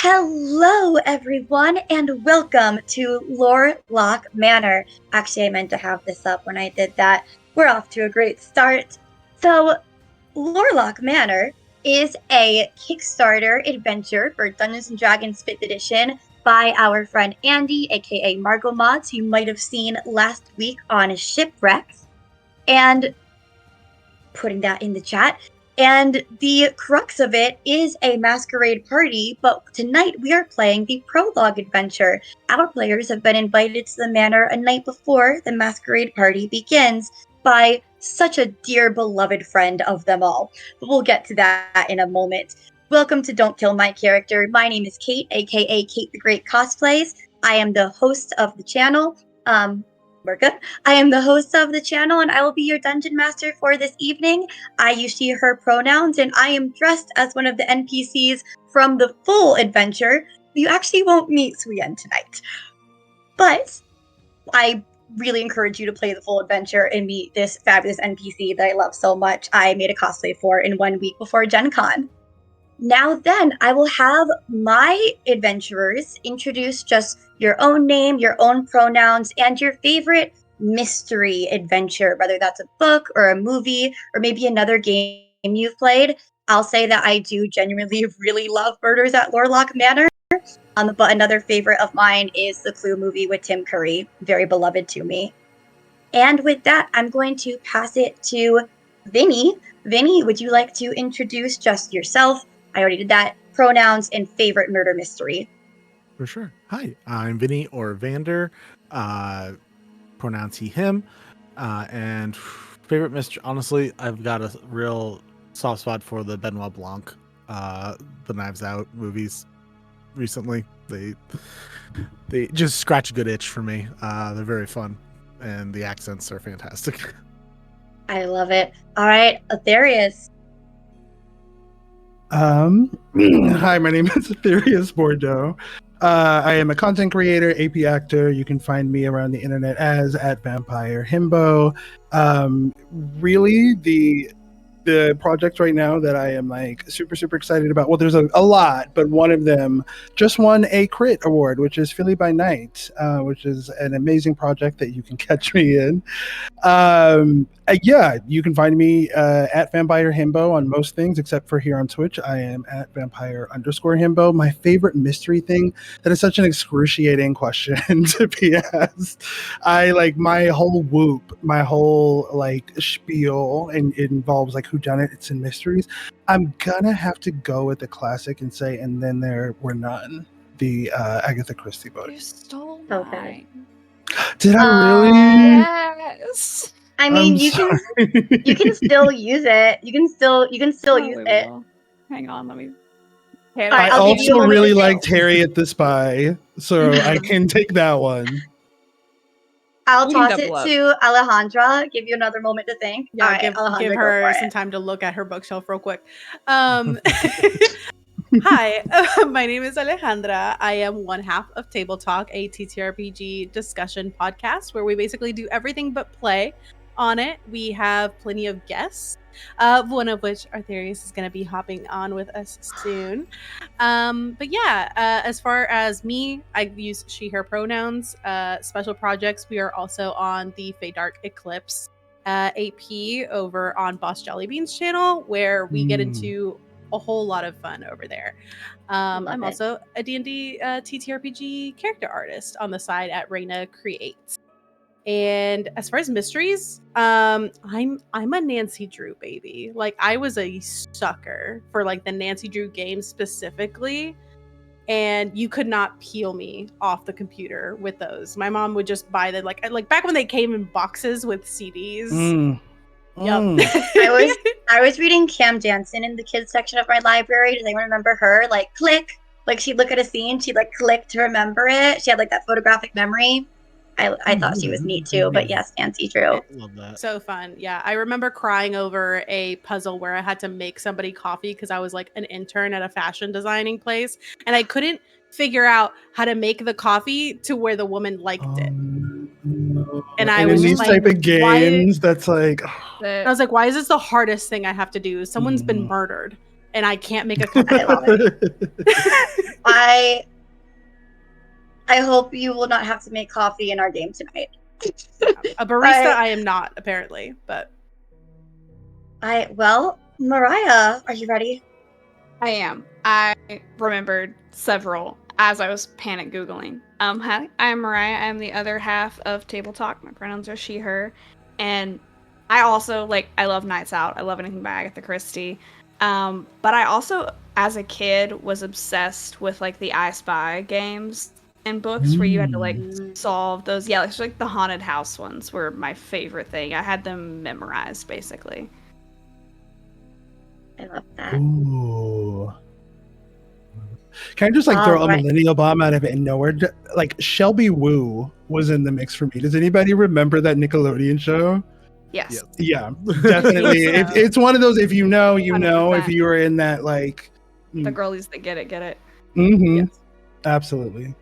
Hello, everyone, and welcome to Lorelahc Manor. Actually, I meant to have this up when I did that. We're off to a great start. So, Lorelahc Manor is a Kickstarter adventure for Dungeons & Dragons 5th edition by our friend Andy, aka MargoMods, who you might have seen last week on Shipwrecks. And putting that in the chat. And the crux of it is a masquerade party, but tonight we are playing the prologue adventure. Our players have been invited to the manor a night before the masquerade party begins by such a dear beloved friend of them all. But we'll get to that in a moment. Welcome to Don't Kill My Character. My name is Kate, aka Kate the Great Cosplays. I am the host of the channel. We're good. I am the host of the channel, and I will be your dungeon master for this evening. I use she, her pronouns, and I am dressed as one of the NPCs from the full adventure. You actually won't meet Suyen tonight. But I really encourage you to play the full adventure and meet this fabulous NPC that I love so much. I made a cosplay for in 1 week before Gen Con. Now then, I will have my adventurers introduce just your own name, your own pronouns, and your favorite mystery adventure, whether that's a book or a movie or maybe another game you've played. I'll say that I do genuinely really love Murders at Lorelahc Manor. But another favorite of mine is the Clue movie with Tim Curry, very beloved to me. And with that, I'm going to pass it to Vinny. Vinny, would you like to introduce just yourself? I already did that. Pronouns and favorite murder mystery. For sure. Hi, I'm Vinny or Vander. Pronouns he, him. And favorite mystery, honestly, I've got a real soft spot for the Benoit Blanc, the Knives Out movies recently. They just scratch a good itch for me. They're very fun, and the accents are fantastic. I love it. All right, Aetherius. Hi, my name is Aetherius Bordeaux. I am a content creator, AP actor. You can find me around the internet as @VampireHimbo. Really, the project right now that I am like super excited about. Well, there's a lot, but one of them just won a Crit Award, which is Philly by Night, which is an amazing project that you can catch me in. Yeah, you can find me at @VampireHimbo on most things, except for here on Twitch. I am at @Vampire_Himbo. My favorite mystery thing, that is such an excruciating question to be asked. I like my whole whoop, my whole like spiel, and it involves like whodunit, it's in mysteries. I'm gonna have to go with the classic and say, and then there were none. The Agatha Christie book. You stole So mine. Did I really? Yes. I mean, I'm you can still use it. You can still use it. Will. Hang on, let me. All right, I I'll give you a also moment really to think. liked Harriet the Spy, so I can take that one. I'll You can toss it double up. to Alejandra. Give you another moment to think. Yeah, All right, give Alejandra, go her for some it. time to look at her bookshelf real quick. Hi, my name is Alejandra. I am one half of Table Talk, a TTRPG discussion podcast where we basically do everything but play on it. We have plenty of guests, one of which Arthurius is going to be hopping on with us soon. But yeah, as far as me, I use she, her pronouns. Special projects, we are also on the Feydark Eclipse AP over on Boss Jollybean's channel, where we get into a whole lot of fun over there. I'm it. also a D&D TTRPG character artist on the side at Reina Creates. And as far as mysteries, I'm a Nancy Drew baby. Like, I was a sucker for like the Nancy Drew games specifically, and you could not peel me off the computer with those. My mom would just buy them like back when they came in boxes with CDs. Yep. I was reading Cam Jansen in the kids section of my library. Does anyone remember her? Like, click. Like, she'd look at a scene, she'd like click to remember it. She had like that photographic memory. I thought she was neat too, but yes, Nancy Drew. Love that. So fun. Yeah. I remember crying over a puzzle where I had to make somebody coffee because I was like an intern at a fashion designing place, and I couldn't figure out how to make the coffee to where the woman liked it. And I was in just these like, type of games, that's like, I was like, why is this the hardest thing I have to do? Someone's been murdered, and I can't make a cup I of love coffee. I hope you will not have to make coffee in our game tonight. A barista I am not, apparently, but Well, Mariah, are you ready? I am. I remembered several as I was panic Googling. Hi, I'm Mariah. I'm the other half of Table Talk. My pronouns are she, her. And I also, I love Nights Out. I love anything by Agatha Christie. But I also, as a kid, was obsessed with, the I Spy games and books where you had to, solve those. Yeah, the haunted house ones were my favorite thing. I had them memorized, basically. I love that. Ooh. Can I just throw All a right. millennial bomb out of it and nowhere? Shelby Woo was in the mix for me. Does anybody remember that Nickelodeon show? Yes. Yeah, definitely. It's one of those. If you know, you know. 100%. If you were in that, The girlies that get it. Mm-hmm. yes. Absolutely.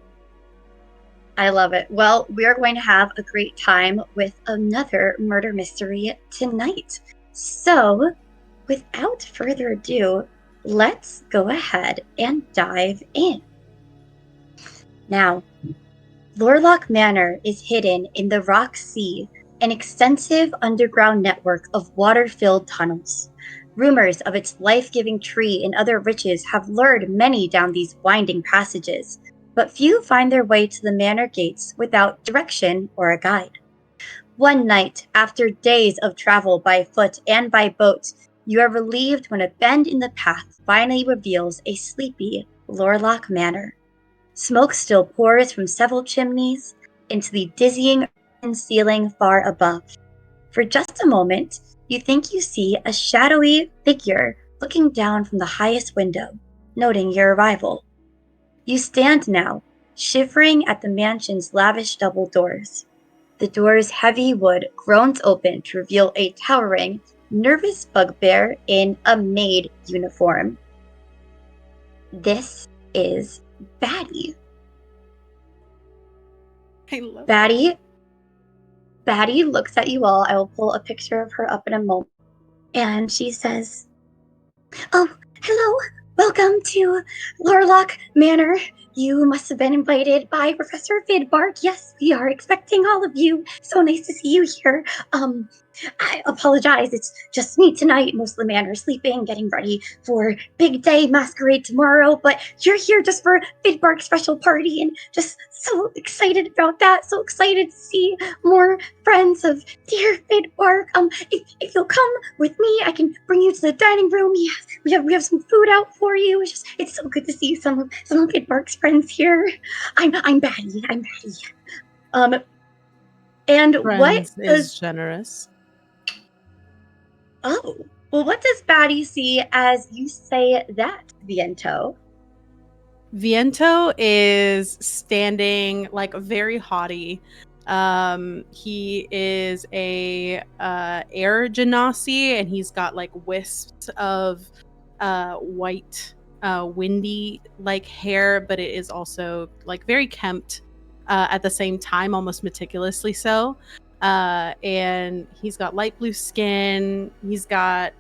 I love it. Well, we're going to have a great time with another murder mystery tonight. So, without further ado, let's go ahead and dive in. Now, Lorelahc Manor is hidden in the Rock Sea, an extensive underground network of water-filled tunnels. Rumors of its life-giving tree and other riches have lured many down these winding passages, but few find their way to the manor gates without direction or a guide. One night, after days of travel by foot and by boat, you are relieved when a bend in the path finally reveals a sleepy Lorelahc Manor. Smoke still pours from several chimneys into the dizzying ceiling far above. For just a moment, you think you see a shadowy figure looking down from the highest window, noting your arrival. You stand now, shivering at the mansion's lavish double doors. The door's heavy wood groans open to reveal a towering, nervous bugbear in a maid uniform. This is Batty. I love Batty looks at you all. I will pull a picture of her up in a moment. And she says, "Oh, hello. Welcome to Lorelahc Manor. You must have been invited by Professor Vidbark. Yes, we are expecting all of you. So nice to see you here. I apologize. It's just me tonight. Most of the manor is sleeping, getting ready for big day masquerade tomorrow. But you're here just for Vidbark's special party, and just so excited about that. So excited to see more friends of dear Vidbark. If you'll come with me, I can bring you to the dining room. We have some food out for you. It's so good to see some of Vidbark's friends here. I'm Batty. And what Friends does is generous. Oh, well, what does Batty see as you say that, Viento? Viento is standing very haughty. He is a air genasi, and he's got wisps of white windy hair, but it is also very kempt at the same time, almost meticulously so. And he's got light blue skin. He's got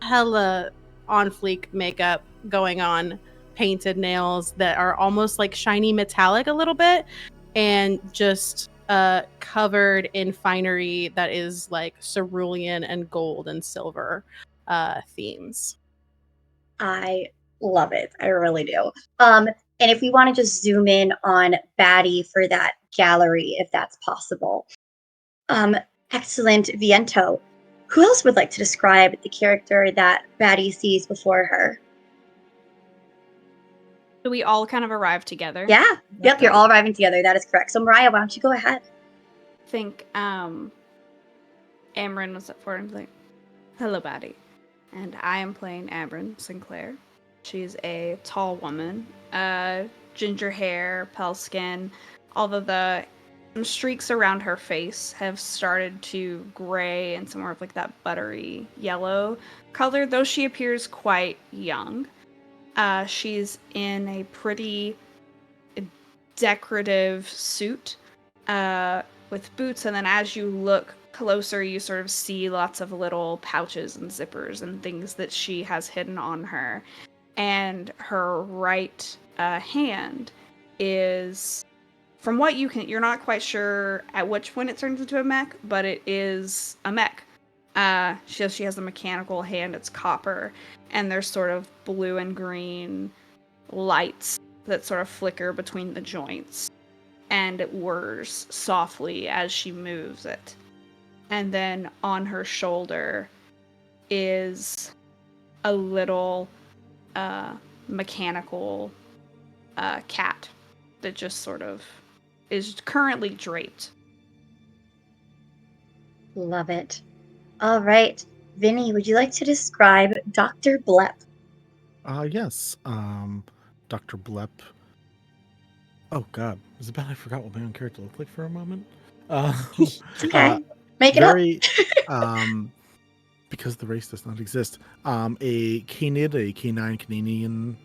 hella on fleek makeup going on, painted nails that are almost shiny metallic a little bit, and just covered in finery that is cerulean and gold and silver themes. I love it. I really do. And if we want to just zoom in on Batty for that gallery, if that's possible. Excellent, Viento. Who else would like to describe the character that Batty sees before her? Do we all kind of arrive together? Yeah. Yep, you're all arriving together. That is correct. So, Mariah, why don't you go ahead? I think Amryn was up for it. Hello, Batty. And I am playing Amryn Sinclair. She's a tall woman, ginger hair, pale skin. Although the streaks around her face have started to gray and some more of that buttery yellow color, though she appears quite young. She's in a pretty decorative suit with boots, and then as you look closer, you sort of see lots of little pouches and zippers and things that she has hidden on her. And her right hand is, from what you're not quite sure at which point it turns into a mech, but it is a mech. She has a mechanical hand, it's copper, and there's sort of blue and green lights that sort of flicker between the joints, and it whirs softly as she moves it. And then on her shoulder is a little mechanical cat that just sort of is currently draped. Love it. All right. Vinny, would you like to describe Dr. Blep? Yes. Dr. Blep. Oh God, is it bad I forgot what my own character looked like for a moment? It's okay. Make it very, because the race does not exist. A canid, a canine Canadian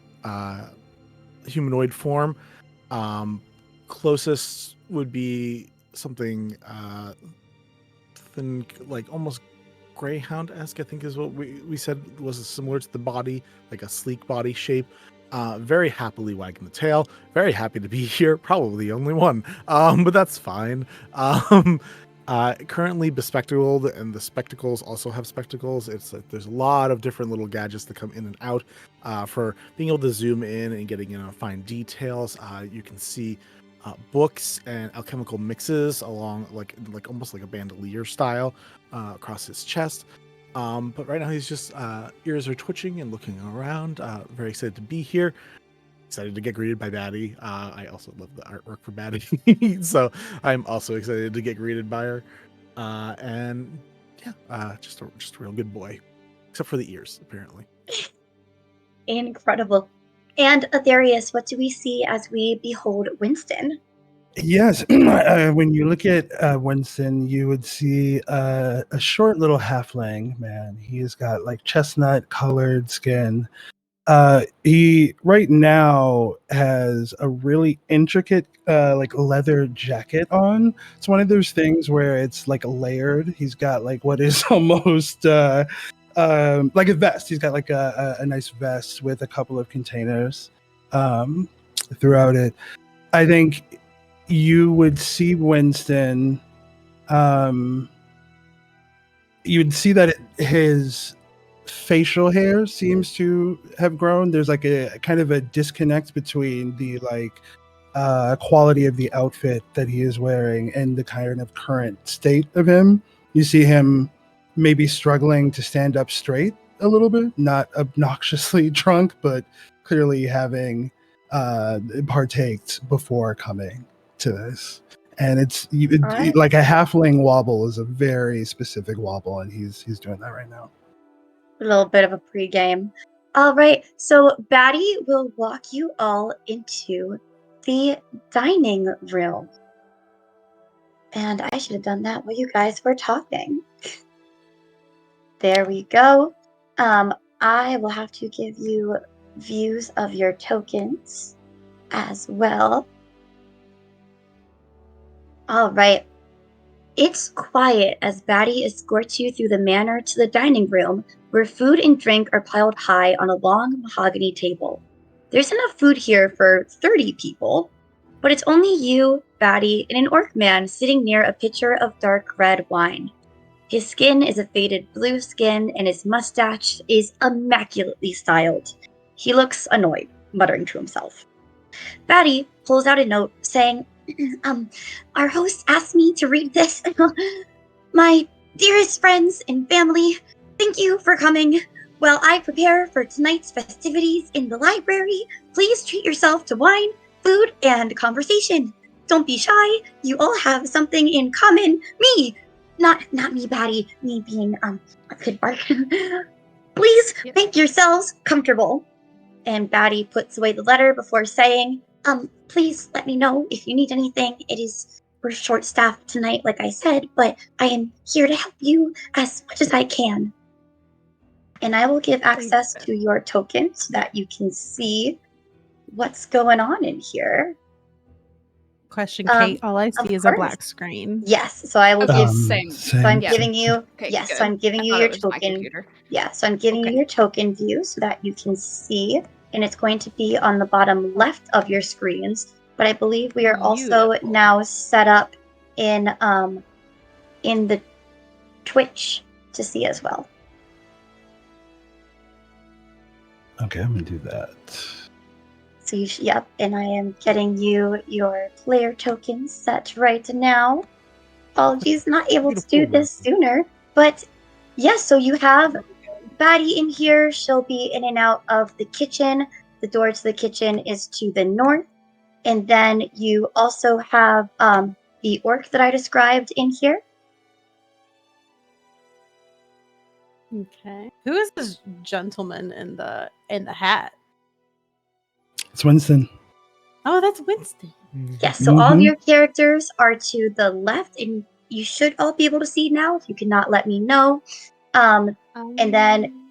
humanoid form. Closest would be something thin, like almost greyhound-esque, I think is what we said was similar to the body, like a sleek body shape. Very happily wagging the tail. Very happy to be here. Probably the only one, but that's fine. Currently bespectacled, and the spectacles also have spectacles. It's like there's a lot of different little gadgets that come in and out for being able to zoom in and getting fine details. You can see books and alchemical mixes along like almost like a bandolier style across his chest. But right now he's just ears are twitching and looking around. Very excited to be here. Excited to get greeted by Batty. I also love the artwork for Batty, so I'm also excited to get greeted by her. And yeah, just a real good boy, except for the ears, apparently. Incredible. And Atherius, what do we see as we behold Winston? Yes, when you look at Winston, you would see a short little halfling man. He's got like chestnut colored skin. He right now has a really intricate like leather jacket on. It's one of those things where it's like layered. He's got like what is almost like a vest. He's got like a nice vest with a couple of containers throughout it. I think you would see Winston. You would see that his facial hair seems to have grown. There's like a kind of a disconnect between the like quality of the outfit that he is wearing and the kind of current state of him. You see him maybe struggling to stand up straight a little bit, not obnoxiously drunk, but clearly having partaked before coming to this. And Right. like a halfling wobble is a very specific wobble, and he's doing that right now. A little bit of a pregame. All right, so Batty will walk you all into the dining room. And I should have done that while you guys were talking. There we go. I will have to give you views of your tokens as well. All right. It's quiet as Batty escorts you through the manor to the dining room, where food and drink are piled high on a long mahogany table. There's enough food here for 30 people, but it's only you, Batty, and an orc man sitting near a pitcher of dark red wine. His skin is a faded blue skin, and his mustache is immaculately styled. He looks annoyed, muttering to himself. Batty pulls out a note saying, our host asked me to read this. My dearest friends and family, thank you for coming. While I prepare for tonight's festivities in the library, please treat yourself to wine, food, and conversation. Don't be shy. You all have something in common. Me. Not me, Batty. Me being a good bark. Please make yourselves comfortable. And Batty puts away the letter before saying, please let me know if you need anything. We're short-staffed tonight, like I said, but I am here to help you as much as I can. And I will give access to your token so that you can see what's going on in here. question, Kate. All I Of see is a course. black screen. Yes, so I will Okay, give. same. So I'm Yeah. giving you. Okay, Yes, so good. I'm giving I you thought your it was my token. computer. Yeah, so I'm giving you Okay. your token view so that you can see, and it's going to be on the bottom left of your screens. But I believe we are also Beautiful. now set up in the Twitch to see as well. Okay, I'm gonna do that. So yep, and I am getting you your player tokens set right now. Apologies, not able to do this sooner, but yes. So you have Batty in here. She'll be in and out of the kitchen. The door to the kitchen is to the north, and then you also have the orc that I described in here. Okay. Who is this gentleman in the hat? It's Winston. Oh, that's Winston. Yes, so all of Mhm. your characters are to the left, and you should all be able to see now. If you cannot, let me know. And then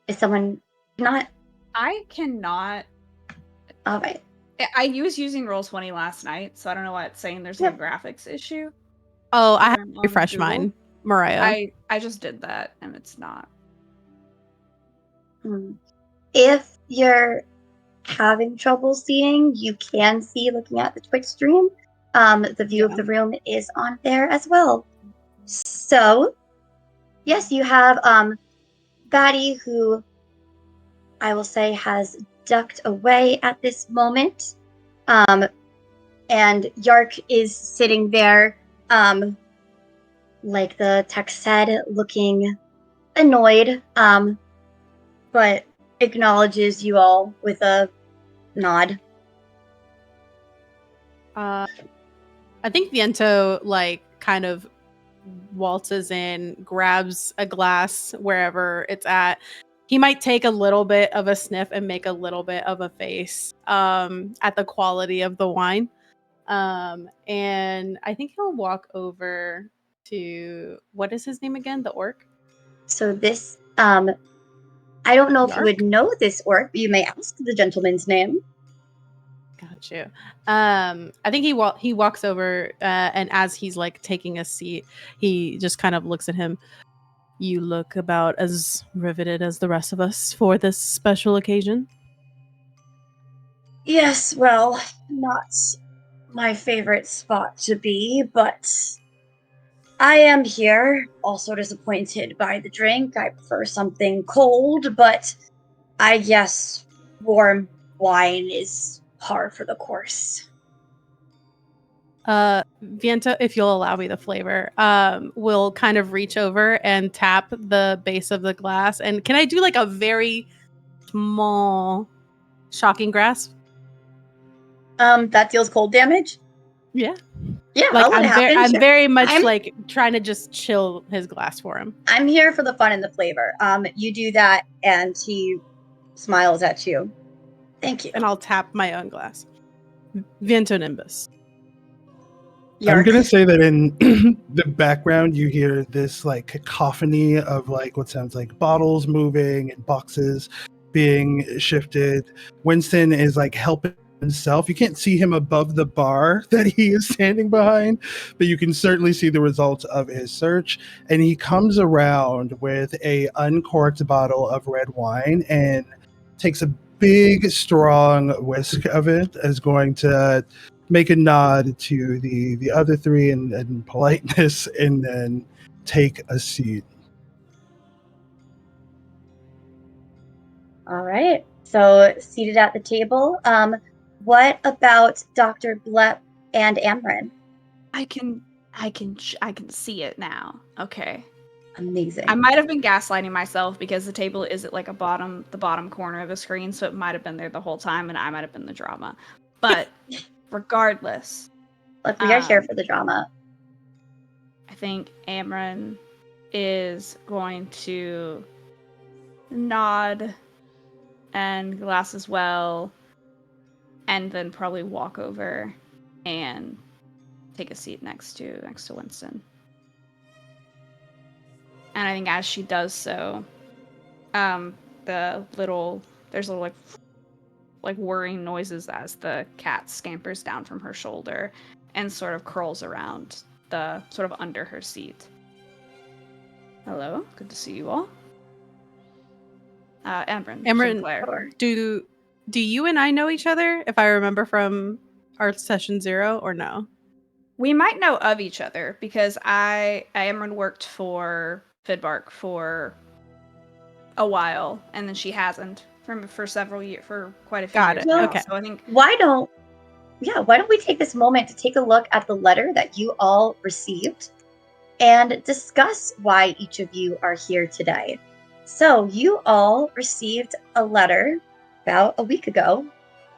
is someone not? I cannot. All right. I was using Roll20 last night, so I don't know why it's saying there's a graphics issue. Oh, I have on to refresh Google. mine, Mariah. I just did that, and it's not. If you're having trouble seeing, you can see looking at the Twitch stream. The view of the room is on there as well. So, yes, you have Batty, who I will say has ducked away at this moment. And Yark is sitting there, like the text said, looking annoyed, but acknowledges you all with a nod. I think Viento kind of waltzes in, grabs a glass wherever it's at. He might take a little bit of a sniff and make a little bit of a face at the quality of the wine. And I think he'll walk over to, what is his name again? The orc? So this, I don't know if you Yark? would know this orc, but you may ask the gentleman's name. Got you. I think he walks over, and as he's taking a seat, he just kind of looks at him. You look about as riveted as the rest of us for this special occasion. Yes, well, not my favorite spot to be, but I am here. Also disappointed by the drink. I prefer something cold, but I guess warm wine is par for the course. Viento, if you'll allow me the flavor, will kind of reach over and tap the base of the glass. And can I do a very small shocking grasp? That deals cold damage? Yeah. Yeah, I'll let it happen. I'm sure. very much trying to just chill his glass for him. I'm here for the fun and the flavor. You do that, and he smiles at you. Thank you. And I'll tap my own glass. Viento Nimbus. I'm gonna say that in the background you hear this cacophony of what sounds like bottles moving and boxes being shifted. Winston is helping himself. You can't see him above the bar that he is standing behind, but you can certainly see the results of his search. And he comes around with a uncorked bottle of red wine and takes a big, strong whisk of it, is going to make a nod to the other three and politeness, and then take a seat. All right. So seated at the table. What about Dr. Blep and Amran? I can see it now. Okay. Amazing. I might have been gaslighting myself because the table is at the bottom corner of the screen, so it might have been there the whole time, and I might have been the drama. But regardless, look, we are here for the drama. I think Amran is going to nod and glass as well, and then probably walk over and take a seat next to Winston. And I think as she does so, there's a little like whirring noises as the cat scampers down from her shoulder and sort of curls around the sort of under her seat. Hello, good to see you all. Amber, Amber, do you and I know each other? If I remember from our session 0, or no? We might know of each other because Amber worked for Fidbark for a while, and then she hasn't for several years, for quite a few Got years it. now. Okay. So I think Why don't we take this moment to take a look at the letter that you all received and discuss why each of you are here today. So you all received a letter about a week ago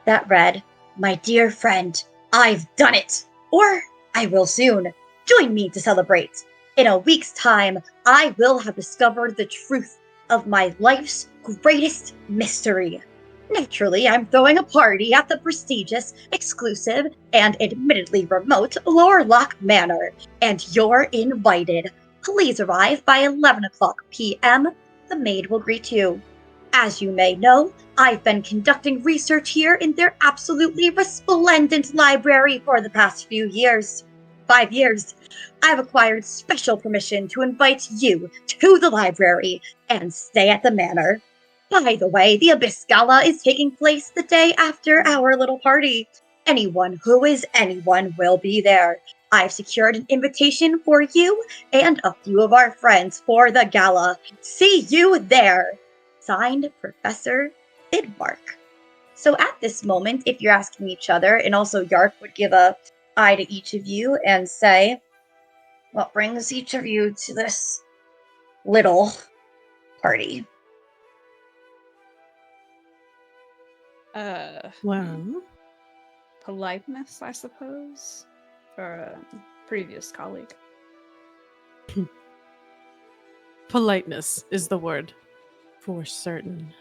that read, "My dear friend, I've done it! Or I will soon. Join me to celebrate. In a week's time, I will have discovered the truth of my life's greatest mystery. Naturally, I'm throwing a party at the prestigious, exclusive, and admittedly remote Lorelahc Manor, and you're invited. Please arrive by 11 o'clock p.m. The maid will greet you. As you may know, I've been conducting research here in their absolutely resplendent library for the past few years. 5 years. I've acquired special permission to invite you to the library and stay at the manor. By the way, the Abyss Gala is taking place the day after our little party. Anyone who is anyone will be there. I've secured an invitation for you and a few of our friends for the gala. See you there. Signed, Professor Fidbark." So at this moment, if you're asking each other, and also Yark would give a eye to each of you and say, "What brings each of you to this little party?" Well, politeness, I suppose, for a previous colleague. politeness is the word, for certain.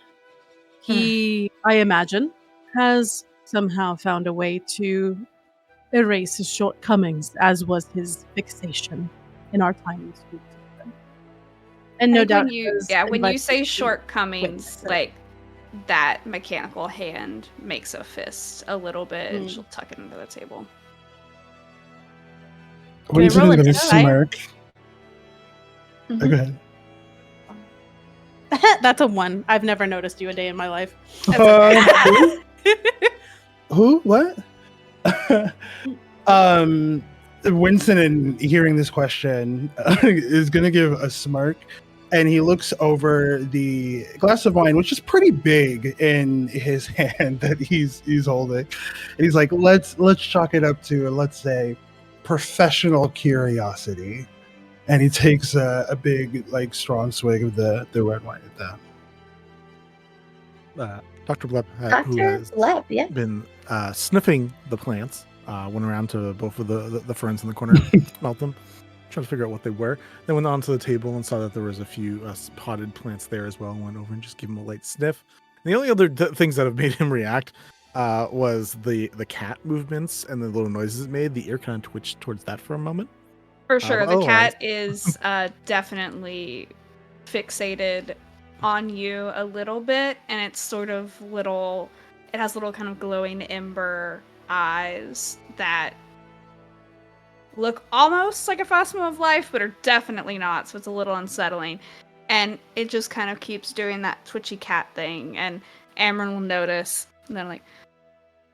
He, I imagine, has somehow found a way to erase his shortcomings, as was his fixation in our time in school together. And no doubt, when you say shortcomings, like that mechanical hand makes a fist a little bit, and she'll tuck it under the table. Winston is roll going to insight? smirk. Mhm. Oh, go ahead. That's a 1. I've never noticed you a day in my life. Who? What? Winston, in hearing this question, is going to give a smirk, and he looks over the glass of wine, which is pretty big in his hand that he's holding. And he's like, "Let's chalk it up to, let's say, professional curiosity." And he takes a big, like, strong swig of the red wine at that. Dr. Blep, who Dr. has Blep, yeah. been sniffing the plants, went around to both of the ferns in the corner, smelled them, trying to figure out what they were. Then went onto the table and saw that there was a few potted plants there as well, and went over and just gave him a light sniff. And the only other things that have made him react was the cat movements and the little noises it made. The ear kind of twitched towards that for a moment. For sure, the cat is definitely fixated on you a little bit, and it's sort of it has little kind of glowing ember eyes that look almost like a Phasma of Life, but are definitely not, so it's a little unsettling. And it just kind of keeps doing that twitchy cat thing, and Amron will notice, and then like,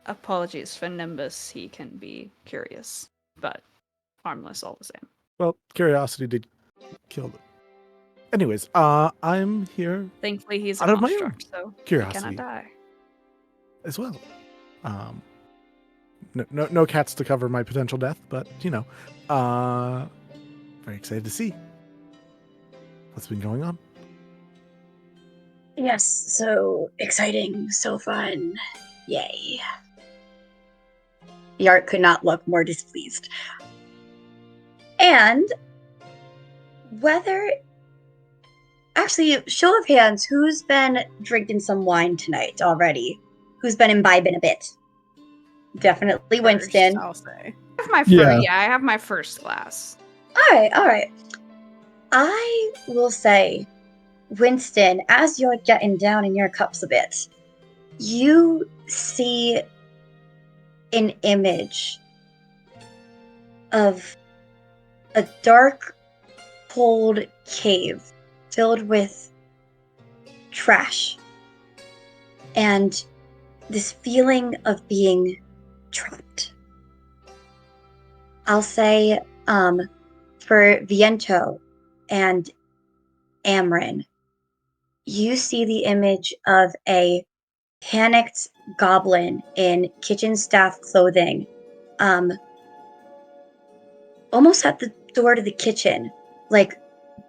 apologies for Nimbus, he can be curious, but harmless all the same. Well, curiosity did kill them. Anyways, I'm here. Thankfully, he's out a of my own construct, so curiosity he cannot die. as well. No cats to cover my potential death, but very excited to see what's been going on. Yes, so exciting, so fun. Yay. Yark could not look more displeased. And actually, show of hands, who's been drinking some wine tonight already? Who's been imbibing a bit? Definitely Winston. I'll say. I have my first glass. All right. I will say, Winston, as you're getting down in your cups a bit, you see an image of a dark, cold cave filled with trash and this feeling of being trapped. I'll say, for Viento and Amrin, you see the image of a panicked goblin in kitchen staff clothing, almost at the door to the kitchen, like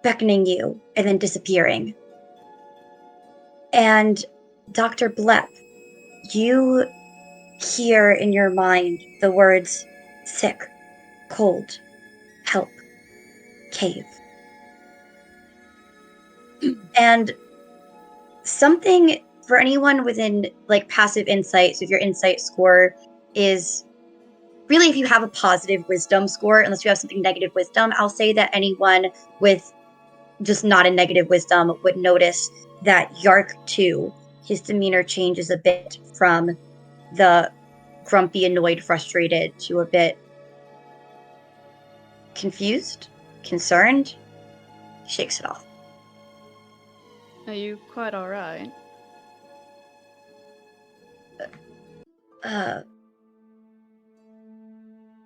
beckoning you and then disappearing. And Dr. Blep, you hear in your mind the words sick, cold, help, cave. And something for anyone within like passive insight, so if your insight score is really, if you have a positive wisdom score, unless you have something negative wisdom, I'll say that anyone with just not a negative wisdom would notice that Yark 2, his demeanor changes a bit from the grumpy, annoyed, frustrated to a bit confused, concerned. He shakes it off. Are you quite alright?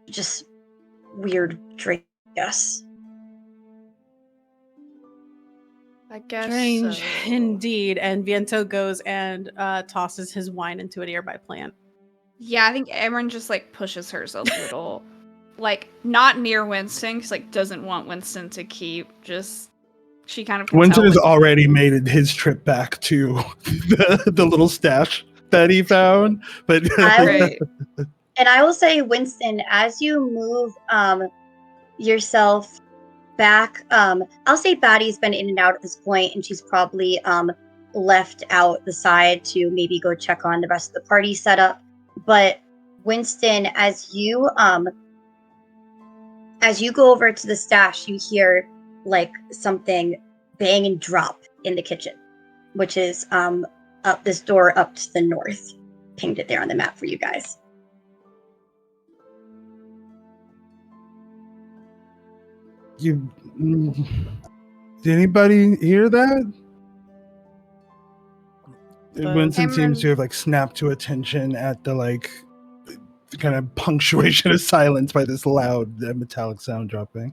Just weird drink, yes. I guess Strange so. indeed. And Viento goes and tosses his wine into a nearby plant. Yeah, I think Amron just like pushes hers a little, like not near Winston, because like doesn't want Winston to keep. Just she kind of can Winston tell, has like, already made his trip back to the little stash that he found, but Right. And I will say, Winston, as you move yourself back, I'll say Batty's been in and out at this point, and she's probably left out the side to maybe go check on the rest of the party setup. But Winston, as you go over to the stash, you hear like something bang and drop in the kitchen, which is up this door up to the north. Pinged it there on the map for you guys. you did anybody hear that? Winston seems Amron- to have like snapped to attention at the like kind of punctuation of silence by this loud metallic sound dropping.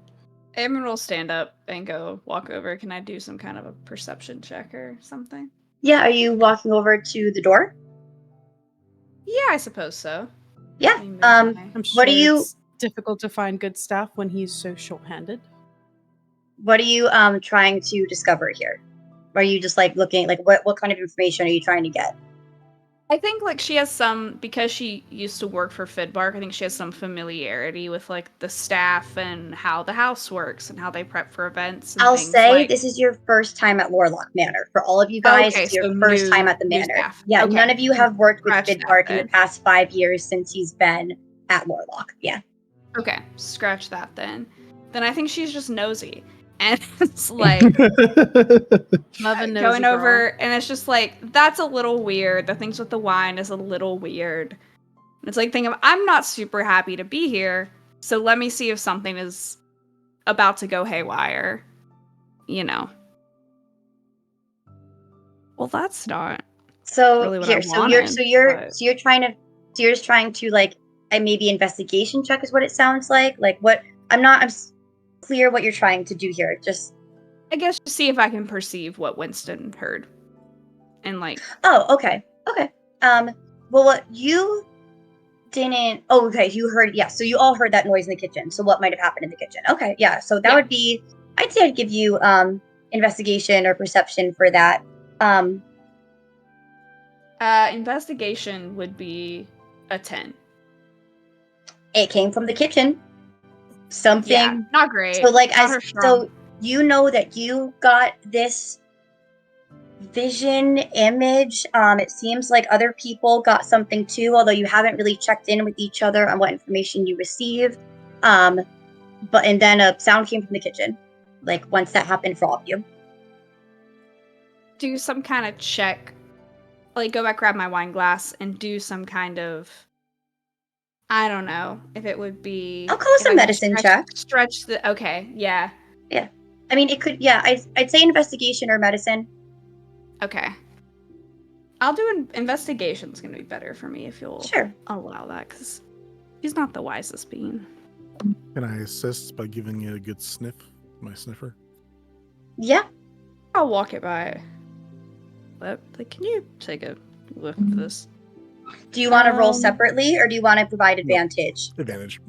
Amron will stand up and go walk over. Can I do some kind of a perception check or something? Yeah, are you walking over to the door? Yeah, I suppose so. Yeah. Let me move my- I'm sure What do you it's difficult to find good staff when he's so short-handed. What are you trying to discover here? Are you just like looking like what kind of information are you trying to get? I think like she has some, because she used to work for Fidbark, I think she has some familiarity with like the staff and how the house works and how they prep for events and I'll things say like. this is your first time at Lorelahc Manor. For all of you guys, Okay, it's your so first time new- at the new manor. staff. Yeah, Okay. none of you have worked with Scratch that Fidbark in the then. past 5 years since he's been at Lorelahc. Yeah. Okay, scratch that then. Then I think she's just nosy. And it's like Love a nosy going girl. over, and it's just like, that's a little weird. The things with the wine is a little weird. And it's like thinking, I'm not super happy to be here, so let me see if something is about to go haywire. You know. Well, that's not So really what here, I so wanted. you're just trying to like maybe investigation check is what it sounds like. Like what I'm clear what you're trying to do here. Just I guess to see if I can perceive what Winston heard. And like, Oh, okay. Okay. Well, what you didn't. Oh, okay. You heard. Yeah. So you all heard that noise in the kitchen. So what might have happened in the kitchen? Okay. Yeah. So that Yeah. would be. I'd say I'd give you investigation or perception for that. investigation would be a 10. It came from the kitchen. Something. Yeah, not great. So like Not her strong. so you know that you got this vision image. It seems like other people got something too, although you haven't really checked in with each other on what information you received. And then a sound came from the kitchen. Like once that happened for all of you. Do some kind of check like go back, grab my wine glass, and do some kind of, I don't know if it would be. I'll call this if a I could medicine check. Stretch the. Okay, yeah. Yeah. I mean, it could, yeah, I'd say investigation or medicine. Okay. I'll do an investigation's gonna be better for me if you'll Sure. allow that, because he's not the wisest being. Can I assist by giving it a good sniff? My sniffer. Yeah. I'll walk it by. But like, can you take a look at this? Do you want to roll Um, separately, or do you want to provide advantage? Advantage.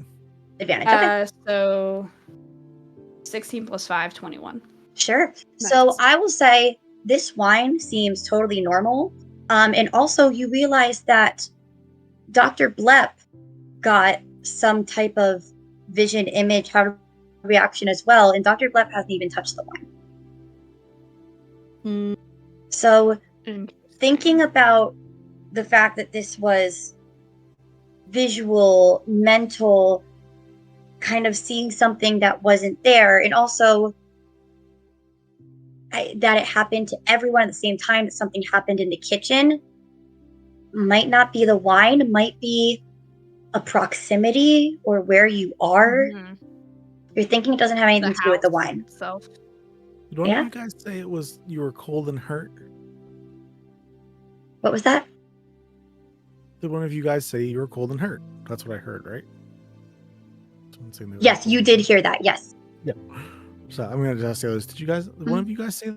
Advantage. Okay. So 16 plus 5, 21. Sure. So Nice. I will say this wine seems totally normal. And also you realize that Dr. Blepp got some type of vision, image, reaction as well, and Dr. Blepp hasn't even touched the wine. So thinking about the fact that this was visual, mental, kind of seeing something that wasn't there, and also that it happened to everyone at the same time, that something happened in the kitchen, might not be the wine, might be a proximity or where you are. You're thinking it doesn't have anything to do with the wine itself. Did one Yeah? of you guys say it was you were cold and hurt? What was that? Did one of you guys say you were cold and hurt? That's what I heard, right? Someone saying they were Yes, cold you and did hurt. hear that. Yes. So I'm gonna just ask the others. Did you guys? Did one of you guys say?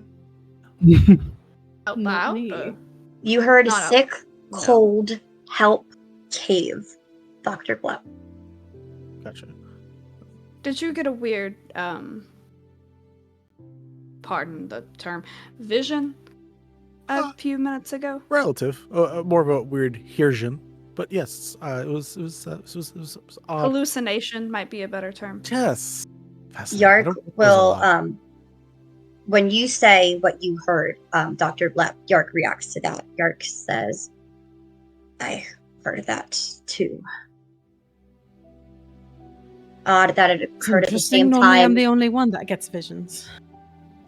Out Not loud? me. You heard Not out. sick, No. cold, help, cave, Dr. Blepp. Gotcha. Did you get a weird, pardon the term, vision a few minutes ago? Relative, more of a weird hearsion, but yes, it was odd. Hallucination might be a better term. Yes. Fascinating. I Yark don't think there's a will, lot. when you say what you heard, Dr. Blepp, Yark reacts to that. Yark says, I heard that too. Odd that it It's occurred at the interesting. same Normally, I'm time. the only one that gets visions.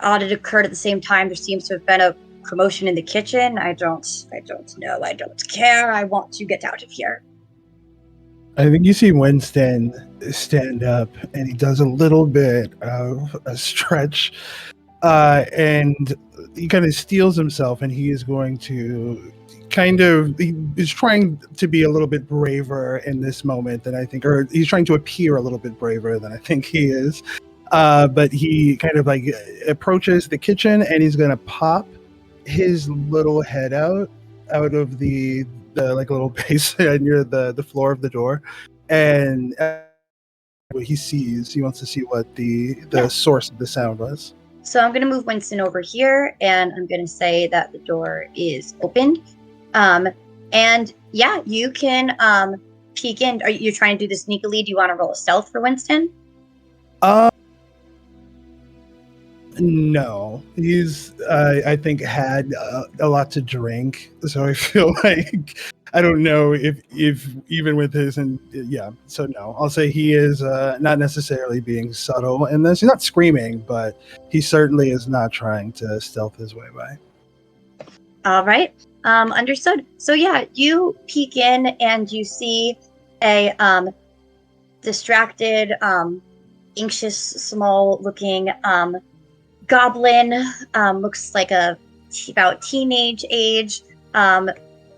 Odd it occurred at the same time. There seems to have been a commotion in the kitchen. I don't know. I don't care. I want to get out of here. I think you see Winston stand up, and he does a little bit of a stretch, and he kind of steels himself, and he is going to he is trying to be a little bit braver in this moment than I think, or he's trying to appear a little bit braver than I think he is. But he kind of like approaches the kitchen, and he's going to pop his little head out of the like little base near the floor of the door, and what he sees, he wants to see what the source of the sound was. So I'm going to move Winston over here, and I'm going to say that the door is opened. And yeah, you can peek in. Are you trying to do this sneakily? Do you want to roll a stealth for Winston? No, he's I think had a lot to drink, so I feel like I don't know if even with his, and yeah, so no, I'll say he is not necessarily being subtle in this. He's not screaming, but he certainly is not trying to stealth his way by. All right. Understood. So yeah, you peek in and you see a distracted, anxious, small-looking goblin. Looks like about teenage age.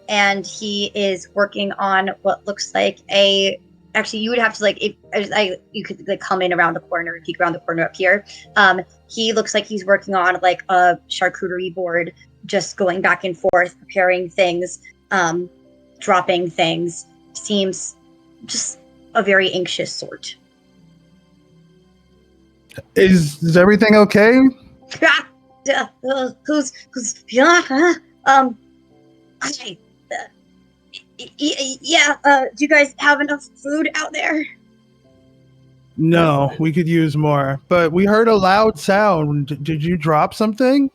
And he is working on what looks like actually, you would have to you could like come in around the corner, peek around the corner up here. He looks like he's working on like a charcuterie board, just going back and forth, preparing things, dropping things. Seems just a very anxious sort. Is everything okay? Who's yeah? Yeah. Do you guys have enough food out there? No, we could use more. But we heard a loud sound. Did you drop something?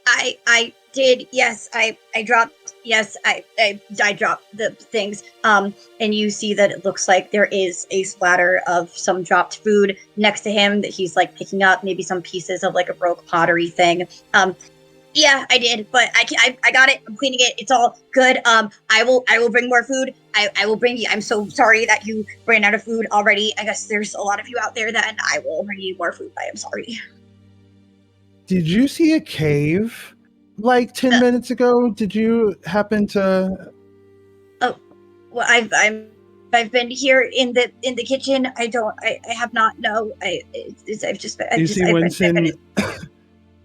I did. Yes, I dropped. Yes, I dropped the things. And you see that it looks like there is a splatter of some dropped food next to him that he's like picking up, maybe some pieces of like a broke pottery thing. Yeah, I did, but I got it. I'm cleaning it. It's all good. I will bring more food. I will bring you. I'm so sorry that you ran out of food already. I guess there's a lot of you out there. Then I will bring you more food. I am sorry. Did you see a cave like 10 minutes ago? Did you happen to? Well, I've been here in the kitchen. I have not. No, You see Winston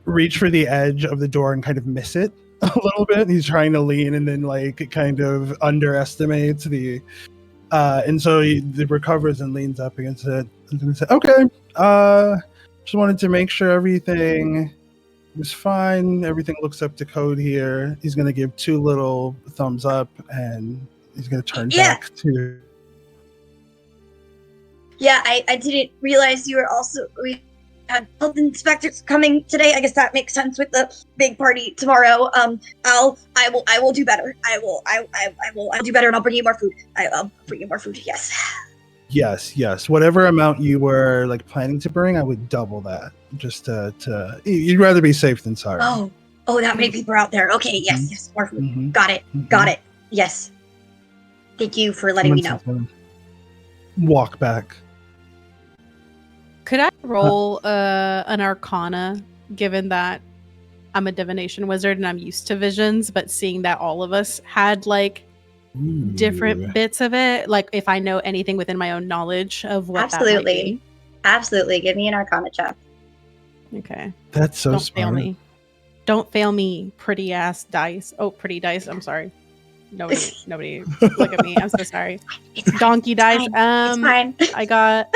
reach for the edge of the door and kind of miss it a little bit. He's trying to lean and then like kind of underestimates the and so he recovers and leans up against it and says, okay, just wanted to make sure everything was fine. Everything looks up to code here. He's going to give 2 little thumbs up and he's going to turn back to. Yeah, I didn't realize you were also. We had health inspectors coming today. I guess that makes sense with the big party tomorrow. I will do better. I will do better, and I'll bring you more food. I'll bring you more food. Yes. Yes. Whatever amount you were like planning to bring, I would double that. Just to you'd rather be safe than sorry. Oh, that many people are out there. Okay, yes, more food. Mm-hmm. Got it. Yes. Thank you for letting me know. Walk back. Could I roll an Arcana, given that I'm a divination wizard and I'm used to visions, but seeing that all of us had like different bits of it, like if I know anything within my own knowledge of what that might be? Absolutely. Give me an Arcana check. Okay. That's so Don't smart. fail me. Don't fail me, pretty ass dice. Oh, pretty dice. I'm sorry. Nobody look at me. I'm so sorry. Donkey dice. It's fine. I got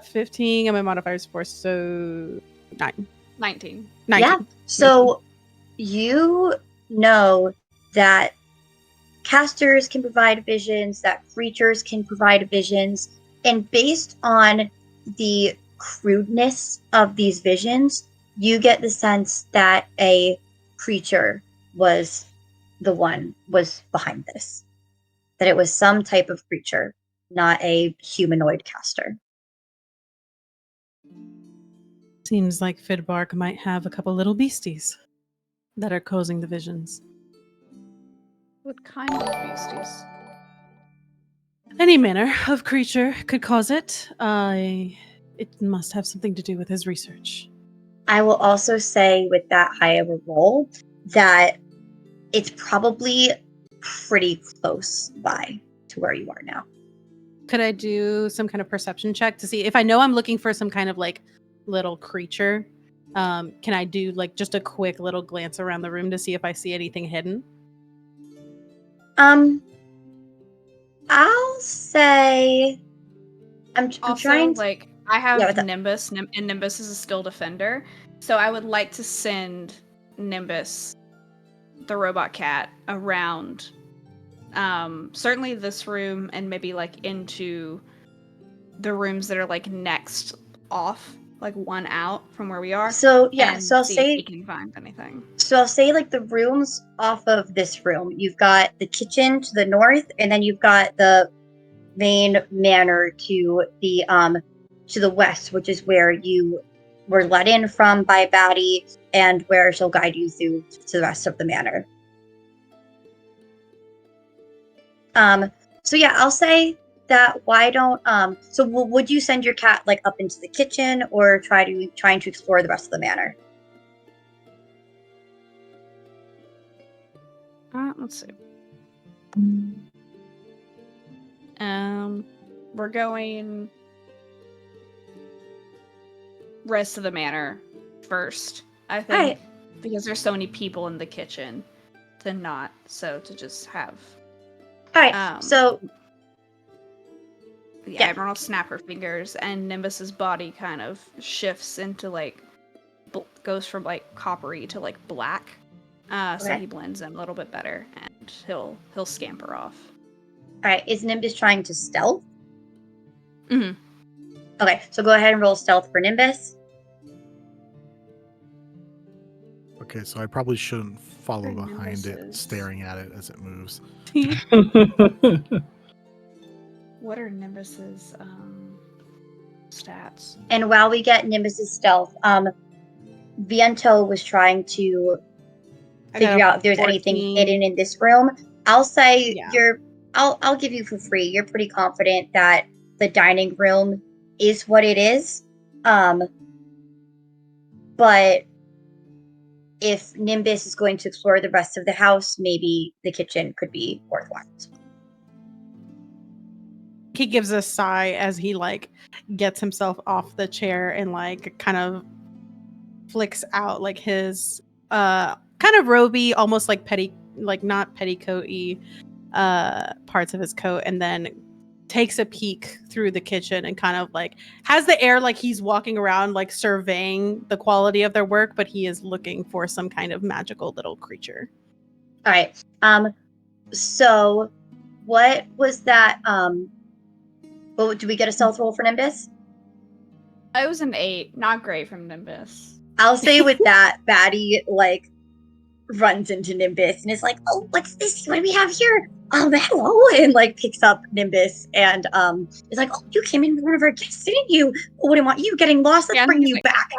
15 and my modifier is 4, so 19. Yeah. So you know that casters can provide visions, that creatures can provide visions, and based on the crudeness of these visions, you get the sense that a creature was behind this. That it was some type of creature, not a humanoid caster. Seems like Fidbark might have a couple little beasties that are causing the visions. What kind of beasties? Any manner of creature could cause it. It must have something to do with his research. I will also say with that high of a roll that it's probably pretty close by to where you are now. Could I do some kind of perception check to see if I know I'm looking for some kind of like little creature? Can I do like just a quick little glance around the room to see if I see anything hidden? I'll say I'm also, trying to, like I have Nimbus, and Nimbus is a still defender, so I would like to send Nimbus, the robot cat, around certainly this room and maybe like into the rooms that are like next off, like one out from where we are. So yeah, and so I'll see say if he can find anything. So I'll say like the rooms off of this room. You've got the kitchen to the north, and then you've got the main manor to the west, which is where you were let in from by Batty, and where she'll guide you through to the rest of the manor. So yeah, I'll say that why don't so would you send your cat like up into the kitchen or trying to explore the rest of the manor? Let's see. We're going rest of the manor first, I think. Right. Because there's so many people in the kitchen to just have. Alright, so yeah, everyone will snap her fingers, and Nimbus's body kind of shifts into like goes from like coppery to like black, so he blends in a little bit better, and he'll scamper off. All right, is Nimbus trying to stealth? Mm-hmm. Okay, so go ahead and roll stealth for Nimbus. Okay, so I probably shouldn't follow behind it, staring at it as it moves. What are Nimbus's stats? And while we get Nimbus's stealth, Viento was trying to figure out if there's anything 14. hidden in this room. I'll say Yeah. I'll give you for free. You're pretty confident that the dining room is what it is. But if Nimbus is going to explore the rest of the house, maybe the kitchen could be worthwhile. He gives a sigh as he like gets himself off the chair and like kind of flicks out like his kind of roby, almost like not petticoat-y parts of his coat, and then takes a peek through the kitchen and kind of like has the air like he's walking around like surveying the quality of their work, but he is looking for some kind of magical little creature. All right. So what was that? Well, do we get a stealth roll for Nimbus? It was an 8. Not great from Nimbus. I'll say with that, Batty like runs into Nimbus and is like, "Oh, what's this? What do we have here? Hello," and like picks up Nimbus and is like, "Oh, you came in with one of our guests, didn't you? What do you want? You getting lost? Let's bring he's you like, back."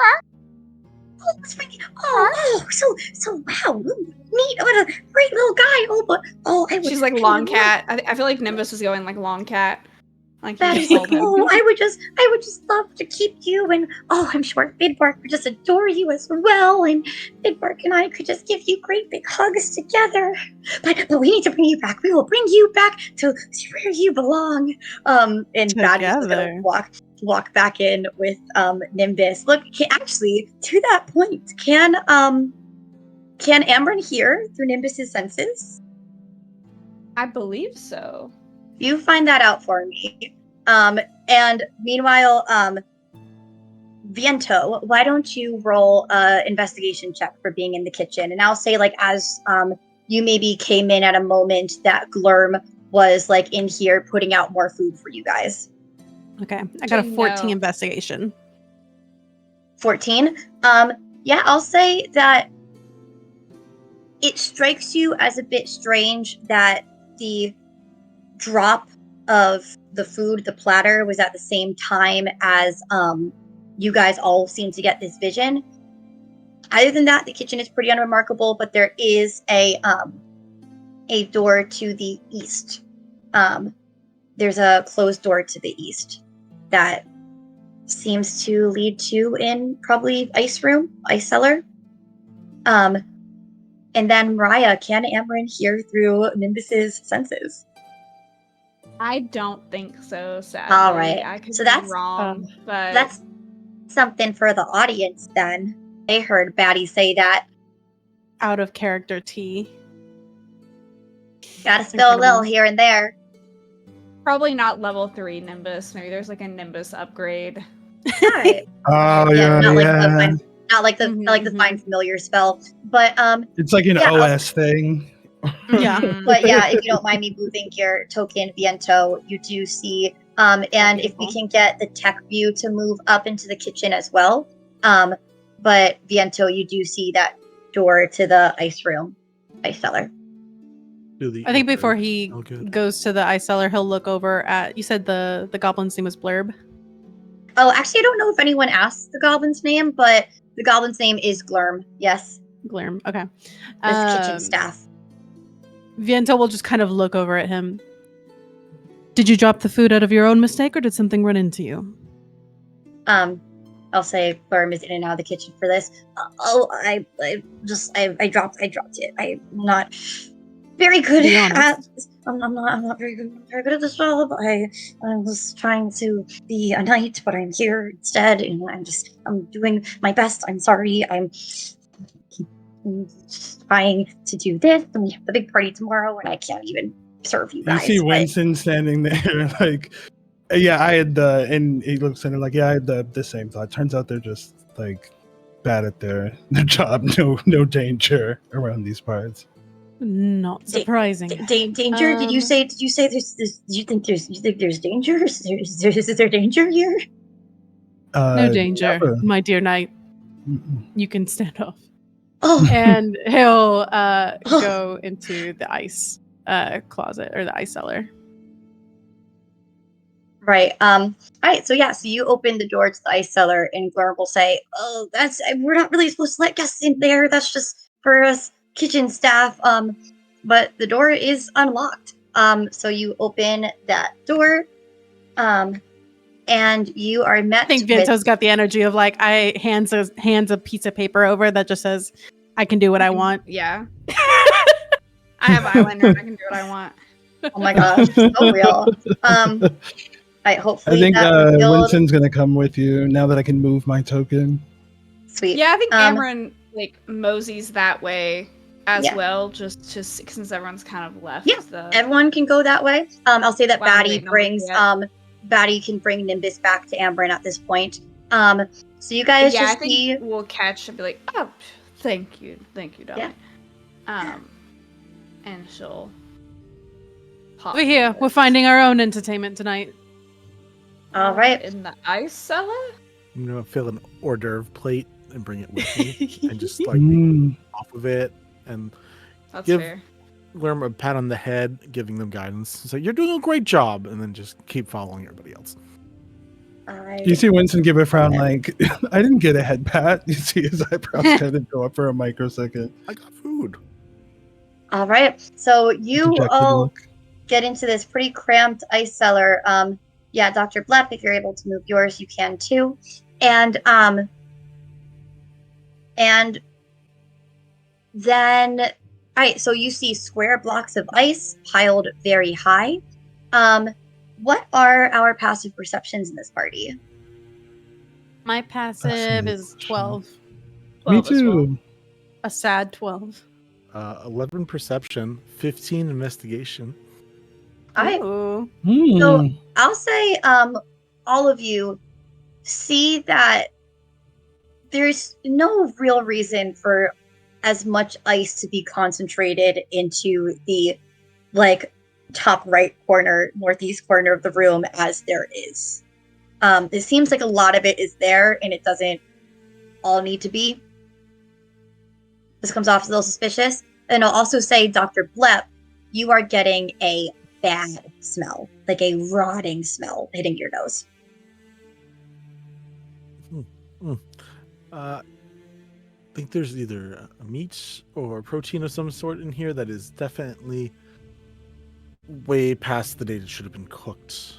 Oh, let's bring you. Oh, so wow, neat. What a great little guy. Oh, but I was. She's like long cat. I feel like Nimbus is going like long cat. Like he Batty's just like, told him. "Oh, I would just love to keep you, and I'm sure Bidbark would just adore you as well, and Bidbark and I could just give you great big hugs together. But we need to bring you back. We will bring you back to where you belong." And Batty's just gonna walk back in with Nimbus. Look, actually, to that point, can Amber hear through Nimbus's senses? I believe so. You find that out for me. And meanwhile, Viento, why don't you roll a investigation check for being in the kitchen? And I'll say, like, as you maybe came in at a moment that Glurm was like in here putting out more food for you guys. Okay, I got a 14 investigation. 14. Yeah, I'll say that it strikes you as a bit strange that the drop of the food, the platter, was at the same time as you guys all seem to get this vision. Other than that, the kitchen is pretty unremarkable, but there is a door to the east. There's a closed door to the east that seems to lead to in probably ice cellar. And then Mariah, can Amarin hear through Nimbus's senses? I don't think so, sadly. All right. I could So be that's wrong, but that's something for the audience then. They heard Batty say that. Out of character tea. Gotta spill a little here and there. probably not level 3 Nimbus. Maybe there's like a Nimbus upgrade. Alright. Oh Not like the find familiar spell. But it's like an OS thing. Yeah. But yeah, if you don't mind me moving your token Viento, you do see and if we can get the tech view to move up into the kitchen as well. But Viento, you do see that door to the ice cellar. I think before he goes to the ice cellar, he'll look over at, you said the goblin's name was Blurb? Oh, actually, I don't know if anyone asked the goblin's name, but the goblin's name is Glurm. Yes. Glurm, okay. This kitchen staff. Viento will just kind of look over at him. Did you drop the food out of your own mistake, or did something run into you? I'll say Glurm is in and out of the kitchen for this. I dropped it. I'm not very good at. I'm not very good at this job. I was trying to be a knight, but I'm here instead, and I'm doing my best. I'm sorry. I'm trying to do this, and we have the big party tomorrow, and I can't even serve you guys. You see Winston standing there, like, yeah, I had and he looks at him like, yeah, I had the same thought. Turns out they're just like bad at their job. No danger around these parts. Not surprising. Danger? Did you say there's? Do you think there's danger? Is there danger here? No danger, never. my dear knight. Mm-mm. You can stand off. Oh. And he'll go into the ice closet or the ice cellar. Right. All right. So yeah. So you open the door to the ice cellar, and Glorm will say, "Oh, we're not really supposed to let guests in there. That's just for us kitchen staff." But the door is unlocked. So you open that door. And you are I met think with. Vinto's got the energy of like I hands a piece of paper over that just says I can do what I want. Yeah. I have eyeliner and I can do what I want. Oh my gosh, so real. I Hopefully think that revealed. Winston's gonna come with you now that I can move my token. Sweet. Yeah, I think Amryn like moseys that way as Yeah. well, just since everyone's kind of left. Yeah, everyone can go that way. I'll say that While we're Batty waiting on brings Wicket. Batty can bring Nimbus back to Amberin at this point. So you guys Yeah, I just see. think we'll catch and be like, oh, thank you, darling. And she'll pop We're here. We're finding our own entertainment tonight. All right. in the ice cellar. I'm gonna fill an hors d'oeuvre plate and bring it with me, and just like Mm. off of it, and That's Give- fair. Lerm a pat on the head, giving them guidance. So you're doing a great job, and then just keep following everybody else. You see Winston give a frown like, I didn't get a head pat. You see his eyebrows kind of go up for a microsecond. I got food. All right. So you Dejected all look. get into this pretty cramped ice cellar. Yeah, Dr. Blepp, if you're able to move yours, you can too. And then, all right, so you see square blocks of ice piled very high. What are our passive perceptions in this party? My passive is 12. Me 12 as well. too. A sad 12. 11 perception, 15 investigation. All right. Ooh. So I'll say all of you see that there's no real reason for as much ice to be concentrated into the like top right corner, northeast corner of the room as there is. It seems like a lot of it is there and it doesn't all need to be. This comes off a little suspicious. And I'll also say, Dr. Blepp, you are getting a bad smell, like a rotting smell hitting your nose. I think there's either a meat or a protein of some sort in here that is definitely way past the date it should have been cooked.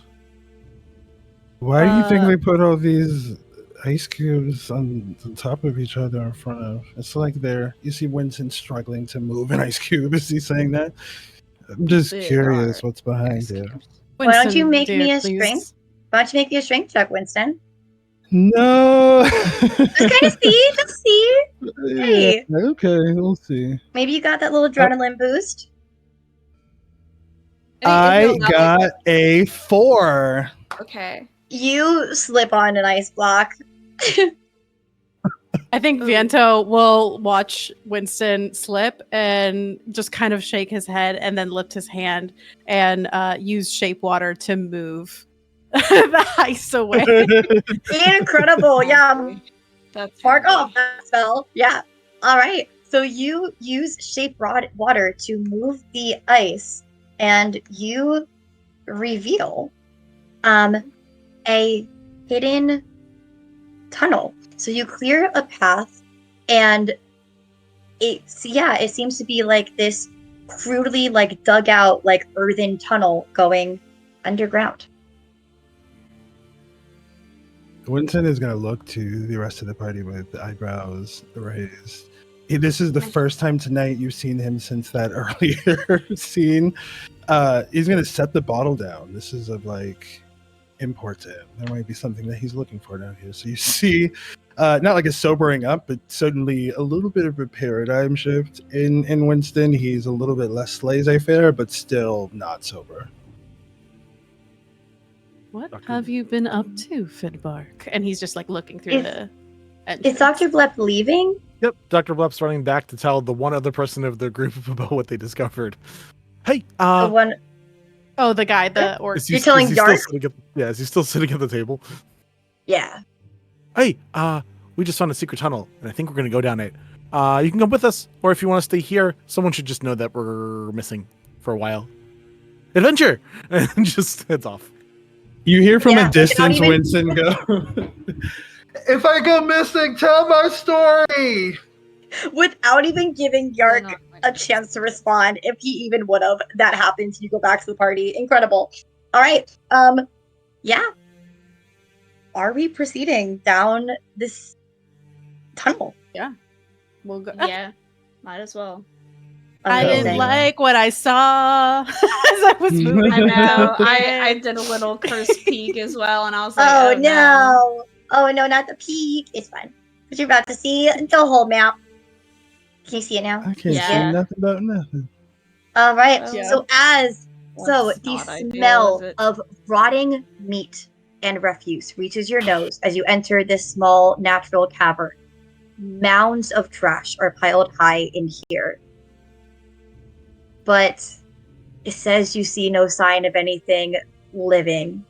Why do you think they put all these ice cubes on the top of each other in front of? It's like you see Winston struggling to move an ice cube. Is he saying that? I'm just They curious are what's behind ice it. cubes. Why don't you Winston, make dear, me a please. strength? Why don't you make me a strength check, Winston? No. Just kind of see, just see. Hey. Yeah, okay, we'll see. Maybe you got that little adrenaline boost. I If you'll allow me got a 4. Okay. You slip on an ice block. I think Ooh. Viento will watch Winston slip and just kind of shake his head and then lift his hand and use shape water to move the ice away. Incredible. Yeah. That's Mark handy. off that spell. Yeah. All right. So you use shape water to move the ice and you reveal a hidden tunnel. So you clear a path and it seems to be like this crudely like dug out like earthen tunnel going underground. Winston is going to look to the rest of the party with eyebrows raised. This is the first time tonight you've seen him since that earlier scene. He's going to set the bottle down. This is of like important. There might be something that he's looking for down here. So you see, not like a sobering up, but suddenly a little bit of a paradigm shift in Winston. He's a little bit less laissez-faire, but still not sober. What Dr. have you been up to, Fidbark? And he's just like looking through the entrance. Is Dr. Blepp leaving? Yep, Dr. Blepp's running back to tell the one other person of the group about what they discovered. Hey, The one. Oh, the guy, the orc. is he, You're telling is he still Yark? sitting at, is he still sitting at the table? Yeah. Hey, we just found a secret tunnel, and I think we're gonna go down it. You can come with us, or if you want to stay here, someone should just know that we're missing for a while. Adventure, and just heads off. You hear from Yeah, a without distance even- Winston go, if I go missing, tell my story. Without even giving Yark a chance to respond, if he even would have, that happens. You go back to the party. Incredible. All right. Yeah. Are we proceeding down this tunnel? We'll go. Yeah, might as well. I didn't Amazing. like what I saw as I was moving. I know. I I did a little curse peek as well, and I was like, Oh, oh no. Oh no, not the peak. It's fine. But you're about to see the whole map. Can you see it now? I can't Yeah. see nothing about nothing. All right. Yeah. So That's the not ideal, smell is it? of rotting meat and refuse reaches your nose as you enter this small natural cavern. Mounds of trash are piled high in here. But it says you see no sign of anything living.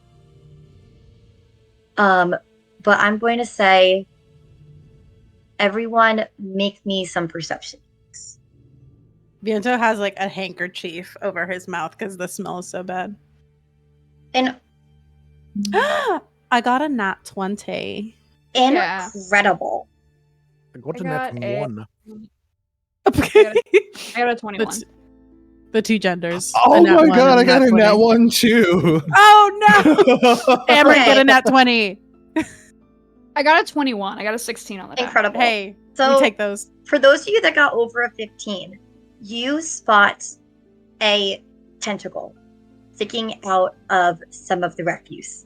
But I'm going to say, everyone make me some perception. Viento has like a handkerchief over his mouth because the smell is so bad. And I got a nat 20. Yeah. incredible. I got I to got net a- 1. I got a 21. The two genders. Oh a nat my 1 god, and I got a nat 20. one too. Oh no! Amber, Okay. get a nat 20. I got a 21. I got a 16 on the die. Incredible. Hey, So we take those. for those of you that got over a 15, you spot a tentacle sticking out of some of the refuse.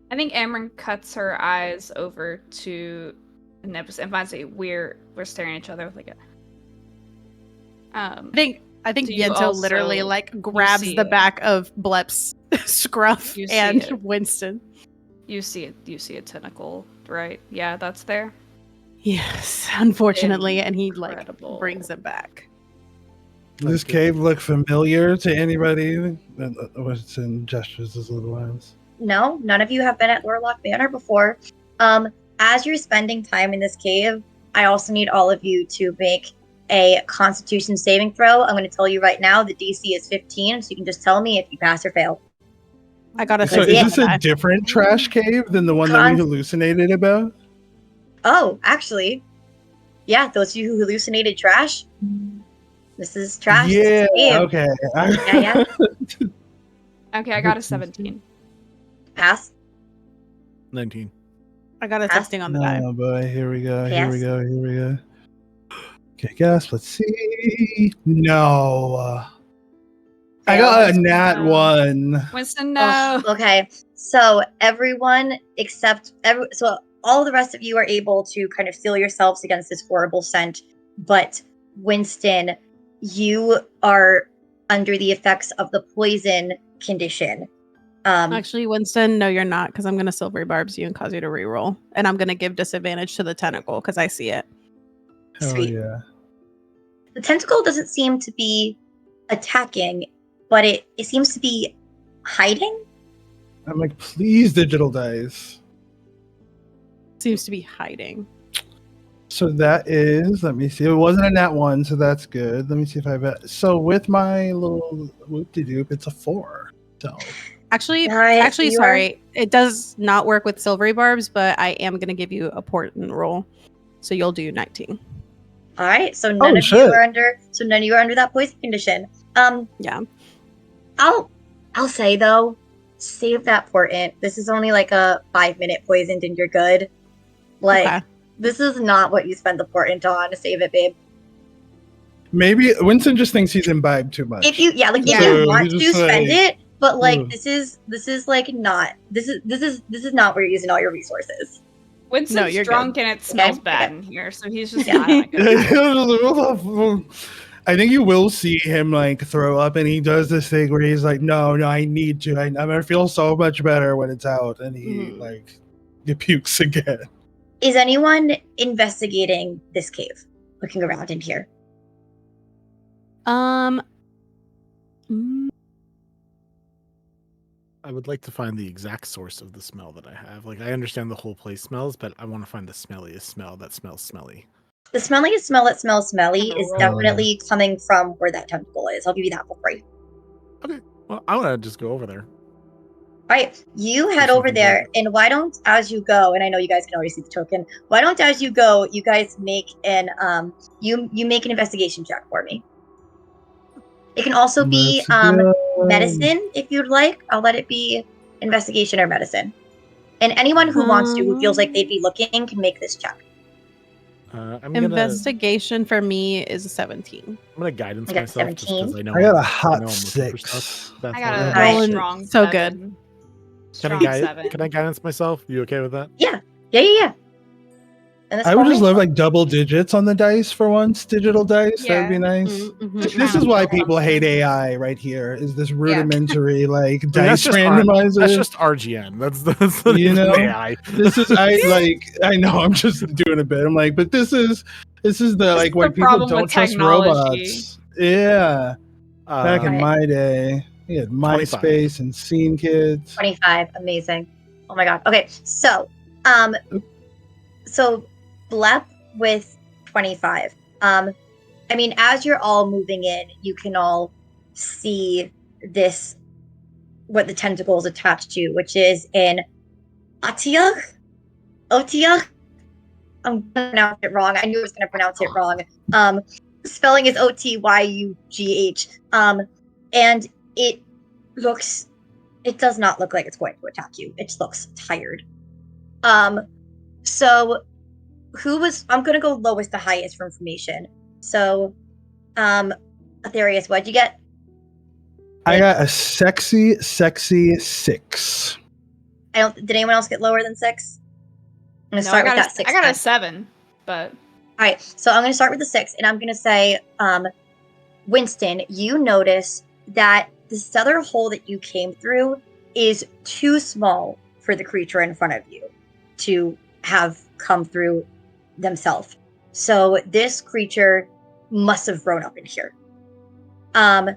I think Amron cuts her eyes over to Nips and finds it we're staring at each other with like a I think Do you Viento also- literally like grabs see the it? back of Blep's scruff You see and it. Winston. you see a tentacle, right? Yeah, that's there. Yes, unfortunately, and he like Incredible. brings it back. This cave look familiar to anybody? Winston gestures his little arms. No, none of you have been at Lorelahc Manor before. As you're spending time in this cave, I also need all of you to make a Constitution saving throw. I'm going to tell you right now, the DC is 15, so you can just tell me if you pass or fail. I got a So 13 is on this the a die. different trash cave than the one that we hallucinated about? Oh, actually, yeah, those of you who hallucinated trash, this is trash. This Yeah, is cave. okay. Yeah. Okay, I got a 17. Pass. 19. I got a 16 on the die. Oh boy, here we go. Yes. Okay, guess. Let's see. No. I Fail. got a nat No. 1. Winston, no. Oh, okay, so everyone so all the rest of you are able to kind of steel yourselves against this horrible scent, but Winston, you are under the effects of the poison condition. Actually, Winston, no, you're not, because I'm going to silvery barbs you and cause you to reroll. And I'm going to give disadvantage to the tentacle because I see it. Hell Sweet. yeah. The tentacle doesn't seem to be attacking, but it seems to be hiding. I'm like, please, digital dice. Seems to be hiding. So that is, let me see. It wasn't a nat 1, so that's good. Let me see if I bet. So with my little whoop-de-doop, it's a 4. So Actually, Right, you are- sorry. It does not work with silvery barbs, but I am going to give you a portent roll. So you'll do 19. All right, so none of you shit. are under. So none of you are under that poison condition. Yeah. I'll say though, save that portent. This is only like a 5-minute poisoned and you're good. Like Okay. this is not what you spend the portent on. Save it, babe. maybe Winston just thinks he's imbibed too much. If you if Yeah. you want He's to just spend like, it, but like ugh. this is like not this is not where you're using all your resources. Winston's No, you're drunk and it smells Okay. bad in here, so he's just Yeah. not in a good mood. I think you will see him like throw up, and he does this thing where he's like, "No, I need to. I'm gonna feel so much better when it's out," and he he pukes again. Is anyone investigating this cave? Looking around in here. Mm, I would like to find the exact source of the smell that I have. Like, I understand the whole place smells, but I want to find the smelliest smell that smells smelly. The smelliest smell that smells smelly is Oh. definitely coming from where that tentacle is. I'll give you that for free. Well, I want to just go over there. All right, you head Or over something there, like and why don't, as you go, and I know you guys can already see the token. Why don't, as you go, you guys make an you make an investigation check for me. It can also be Let's go. medicine if you'd like. I'll let it be investigation or medicine. And anyone who wants to, who feels like they'd be looking, can make this check. I'm Investigation for me is a 17. gonna guidance I got myself just 17. because I know I got a I hot know I'm looking for stuff. 6. That's I got all a right. Alright. strong So 7. Can Strong I 7. can I guidance myself? You okay with that? Yeah. And this I would just moment, love like double digits on the dice for once, digital dice. That'd be Yeah. nice. Just This round is why up people something. hate AI right here. Is this rudimentary like I mean, that's dice just randomizer? that's just RGN. That's not You even know, AI. This is I know I'm just doing a bit. I'm like, but this is the This like is when the people problem don't with trust technology. robots. Yeah. Back in Alright. my day, we had 25. MySpace and Scene Kids. 25. Amazing. Oh my god. Okay, so so Blep with 25. I mean, as you're all moving in, you can all see this, what the tentacles attached to, which is an Otiach. Otiach. I'm gonna pronounce it wrong. I knew I was gonna pronounce it wrong. Spelling is Otyugh. And it looks. It does not look like it's going to attack you. It looks tired. So who was? I'm gonna go lowest to highest for information. So, Atherius, what'd you get? I got a sexy 6. Did anyone else get lower than 6? I'm gonna No, start with that 6. I got then. a 7, but All right, so I'm gonna start with the 6, and I'm gonna say, Winston, you notice that the stellar hole that you came through is too small for the creature in front of you to have come through themselves. So this creature must have grown up in here. Amryn,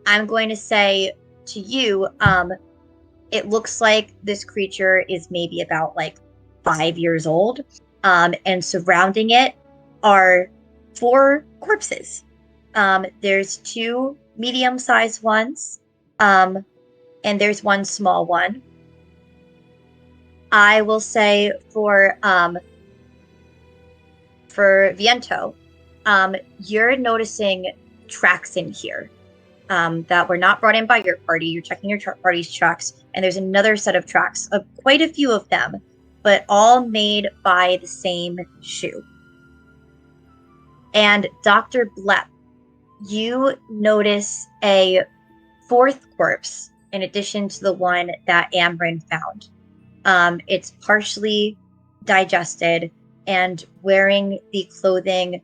I'm going to say to you, it looks like this creature is maybe about like 5 years old. And surrounding it are 4 corpses. There's 2 medium-sized ones, and there's 1 small one. I will say for Viento, you're noticing tracks in here that were not brought in by your party. You're checking your party's tracks, and there's another set of tracks, of quite a few of them, but all made by the same shoe. And Dr. Blep, you notice a 4th corpse in addition to the one that Amryn found. It's partially digested and wearing the clothing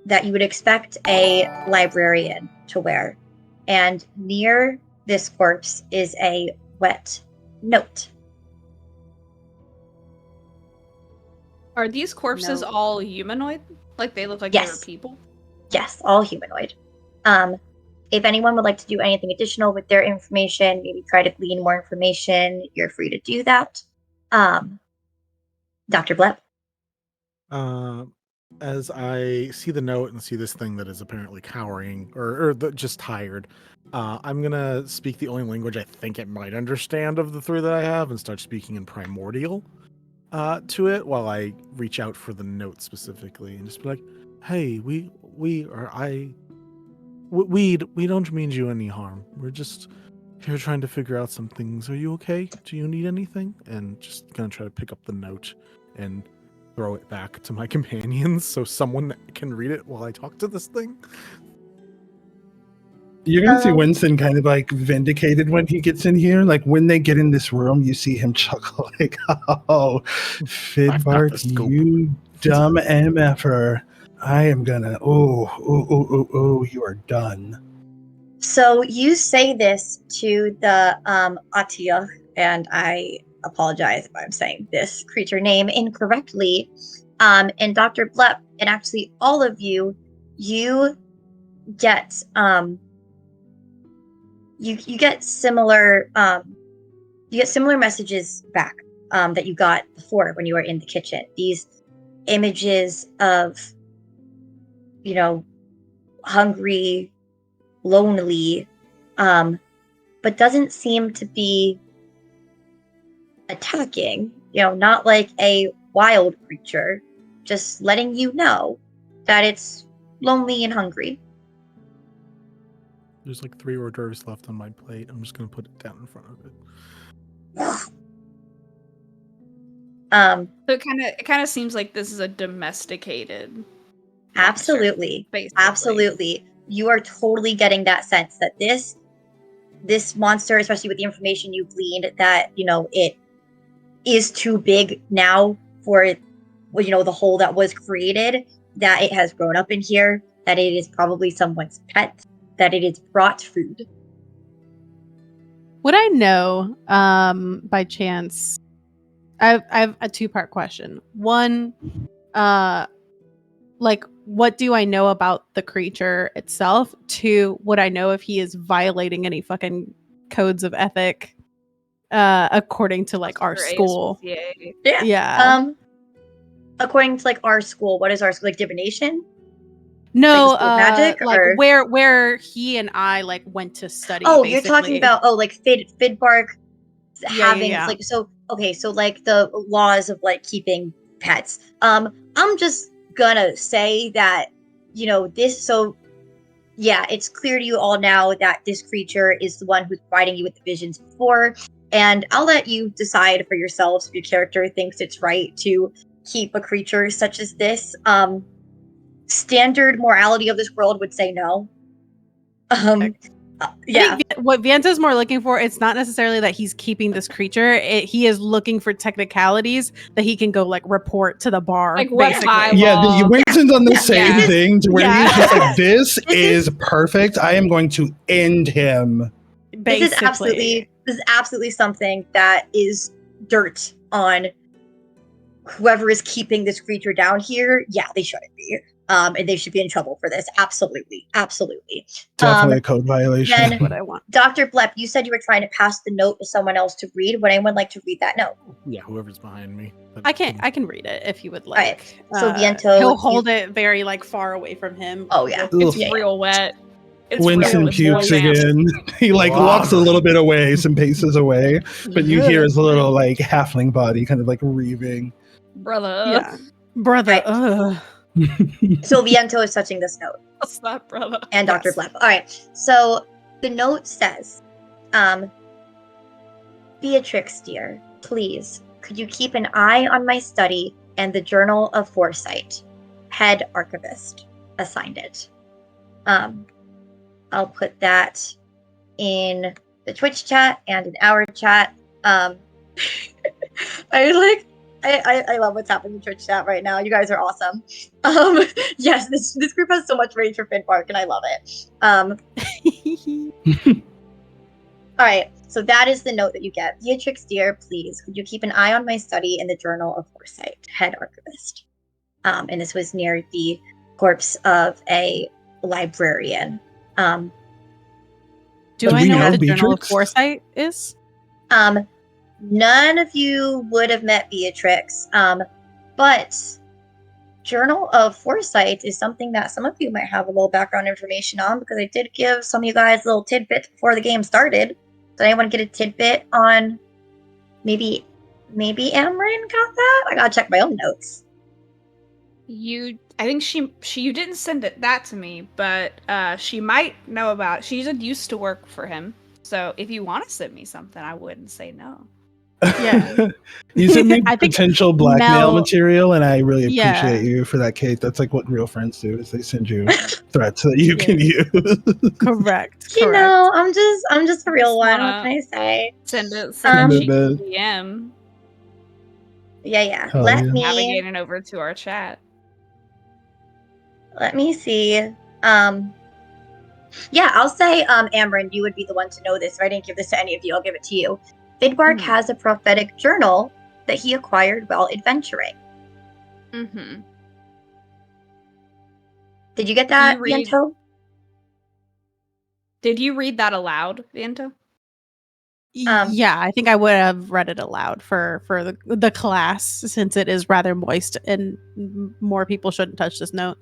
that you would expect a librarian to wear. And near this corpse is a wet note. are these corpses No. all humanoid? Like they look like they were Yes. people? Yes, all humanoid. If anyone would like to do anything additional with their information, maybe try to glean more information, you're free to do that. Dr. Blep. As I see the note and see this thing that is apparently cowering or just tired, I'm gonna speak the only language I think it might understand of the 3 that I have and start speaking in primordial to it while I reach out for the note specifically and just be like, "Hey, we don't mean you any harm. We're just here trying to figure out some things. Are you okay? Do you need anything?" And just gonna try to pick up the note and throw it back to my companions so someone can read it while I talk to this thing. You're gonna see Winston kind of like vindicated when he gets in here. Like when they get in this room, you see him chuckle like, "Oh, Fidbark, you dumb MFer. I am gonna you are done." So you say this to the Atia, and I apologize if I'm saying this creature name incorrectly. And Dr. Blep, and actually all of you, you get you get similar messages back that you got before when you were in the kitchen. These images of, hungry, lonely, but but doesn't seem to be attacking. Not like a wild creature, just letting you know that it's lonely and hungry. There's like 3 hors d'oeuvres left on my plate. I'm just gonna put it down in front of it. So it kind of seems like this is a domesticated. Absolutely, basically. absolutely. You are totally getting that sense that this monster, especially with the information you've gleaned, that it is too big now for the hole that was created. That it has grown up in here. That it is probably someone's pet. That it is brought food. Would I know, by chance? I have a 2-part question. One, like, what do I know about the creature itself? 2, would I know if he is violating any fucking codes of ethic, according to like our school? ASPCA. Yeah. According to like our school, what is our school, like divination? No, Like, magic, like or where he and I like went to study. you're talking basically. about like Fidbark having Yeah. like, so like the laws of like keeping pets. I'm just gonna say that this, so yeah, it's clear to you all now that this creature is the one who's providing you with the visions before, and I'll let you decide for yourselves if your character thinks it's right to keep a creature such as this. Standard morality of this world would say no. Yeah. I think what Vienta's more looking for, it's not necessarily that he's keeping this creature. He is looking for technicalities that he can go like report to the bar. Like what basically. high Yeah, law? Winston's on the Yeah. same This is- thing to where Yeah. he's just like, this This is perfect. I am going to end him. This is Basically. absolutely something that is dirt on whoever is keeping this creature down here. Yeah, they shouldn't be. And they should be in trouble for this. Absolutely. Definitely a code violation. Then That's what I want. Dr. Blepp, you said you were trying to pass the note to someone else to read. Would anyone like to read that note? Yeah, whoever's behind me. I can read it if you would like. Alright, so Viento, he'll hold it very like far away from him. Oh, yeah. It's Ugh. real wet. It's Winston real. It's real pukes damp. again. He like walks a little bit away, some paces away, but you hear his little like halfling body kind of like reaving. Brother. Yeah. Brother. Right. Ugh. So Viento is touching this note. What's that, brother? And Dr. Yes. Blepp. All right. So the note says, Beatrix, dear, please, could you keep an eye on my study and the Journal of Foresight? Head Archivist. Assigned it. I'll put that in the Twitch chat and in our chat. I love what's happening in Twitch chat right now. You guys are awesome. Yes, this group has so much rage for Fidbark, and I love it. All right, so that is the note that you get. Beatrix, dear, please, could you keep an eye on my study in the Journal of Foresight? Head Archivist. And this was near the corpse of a librarian. Do Do I we know know what the Journal of Beatrix? Foresight is? None of you would have met Beatrix, but Journal of Foresight is something that some of you might have a little background information on, because I did give some of you guys little tidbits before the game started. Did anyone get a tidbit on maybe Amryn got that? I gotta check my own notes. I think she you didn't send that to me, but she might know about. She used to work for him, so if you want to send me something, I wouldn't say no. Yeah. You sent me I think potential blackmail Mel- material, and I really Yeah. appreciate you for that, Kate. That's like what real friends do: is they send you threats that you Yeah. can use. Correct. You know, I'm just a real one. What wanna- can I say? Send it Um, cheeky DM. Yeah. Oh, Let yeah. me Navigating over to our chat. see. Yeah, I'll say, Amryn, you would be the one to know this. If I didn't give this to any of you, I'll give it to you. Fidbark has a prophetic journal that he acquired while adventuring. Mm-hmm. Did you get that, read- Viento? Did you read that aloud, Viento? Yeah, I think I would have read it aloud for the class, since it is rather moist and more people shouldn't touch this note.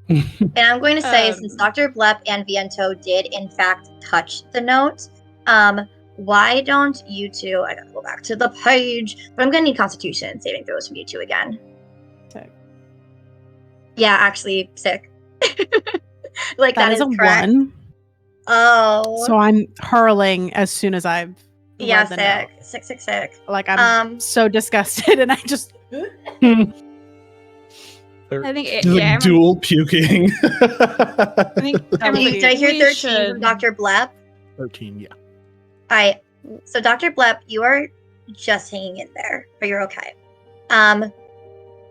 And I'm going to say, Um, since Dr. Blepp and Viento did, in fact, touch the note, Why don't you two? I gotta go back to the page, but I'm gonna need Constitution saving throws from you two again. Sick. Yeah, actually, sick. Like That is a correct. 1. Oh. So I'm hurling as soon as I've yeah, read the note. sick. Like I'm so disgusted, and I just. I think Like dual puking. I think That was did I hear we 13 should- from Dr. Blepp? 13, yeah. Alright. So Dr. Blepp, you are just hanging in there, but you're okay. I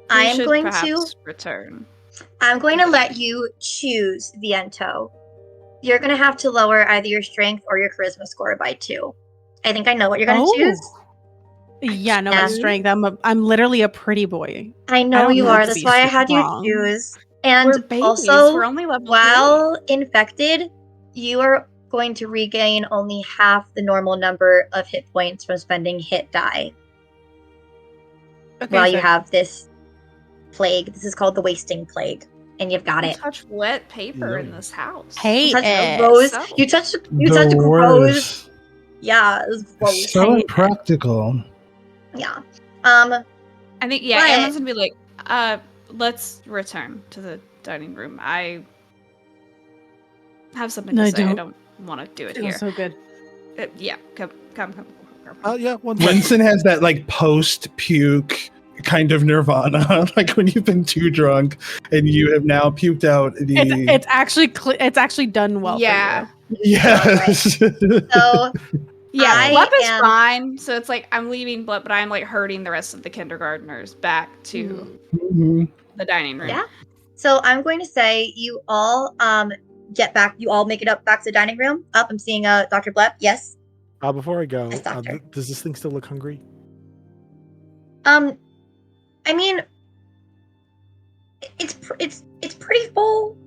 we am should going to perhaps return. I'm going to let you choose Viento. You're going to have to lower either your strength or your charisma score by 2. I think I know what you're going to choose. Yeah, no, my Yeah. strength. I'm literally a pretty boy. I I know don't you need are. to That's be why I had you strong. choose. And We're babies. also, We're only level while infected, you are going to regain only half the normal number of hit points from spending hit die Okay, while you sick. have this plague. This is called the wasting plague, and you've got You it. touch wet paper in No. this house. Hey, You touch it. rose. So- You touch The rose. worst. Yeah, it was gross. So Hey. impractical. Yeah. I think But- Amber's gonna be like, let's return to the dining room. I have something to No, say. I don't. don't want to do it Feels here. so good. Yeah, come. Yeah, one second. Winston has that like post puke kind of nirvana, like when you've been too drunk and you have now puked out the. It's actually it's actually done well Yeah. for Yes. So Yeah, I Blep is am- fine. So it's like I'm leaving Blep, but I'm like herding the rest of the kindergartners back to Mhm. the dining room. Yeah. So I'm going to say you all get back. You all make it up back to the dining room. Up, I'm seeing Dr. Blepp. Yes. Before I go, Yes, doctor. does this thing still look hungry? I mean, it's pretty full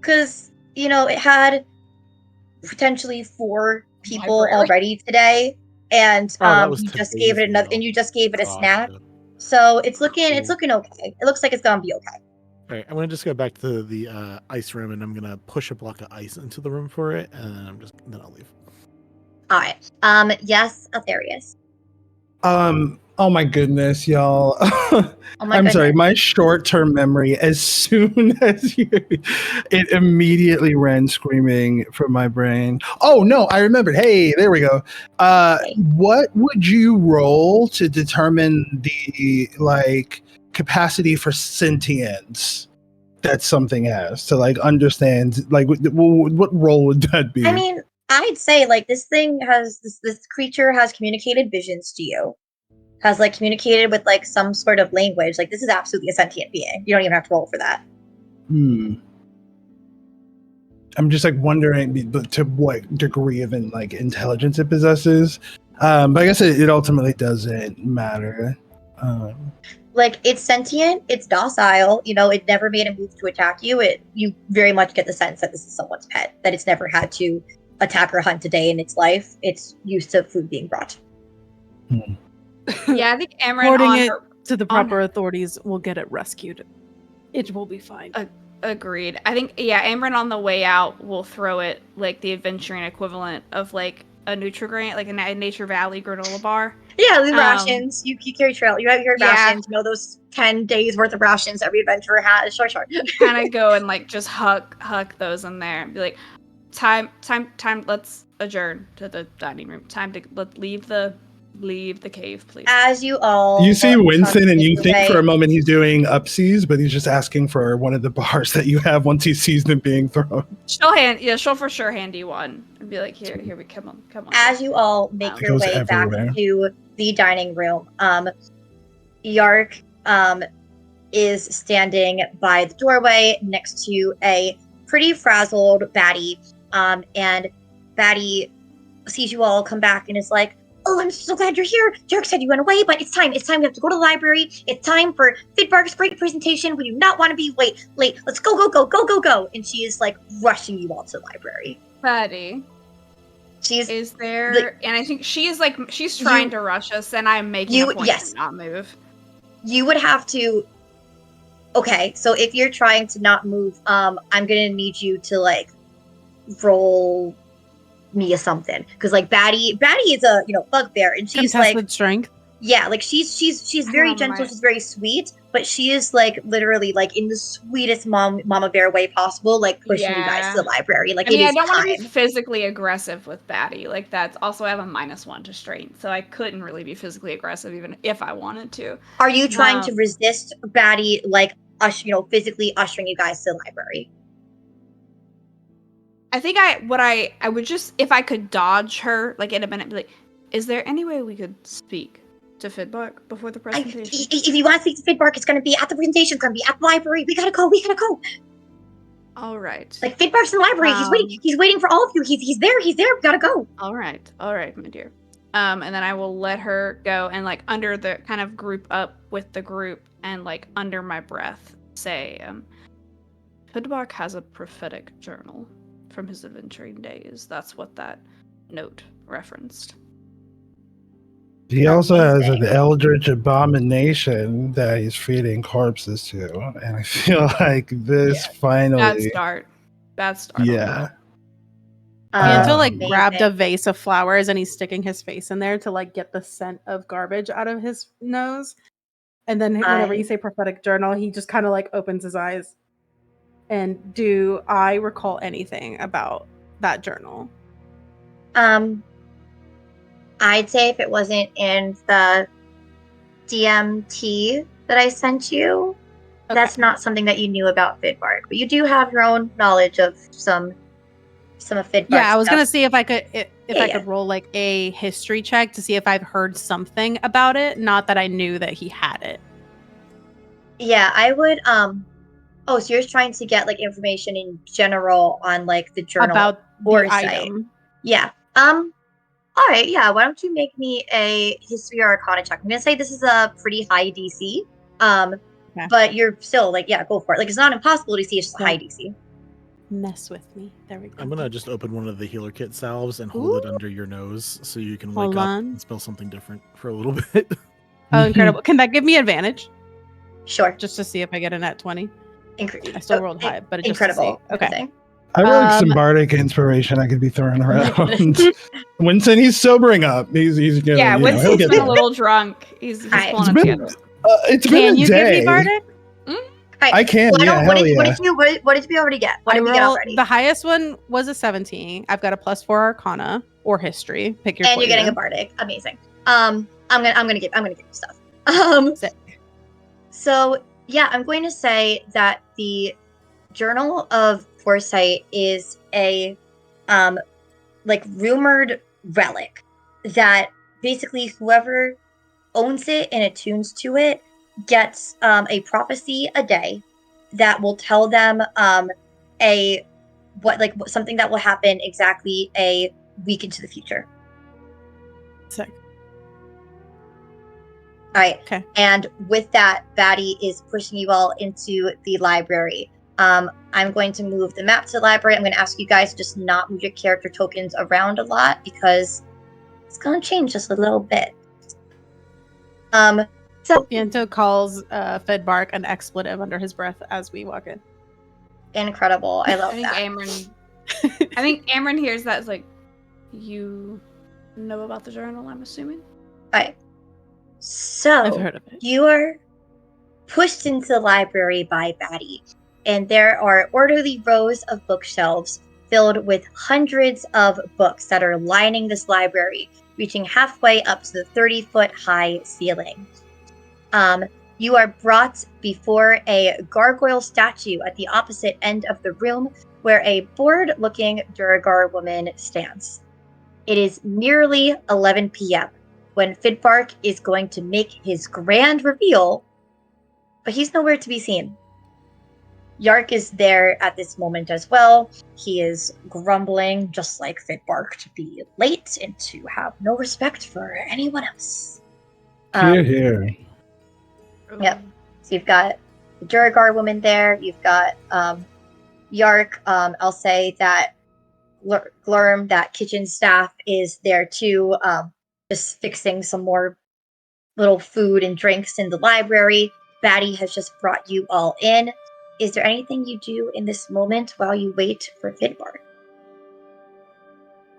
because it had potentially 4 people Library. already today, and That was you just today's gave it another, meal. and you just gave it a snack. Gotcha. So it's looking Cool. okay. It looks like it's gonna be okay. All right, I'm gonna just go back to the ice room, and I'm gonna push a block of ice into the room for it, and then I'll leave. All right. Yes, Atherius. Oh my goodness, y'all. Oh my I'm sorry, goodness. my short-term memory, as soon as it immediately ran screaming from my brain. Oh no, I remembered. Hey, there we go. What would you roll to determine the capacity for sentience that something has to understand? What role would that be? I mean, I'd say this thing has this creature has communicated visions to you. Has communicated with some sort of language. This is absolutely a sentient being. You don't even have to roll for that. I'm just wondering to what degree of intelligence it possesses. But I guess it ultimately doesn't matter. It's sentient, it's docile, it never made a move to attack you. You very much get the sense that this is someone's pet, that it's never had to attack or hunt a day in its life. It's used to food being brought. Yeah, I think Amron Reporting on it her, to the proper authorities will get it rescued. It will be fine. agreed. I think Amron on the way out will throw it the adventuring equivalent of a Nutri-Grain, a Nature Valley granola bar. Yeah, the rations. You carry trail. You have your Yeah. rations. Those 10 days worth of rations every adventurer has. Sure. Kind of go and just huck those in there and be like, time. Let's adjourn to the dining room. Time to leave the cave, please. As you all, You see Winston, and you think for a moment. moment he's doing upsies, but he's just asking for one of the bars that you have once he sees them being thrown. She'll for sure hand you one and be like, here we come on. As you all make It your goes way back everywhere. to the dining room, Yark is standing by the doorway next to a pretty frazzled Batty, and Batty sees you all come back and is like, "Oh, I'm so glad you're here. Yark said you went away, but it's time. It's time. We have to go to the library. It's time for Fidbark's great presentation. We do not want to be late. Let's go. And she is rushing you all to the library. Patty, She's is there? And I think she is she's trying to rush us, and I'm making a point yes. to not move. You would have to. Okay, so if you're trying to not move, I'm gonna need you to roll me a something because like Batty is a bugbear, and she's like Contested strength. yeah, like she's very gentle, she's very sweet, but she is like literally like in the sweetest mama bear way possible, like pushing you guys to the library. Like I mean, it I is don't want to be time. physically aggressive with Batty. Like that's also I have a -1 to strength, so I couldn't really be physically aggressive even if I wanted to. Are you trying to resist Batty like physically ushering you guys to the library? I think I would just if I could dodge her like in a minute, be like, is there any way we could speak to Fidbark before the presentation? If you want to speak to Fidbark, it's going to be at the presentation. It's going to be at the library. We gotta go. All right. Like Fidbark's in the library. He's waiting for all of you. He's there. We gotta go. All right, my dear. And then I will let her go and like under the kind of group up with the group and like under my breath say, Fidbark has a prophetic journal from his adventuring days. That's what that note referenced. He also has an eldritch abomination that he's feeding corpses to, and I feel like this finally. Bad start. Yeah. Anto Amazing. grabbed a vase of flowers and he's sticking his face in there to like get the scent of garbage out of his nose. And then whenever you say prophetic journal, he just kind of like opens his eyes. And do I recall anything about that journal? I'd say if it wasn't in the DMT that I sent you, that's not something that you knew about Fidbark. But you do have your own knowledge of some of Fidbark. Yeah, I was gonna see if I could could roll like a history check to see if I've heard something about it. Not that I knew that he had it. Yeah, I would. Oh, so you're trying to get like information in general on like the journal about or the item. Yeah. All right, yeah. Why don't you make me a history or arcana check? I'm gonna say this is a pretty high DC. But you're still like, yeah, go for it. Like it's not impossible to see, it's just a high DC. Mess with me. There we go. I'm gonna just open one of the healer kit salves and hold it under your nose so you can wake up and smell something different for a little bit. Oh, incredible! Can that give me advantage? Sure. Just to see if I get a nat 20. I still rolled high, but it's incredible. Just to see. Okay. I have like some bardic inspiration I could be throwing around. Winston, he's sobering up. He's gonna, yeah, Winston's been a little drunk. He's pulling it together. It's been a day. Can you give me bardic? I can. What did you already get? What did we get already? The highest one was a 17. I've got a +4 Arcana or History. Pick your. And you're getting a bardic. Amazing. I'm gonna give you stuff. Sick. So yeah, I'm going to say that the Journal of Foresight is a like rumored relic that basically whoever owns it and attunes to it gets a prophecy a day that will tell them something that will happen exactly a week into the future. Sick. All right. Okay. And with that, Batty is pushing you all into the library. I'm going to move the map to the library. I'm going to ask you guys to just not move your character tokens around a lot because it's going to change just a little bit. So Anto calls Fidbark an expletive under his breath as we walk in. Incredible. I love that. I think Amryn hears that. Is like, you know about the journal, I'm assuming? All right. So I've heard of it. You are pushed into the library by Batty, and there are orderly rows of bookshelves filled with hundreds of books that are lining this library, reaching halfway up to the 30-foot high ceiling. You are brought before a gargoyle statue at the opposite end of the room, where a bored-looking Duragar woman stands. It is nearly 11 p.m. when Fidbark is going to make his grand reveal, but he's nowhere to be seen. Yark is there at this moment as well. He is grumbling, just like Fidbark, to be late and to have no respect for anyone else. Here. Yep. So you've got the Duragar woman there. You've got Yark. I'll say that Glurm, that kitchen staff, is there too, just fixing some more little food and drinks in the library. Batty has just brought you all in. Is there anything you do in this moment while you wait for Fidbark?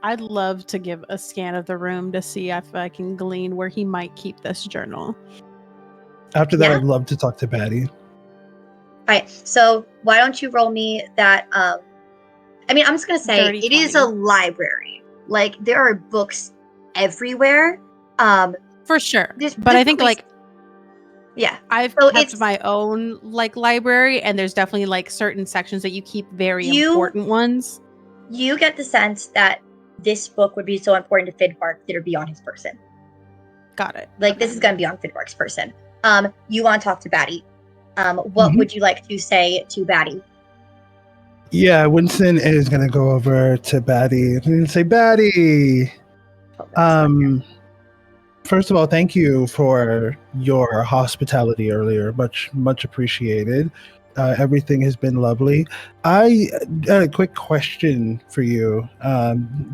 I'd love to give a scan of the room to see if I can glean where he might keep this journal. After that, Yeah. I'd love to talk to Batty. All right, so why don't you roll me that? I mean, I'm just gonna say Dirty it is a 20. library. Like there are books everywhere. For sure. There's But I think definitely- like yeah. I've So kept it's- my own like library, and there's definitely like certain sections that you keep very You- important ones. You get the sense that this book would be so important to Fidbark that it would be on his person. Got it. Like this is gonna be on Fidbark's person. You want to talk to Batty. What Mhm. would you like to say to Batty? Yeah, Winston is gonna go over to Batty and say, Batty, first of all, thank you for your hospitality earlier. Much appreciated. Everything has been lovely. I got a quick question for you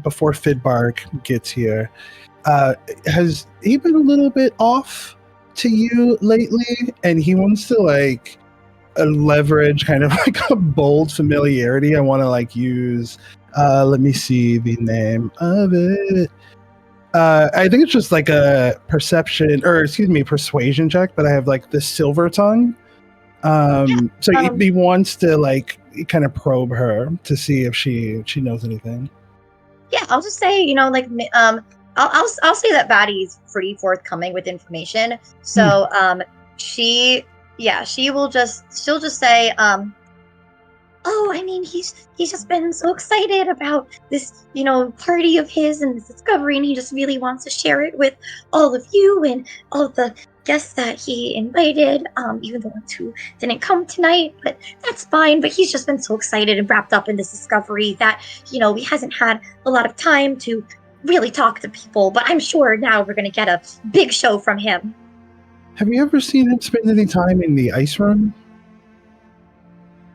before Fidbark gets here. Has he been a little bit off to you lately? And he wants to like leverage kind of like a bold familiarity. I want to like use. Let me see the name of it. I think it's just like a persuasion check, but I have like the silver tongue. So he wants to like kind of probe her to see if she knows anything. Yeah, I'll just say, like, I'll say that Batty's pretty forthcoming with information. So, she'll just say, oh, I mean, he's just been so excited about this, party of his and this discovery, and he just really wants to share it with all of you and all the guests that he invited, even the ones who didn't come tonight, but that's fine. But he's just been so excited and wrapped up in this discovery that, he hasn't had a lot of time to really talk to people, but I'm sure now we're going to get a big show from him. Have you ever seen him spend any time in the ice room?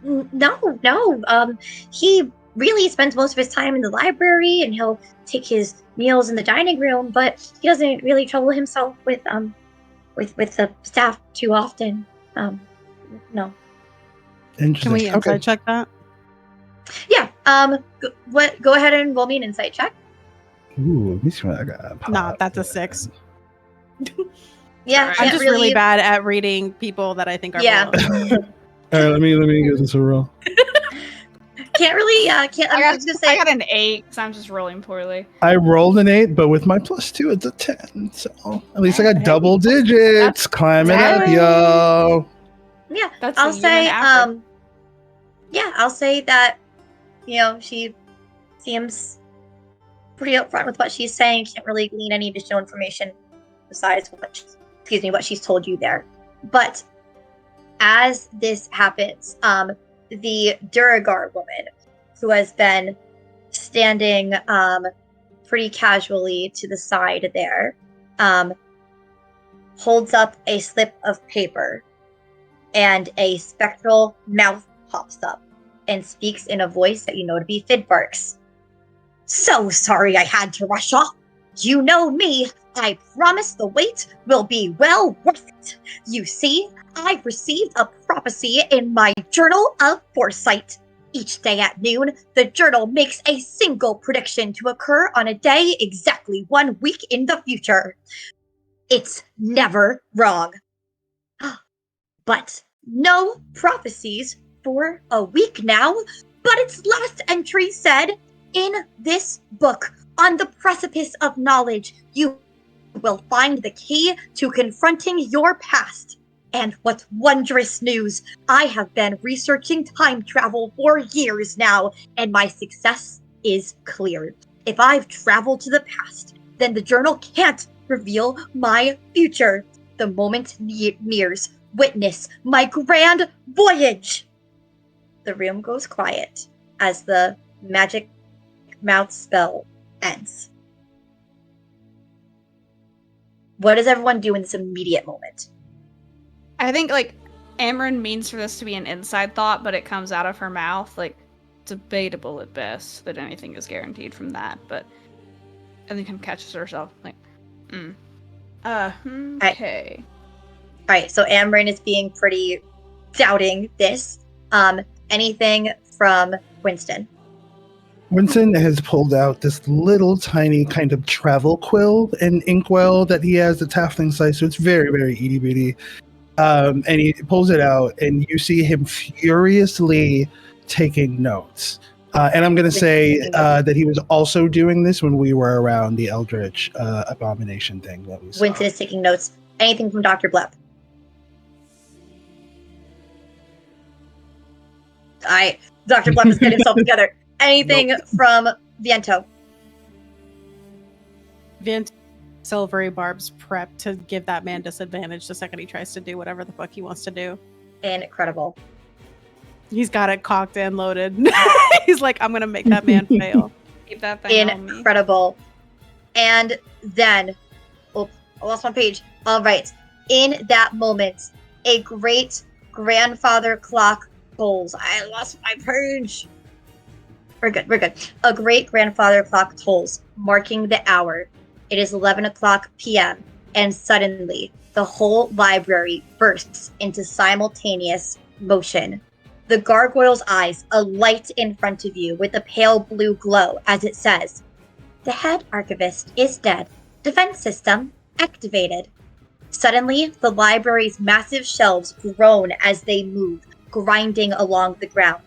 No. He really spends most of his time in the library, and he'll take his meals in the dining room, but he doesn't really trouble himself with the staff too often. No. Interesting. Can we inside check that? Yeah. Go ahead and roll me an insight check. Ooh, let me see what I got. Nah, that's a 6. Yeah, I'm just really bad at reading people that I think are Yeah. below. All right, let me give this a roll. Can't really. Can't. I I was gonna say. got an 8 because I'm just rolling poorly. I rolled an 8, but with my +2, it's a 10. So at least I got double digits. Climbing up, yo. Yeah, That's I'll the say. UN average. Yeah, I'll say that. She seems pretty upfront with what she's saying. Can't really glean any additional information besides what she's told you there. But as this happens, the Duragar woman, who has been standing pretty casually to the side there, holds up a slip of paper, and a spectral mouth pops up and speaks in a voice that you know to be Fidbark's. So sorry I had to rush off. You know me. I promise the wait will be well worth it. You see, I've received a prophecy in my Journal of Foresight. Each day at noon, the journal makes a single prediction to occur on a day exactly 1 week in the future. It's never wrong. But no prophecies for a week now. But its last entry said, in this book, on the precipice of knowledge, you will find the key to confronting your past. And what wondrous news! I have been researching time travel for years now, and my success is clear. If I've traveled to the past, then the journal can't reveal my future. The moment nears. Witness my grand voyage! The room goes quiet as the magic mouth spell ends. What does everyone do in this immediate moment? I think like Amryn means for this to be an inside thought, but it comes out of her mouth. Like, debatable at best that anything is guaranteed from that, but and then kind of catches herself like, okay. All right, so Amryn is being pretty doubting this. Anything from Winston? Winston has pulled out this little tiny kind of travel quill and inkwell that he has, the halfling size, so it's very, very itty bitty. And he pulls it out, and you see him furiously taking notes. And I'm going to say that he was also doing this when we were around the Eldritch abomination thing that we saw. Winston is taking notes. Anything from Dr. Blepp? Dr. Blepp is getting himself together. Anything from Viento? Viento, silvery barbs prep to give that man disadvantage the second he tries to do whatever the fuck he wants to do. Incredible. He's got it cocked and loaded. He's like, I'm gonna make that man fail. Keep that thing on me. Incredible. And then, I lost my page. All right. In that moment, a great grandfather clock tolls. I lost my page. We're good. A great grandfather clock tolls, marking the hour. It is 11 o'clock p.m. And suddenly, the whole library bursts into simultaneous motion. The gargoyle's eyes alight in front of you with a pale blue glow as it says, "The head archivist is dead. Defense system activated." Suddenly, the library's massive shelves groan as they move, grinding along the ground.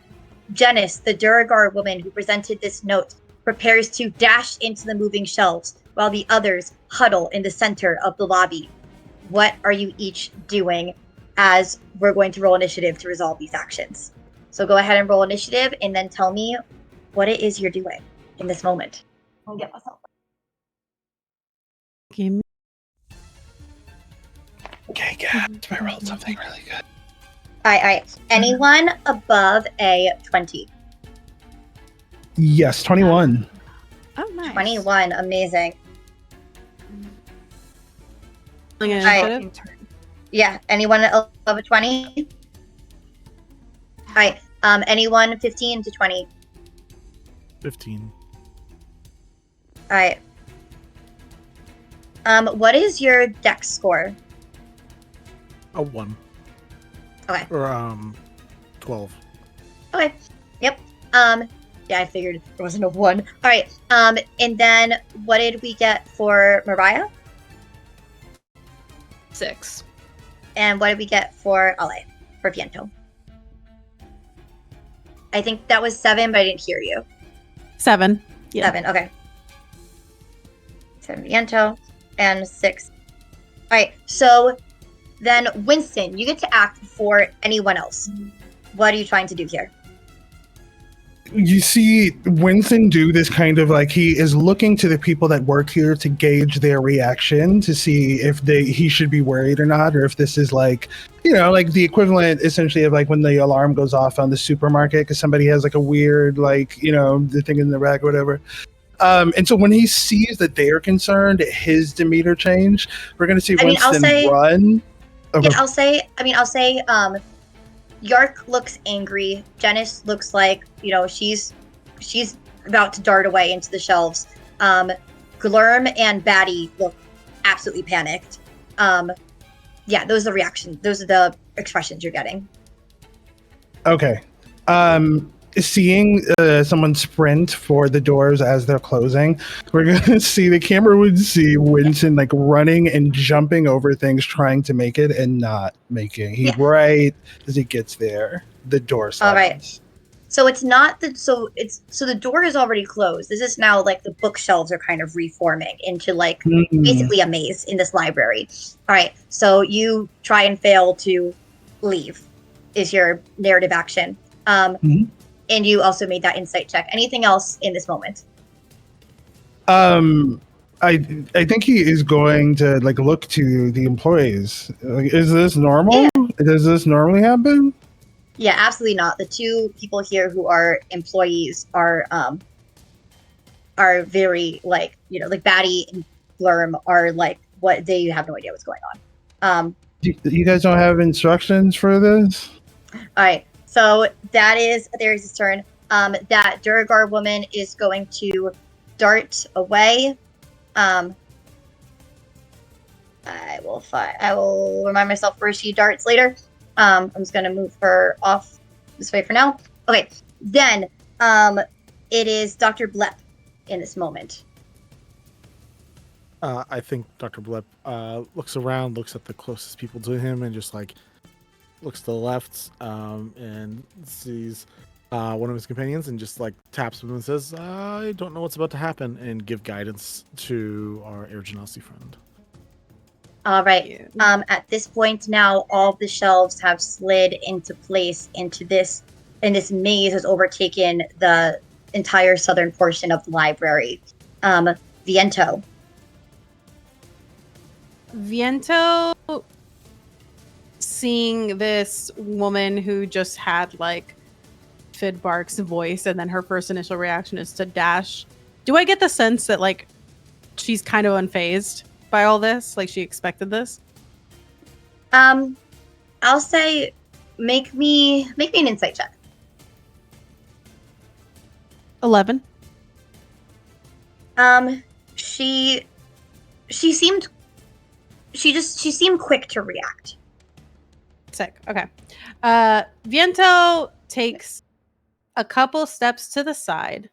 Janice, the Duragar woman who presented this note, prepares to dash into the moving shelves, while the others huddle in the center of the lobby. What are you each doing as we're going to roll initiative to resolve these actions? So go ahead and roll initiative, and then tell me what it is you're doing in this moment. I'll get myself. Give me- Okay, yeah, I rolled something really good. All right. Anyone above a 20? Yes, 21. Oh, nice. 21. Amazing. Initiative? Yeah. Anyone above a 20? All right. Anyone 15 to 20? 15. All right. What is your dex score? A 1. Okay. Or 12. Okay. Yep. Yeah, I figured there wasn't a 1. All right. And then what did we get for Mariah? 6. And what did we get for Ale? For Viento? I think that was 7, but I didn't hear you. 7. Yeah. 7. Okay. 7 Viento and 6. All right. So then, Winston, you get to act before anyone else. What are you trying to do here? You see Winston do this kind of like he is looking to the people that work here to gauge their reaction to see if he should be worried or not, or if this is like, like the equivalent essentially of like when the alarm goes off on the supermarket because somebody has like a weird like the thing in the rack or whatever. And so when he sees that they're concerned, his demeanor change. We're gonna see Winston run. Okay. Yeah, I'll say, Yark looks angry. Janice looks like, she's about to dart away into the shelves. Glurm and Batty look absolutely panicked. Yeah, those are the reactions. Those are the expressions you're getting. Okay. Seeing someone sprint for the doors as they're closing, we're gonna see the camera would see Winston like running and jumping over things, trying to make it and not making. Right as he gets there, the door slams. All right. So it's not so the door is already closed. This is now like the bookshelves are kind of reforming into like basically a maze in this library. All right. So you try and fail to leave is your narrative action. And you also made that insight check. Anything else in this moment? I think he is going to like look to the employees. Like, is this normal? Yeah. Does this normally happen? Yeah, absolutely not. The two people here who are employees are very like like Batty and Glurm are like what they have no idea what's going on. You guys don't have instructions for this? All right. So that is There's turn. That Duragar woman is going to dart away. I will remind myself where she darts later. I'm just gonna move her off this way for now. Okay. Then it is Dr. Blep in this moment. I think Dr. Blip looks around, looks at the closest people to him, and just like looks to the left and sees one of his companions and just like taps him and says, I don't know what's about to happen, and give guidance to our Air Genasi friend. All right. At this point now, all of the shelves have slid into place and this maze has overtaken the entire southern portion of the library. Viento. Viento, seeing this woman who just had like Fidbark's voice, and then her first initial reaction is to dash. Do I get the sense that like she's kind of unfazed by all this? Like she expected this? I'll say make me an insight check. 11. She seemed quick to react. Sick. Okay. Viento takes a couple steps to the side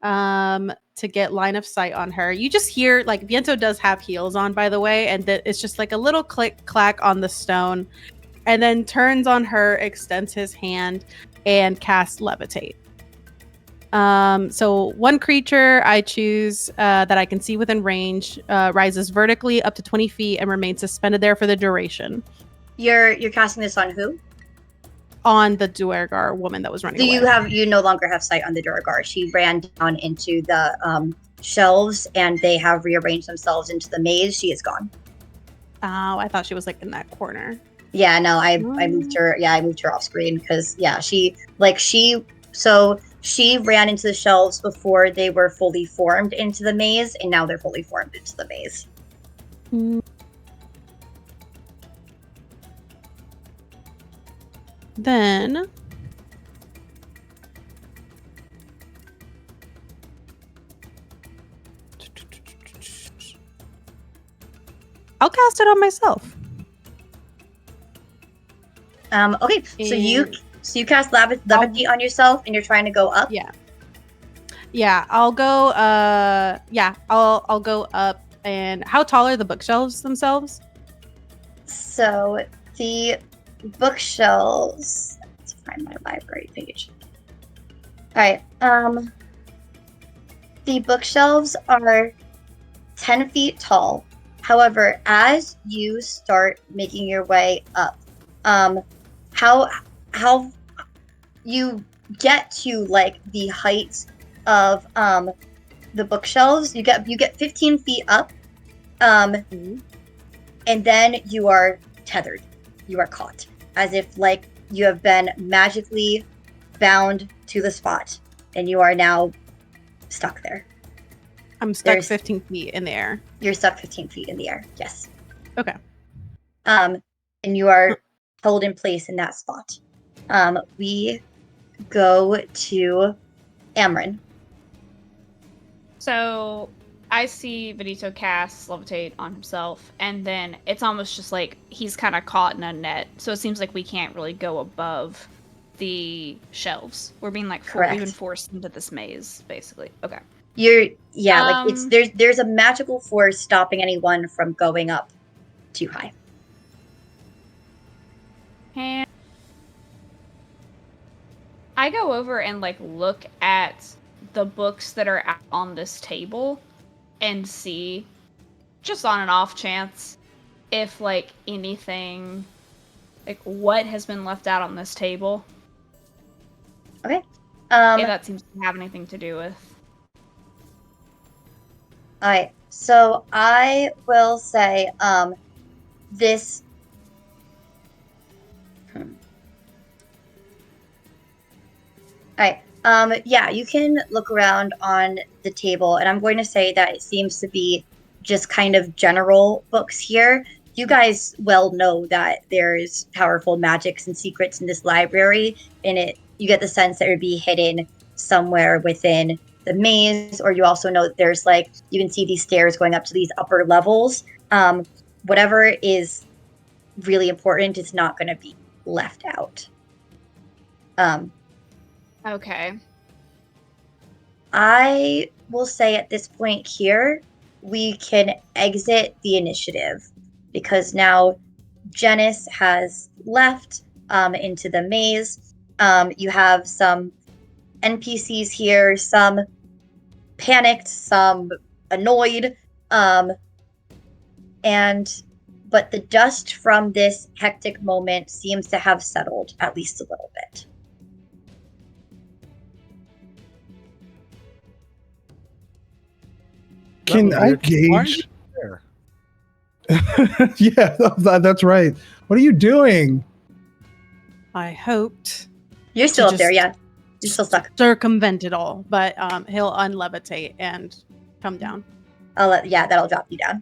to get line of sight on her. You just hear, like, Viento does have heels on, by the way, and it's just like a little click clack on the stone, and then turns on her, extends his hand, and casts levitate. So one creature I choose that I can see within range rises vertically up to 20 feet and remains suspended there for the duration. You're casting this on who? On the Duergar woman that was running away. You no longer have sight on the Duergar. She ran down into the shelves and they have rearranged themselves into the maze. She is gone. Oh, I thought she was like in that corner. Yeah, no, I moved her. Yeah, I moved her off screen because she ran into the shelves before they were fully formed into the maze, and now they're fully formed into the maze. Then I'll cast it on myself. Okay, so you cast levity on yourself, and you're trying to go up. Yeah. I'll go. I'll go up. And how tall are the bookshelves themselves? So the bookshelves. Let's find my library page. All right. The bookshelves are 10 feet tall. However, as you start making your way up, how you get to like the height of the bookshelves, you get 15 feet up, and then you are tethered. You are caught, as if like you have been magically bound to the spot, and you are now stuck there. I'm stuck 15 feet in the air. You're stuck 15 feet in the air. Yes. Okay. And you are held in place in that spot. We go to Amryn. So I see Benito cast levitate on himself, and then it's almost just like he's kind of caught in a net. So it seems like we can't really go above the shelves. We're being like we've been forced into this maze, basically. Okay. Like there's a magical force stopping anyone from going up too high. And I go over and like look at the books that are out on this table and see, just on an off chance, if like anything, like what has been left out on this table. Okay. If that seems to have anything to do with. Alright, so I will say, this. Alright, yeah, you can look around on the table, and I'm going to say that it seems to be just kind of general books here. You guys well know that there's powerful magics and secrets in this library, and you get the sense that it would be hidden somewhere within the maze, or you also know that there's like, you can see these stairs going up to these upper levels. Whatever is really important is not going to be left out. Okay. I will say at this point here, we can exit the initiative because now Janice has left into the maze. You have some NPCs here, some panicked, some annoyed, but the dust from this hectic moment seems to have settled at least a little bit. Can I gauge? Yeah, that's right. What are you doing? I hoped You're still up there, yeah. You're still stuck. circumvent it all, but he'll unlevitate and come down. That'll drop you down.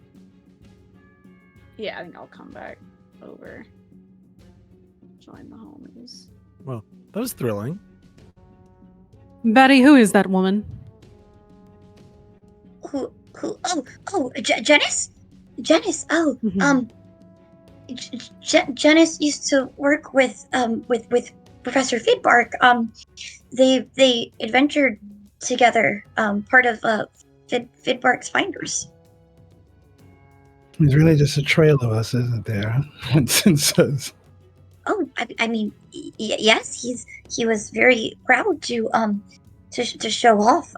Yeah, I think I'll come back over. Join the homies. Well, that was thrilling. Betty, who is that woman? Who? Janice? Janice. Oh, Mhm. Janice used to work with Professor Fidbark. They adventured together. Part of Fidbark's Finders. There's really just a trail of us, isn't there? Instances. Oh, I mean, yes. He was very proud to show off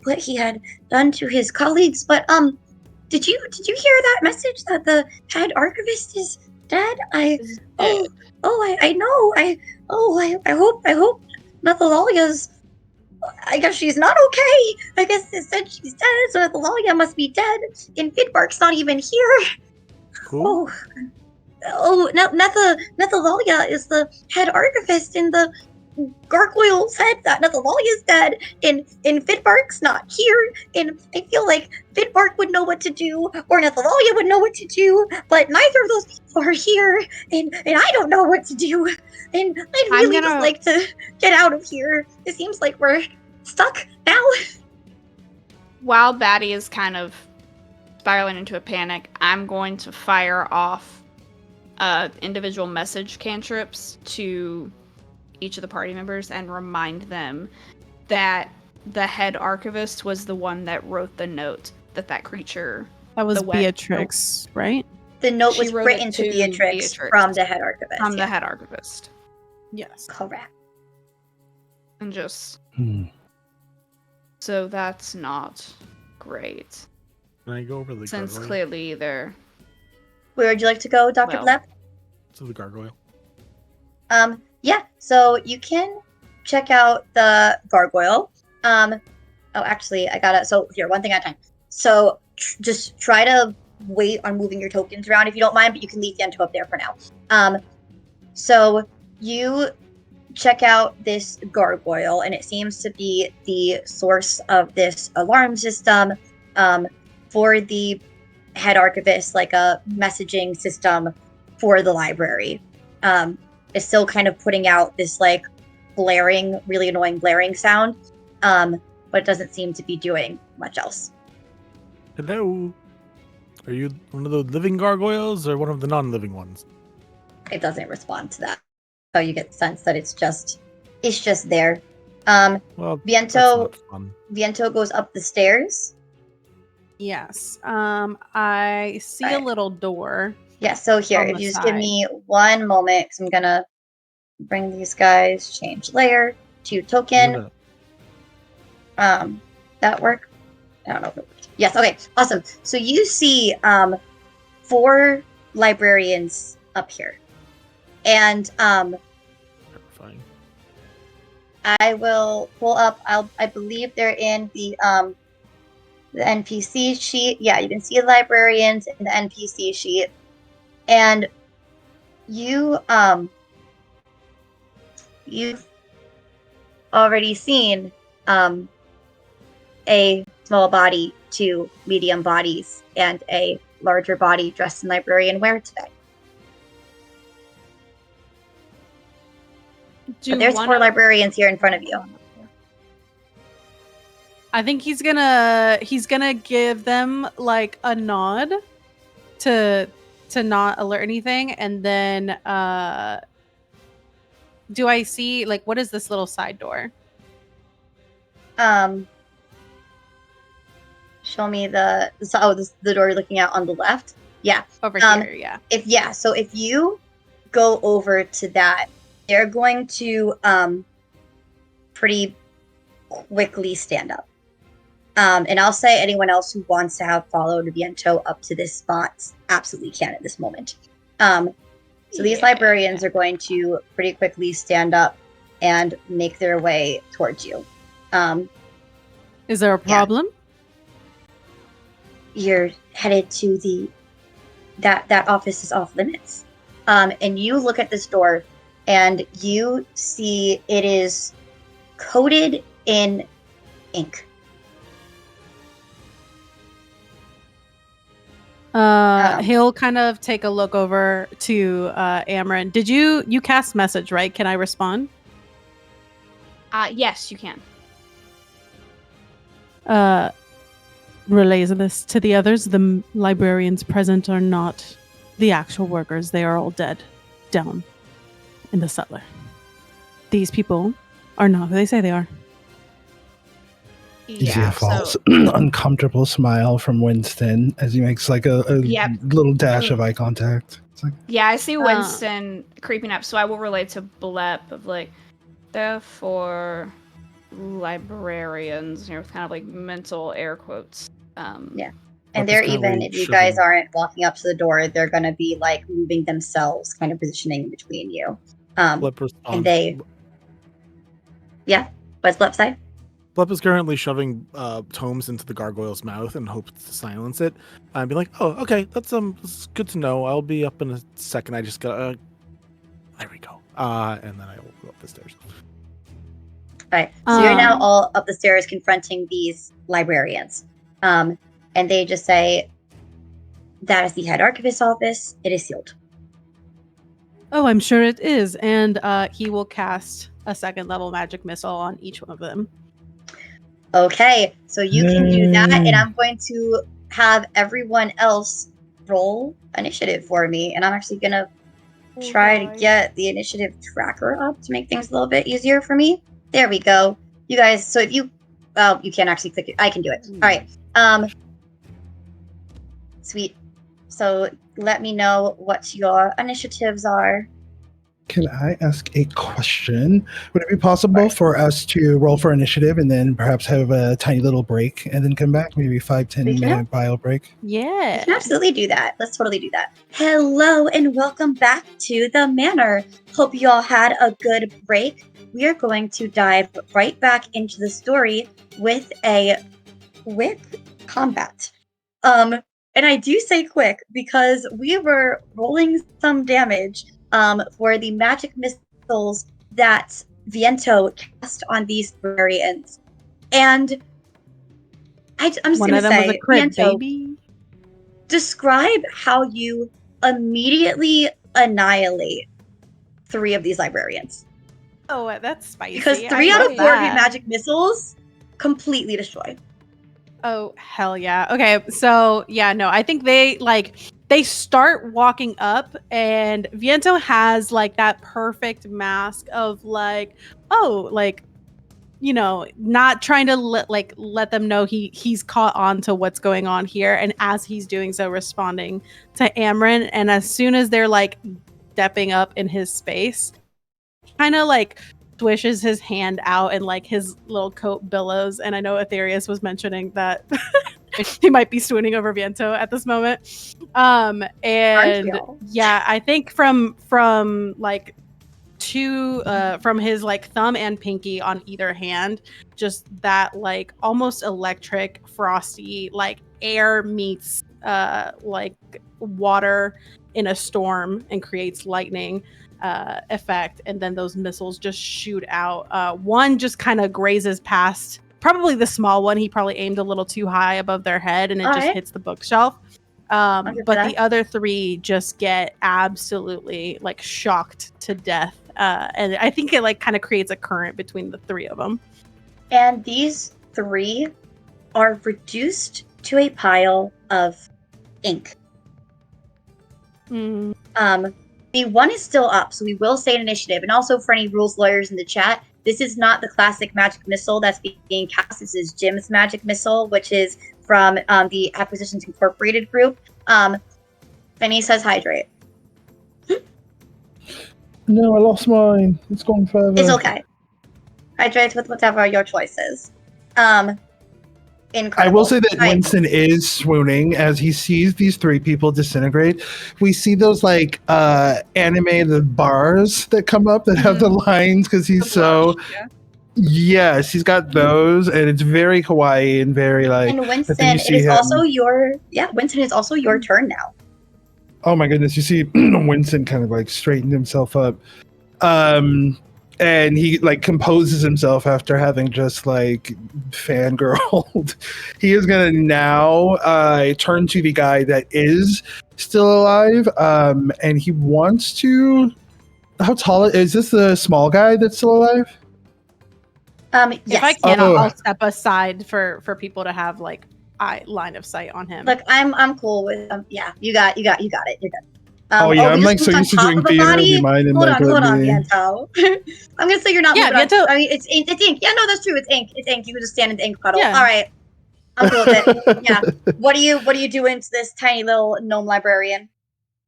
what he had done to his colleagues. But did you hear that message that the head archivist is dead? I know. I hope Methalalia's. I guess she's not okay. I guess it said she's dead, so Methalalia must be dead. And Fidbark's not even here. Cool. Nethalalia is the head archivist, and the gargoyle said that Nethalalia's dead, and Fidbark's not here, and I feel like Fidbark would know what to do, or Nethalalia would know what to do, but neither of those people are here, and I don't know what to do, and I'd really just like to get out of here. It seems like we're stuck now. While Batty is kind of spiraling into a panic, I'm going to fire off individual message cantrips to each of the party members and remind them that the head archivist was the one that wrote the note that creature. That was Beatrix, right? The note was written to Beatrix from the head archivist. From the head archivist. Yes. Correct. And just... So that's not great. Can I go over the Since gargoyle? clearly they're... Where would you like to go, Dr. Gleb? To the gargoyle. Yeah, so you can check out the gargoyle. Actually, one thing at a time. So just try to wait on moving your tokens around if you don't mind, but you can leave the ento up there for now. So you check out this gargoyle, and it seems to be the source of this alarm system for the head archivist, like a messaging system for the library. It's still kind of putting out this like blaring, really annoying blaring sound, but it doesn't seem to be doing much else. Hello. Are you one of the living gargoyles or one of the non-living ones? It doesn't respond to that. So you get the sense that it's just there. Viento goes up the stairs. Yes. I see a little door. Yeah, so here, if you just give me one moment, because I'm gonna bring these guys, change layer to token. That work? I don't know if it worked. Yes, okay, awesome. So you see 4 librarians up here. And Terrifying. I will pull up, I believe they're in the NPC sheet. Yeah, you can see librarians in the NPC sheet. And you've already seen a small body, 2 medium bodies, and a larger body dressed in librarian wear today. But there's 4 librarians here in front of you. I think he's gonna give them like a nod to not alert anything, and then do I see, like, what is this little side door? show me the door you're looking at on the left. Yeah. Over here, yeah. So if you go over to that, they're going to pretty quickly stand up. And I'll say anyone else who wants to have followed Viento up to this spot absolutely can at this moment. So these librarians are going to pretty quickly stand up and make their way towards you. Is there a problem? You're headed to that office is off limits. And you look at this door and you see it is coated in ink. He'll kind of take a look over to Amryn. Did you cast message, right? Can I respond? Yes, you can. Relays this to the others. The librarians present are not the actual workers. They are all dead down in the cellar. These people are not who they say they are. You see a false, uncomfortable smile from Winston as he makes like a little dash of eye contact. It's like, yeah, I see Winston creeping up, so I will relay to Blep of like, therefore, librarians, with kind of like mental air quotes. Yeah. And they're even, if you guys aren't walking up to the door, they're going to be like moving themselves, kind of positioning in between you. And they, what's Blep say? Blep is currently shoving tomes into the gargoyle's mouth and hopes to silence it. And be like, oh, okay, that's good to know. I'll be up in a second. I just got there we go. And then I will go up the stairs. All right. So you're now all up the stairs confronting these librarians. And they just say, that is the head archivist's office. It is sealed. Oh, I'm sure it is. And he will cast a second level magic missile on each one of them. Okay, so you can do that, and I'm going to have everyone else roll initiative for me, and I'm actually going to try to get the initiative tracker up to make things a little bit easier for me. There we go. You guys, so if you, well, you can't actually click it. I can do it. All right. Sweet. So let me know what your initiatives are. Can I ask a question? Would it be possible for us to roll for initiative and then perhaps have a tiny little break and then come back? Maybe 5-10 minute bio break? Yeah. We can absolutely do that. Let's totally do that. Hello and welcome back to the Manor. Hope you all had a good break. We are going to dive right back into the story with a quick combat. And I do say quick because we were rolling some damage for the magic missiles that Viento cast on these librarians. And I'm just going to say, Viento, baby. Describe how you immediately annihilate 3 of these librarians. Oh, that's spicy. Because 3 out of 4 of your magic missiles completely destroy. Oh, hell yeah. Okay, so, yeah, no, I think they start walking up, and Viento has like that perfect mask of like, oh, like, not trying to let them know he's caught on to what's going on here, and as he's doing so, responding to Amryn, and as soon as they're like stepping up in his space, kind of like swishes his hand out and like his little coat billows. And I know Aetherius was mentioning that he might be swooning over Viento at this moment. And yeah, I think from like from his like thumb and pinky on either hand, just that like almost electric, frosty, like air meets like water in a storm and creates lightning effect, and then those missiles just shoot out. One just kind of grazes past probably the small one. He probably aimed a little too high above their head, and it just hits the bookshelf. But the other 3 just get absolutely like shocked to death, and I think it like kind of creates a current between the 3 of them. And these 3 are reduced to a pile of ink. The 1 is still up, so we will say an initiative. And also for any rules lawyers in the chat, this is not the classic magic missile that's being cast. This is Jim's magic missile, which is from the Acquisitions Incorporated group. And he says hydrate. No, I lost mine. It's gone further. It's okay. Hydrate with whatever your choice is. Incredible. I will say that Right. Winston is swooning as he sees these three people disintegrate. We see those like animated bars that come up that have the lines because he's so. Yeah. Yes, he's got those, and it's very kawaii and very like. And but then Winston, you it see is him- also your Winston, it's also your turn now. Oh my goodness! You see Winston kind of like straightened himself up, and he like composes himself after having just like fangirled. He is gonna now turn to the guy that is still alive, and he wants to. How tall is this? The small guy that's still alive? Yes. If I can, Oh. I'll step aside for people to have like line of sight on him. Look, I'm cool with yeah, you got it. You're good. Oh yeah, we I'm just like so moved on used to top doing of a theater. body? Do you mind? Hold on, let me- Viento. I'm gonna say you're not Yeah, moving Viento- on. I mean, it's ink. Yeah, no, that's true. It's ink. It's ink. You can just stand in the ink puddle. Yeah. All right, I'm cool with it. Yeah. What are you doing to this tiny little gnome librarian?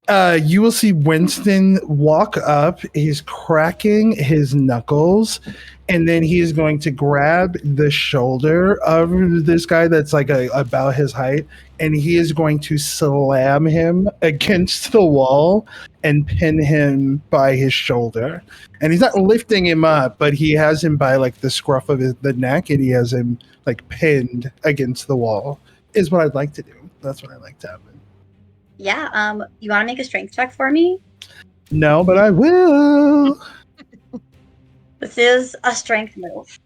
You will see Winston walk up. He's cracking his knuckles, and then he is going to grab the shoulder of this guy that's like about his height, and he is going to slam him against the wall and pin him by his shoulder. And he's not lifting him up, but he has him by like the scruff of the neck, and he has him like pinned against the wall. Is what I'd like to do. That's what I'd like to happen. Yeah. You want to make a strength check for me? No, but I will. This is a strength move.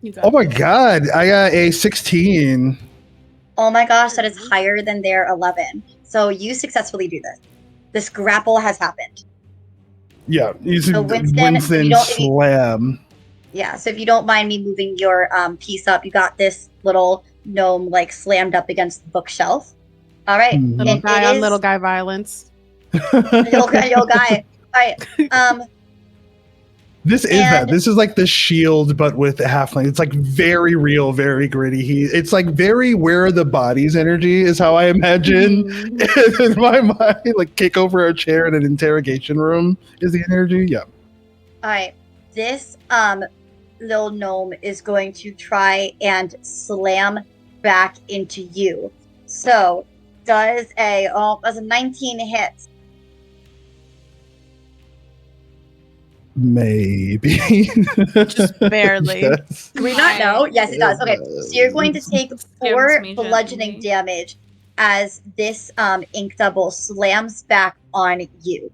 You got Oh my this. god, I got a 16. Oh my gosh, that is higher than their 11. So you successfully do this. This grapple has happened. Yeah, using So Winston, if you don't- if you- slam. Yeah, so if you don't mind me moving your piece up, you got this little gnome like slammed up against the bookshelf. All right, Mhm. Little and guy it on is little guy violence. little guy. All right, This is that. And- This is like the shield, but with the halfling. It's like very real, very gritty. It's like very where are the bodies energy is how I imagine Mhm. in my mind. Like kick over a chair in an interrogation room is the energy. Yeah. all right. This little gnome is going to try and slam back into you. So does a 19 hit? Maybe. Just barely. Yes. Do we not know? Yes, it does. Okay, so you're going to take Skims 4 me bludgeoning gently. damage as this ink double slams back on you.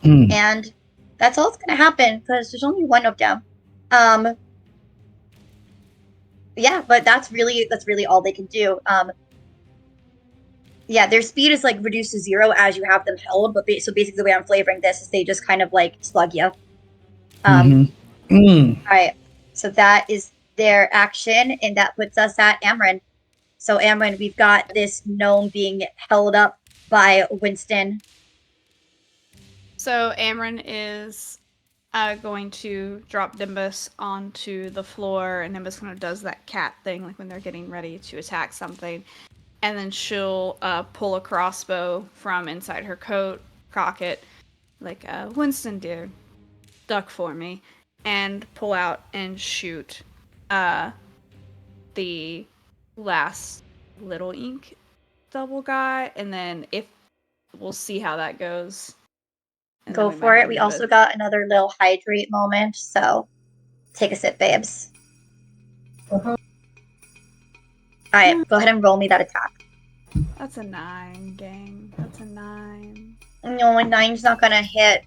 Hmm. And that's all that's going to happen because there's only one of them. Yeah, but that's really all they can do. Yeah, their speed is like reduced to 0 as you have them held, but so basically the way I'm flavoring this is they just kind of like slug you. Mhm. Mm. All right, so that is their action, and that puts us at Amryn. So Amryn, we've got this gnome being held up by Winston. So Amryn is going to drop Nimbus onto the floor, and Nimbus kind of does that cat thing, like when they're getting ready to attack something. And then she'll pull a crossbow from inside her coat, cock it, like, Winston, dear, duck for me, and pull out and shoot the last little ink double guy. And then we'll see how that goes. And Go then for might it. have We Nimbus. also got another little hydrate moment, so take a sip, babes. All right, go ahead and roll me that attack. That's a 9, gang. That's a 9. No, a 9's not gonna hit.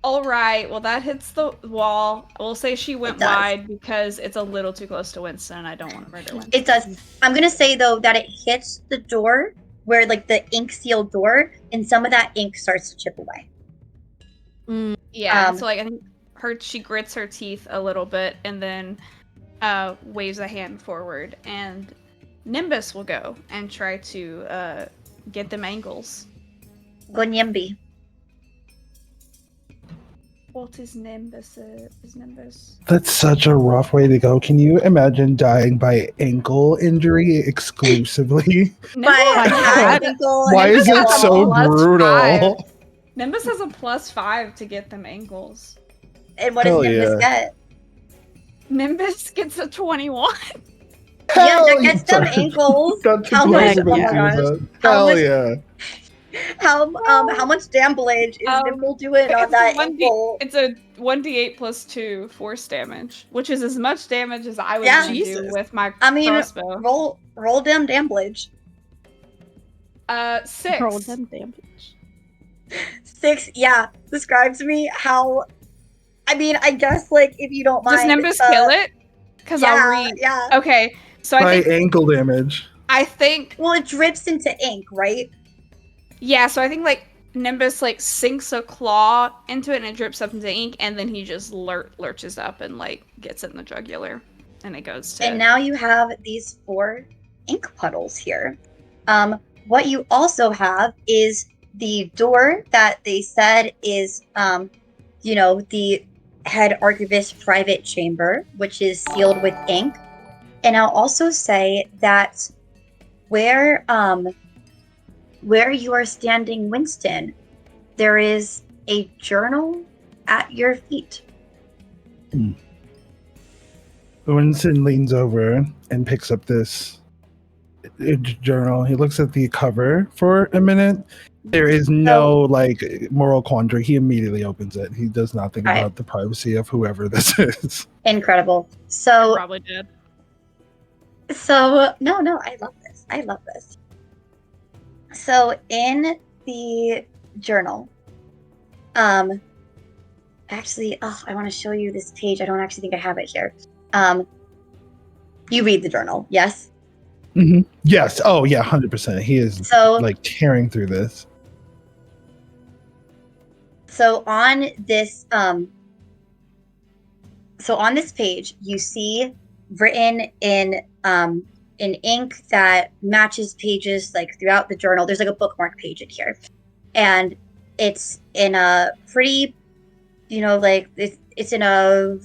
All right. Well, that hits the wall. We'll say she went It does. wide because it's a little too close to Winston, and I don't want to murder Winston. It does. I'm gonna say though that it hits the door where like the ink sealed door, and some of that ink starts to chip away. Yeah. So like I think she grits her teeth a little bit, and then waves a hand forward, and Nimbus will go and try to get them angles. Go Nyimby. What is Nimbus? Is Nimbus? That's such a rough way to go. Can you imagine dying by ankle injury exclusively? By my God. ankle. Why and is that has a so plus brutal? Nimbus has a +5 to get them ankles. And what does Hell Nimbus yeah. get? Nimbus gets a 21. Yeah, that Hell gets them ankles. Not to How blow much? the Oh somebody my do gosh. that. How Hell much? yeah. How much damage is Nimble doing on It's that a 1d ankle? It's a 1d8 plus 2 force damage, which is as much damage as I was Yeah. gonna do Jesus. with my I mean, crossbow. roll them damage. 6. Roll them damage. 6. Yeah, describes me how. I mean, I guess like if you don't mind. Does Nimbus kill it? Because I'll read. Yeah. Okay, so I By think ankle damage. Well, it drips into ink, right? yeah. So I think like Nimbus like sinks a claw into it and it drips up into ink, and then he just lurches up and like gets it in the jugular, and it goes to. And now you have these 4 ink puddles here. What you also have is the door that they said is, the head archivist's private chamber, which is sealed with ink. And I'll also say that where you are standing, Winston, there is a journal at your feet. Winston leans over and picks up this journal. He looks at the cover for a minute. There is no moral quandary. He immediately opens it. He does not think about the privacy of whoever this is. Incredible. I So probably did. no, I love this. So in the journal, actually, I want to show you this page. I don't actually think I have it here. You read the journal, yes? Mm-hmm. Yes. Oh, yeah, 100%. He is tearing through this. So on this page, you see written in ink that matches pages like throughout the journal. There's like a bookmark page in here, and it's in a pretty, it's in a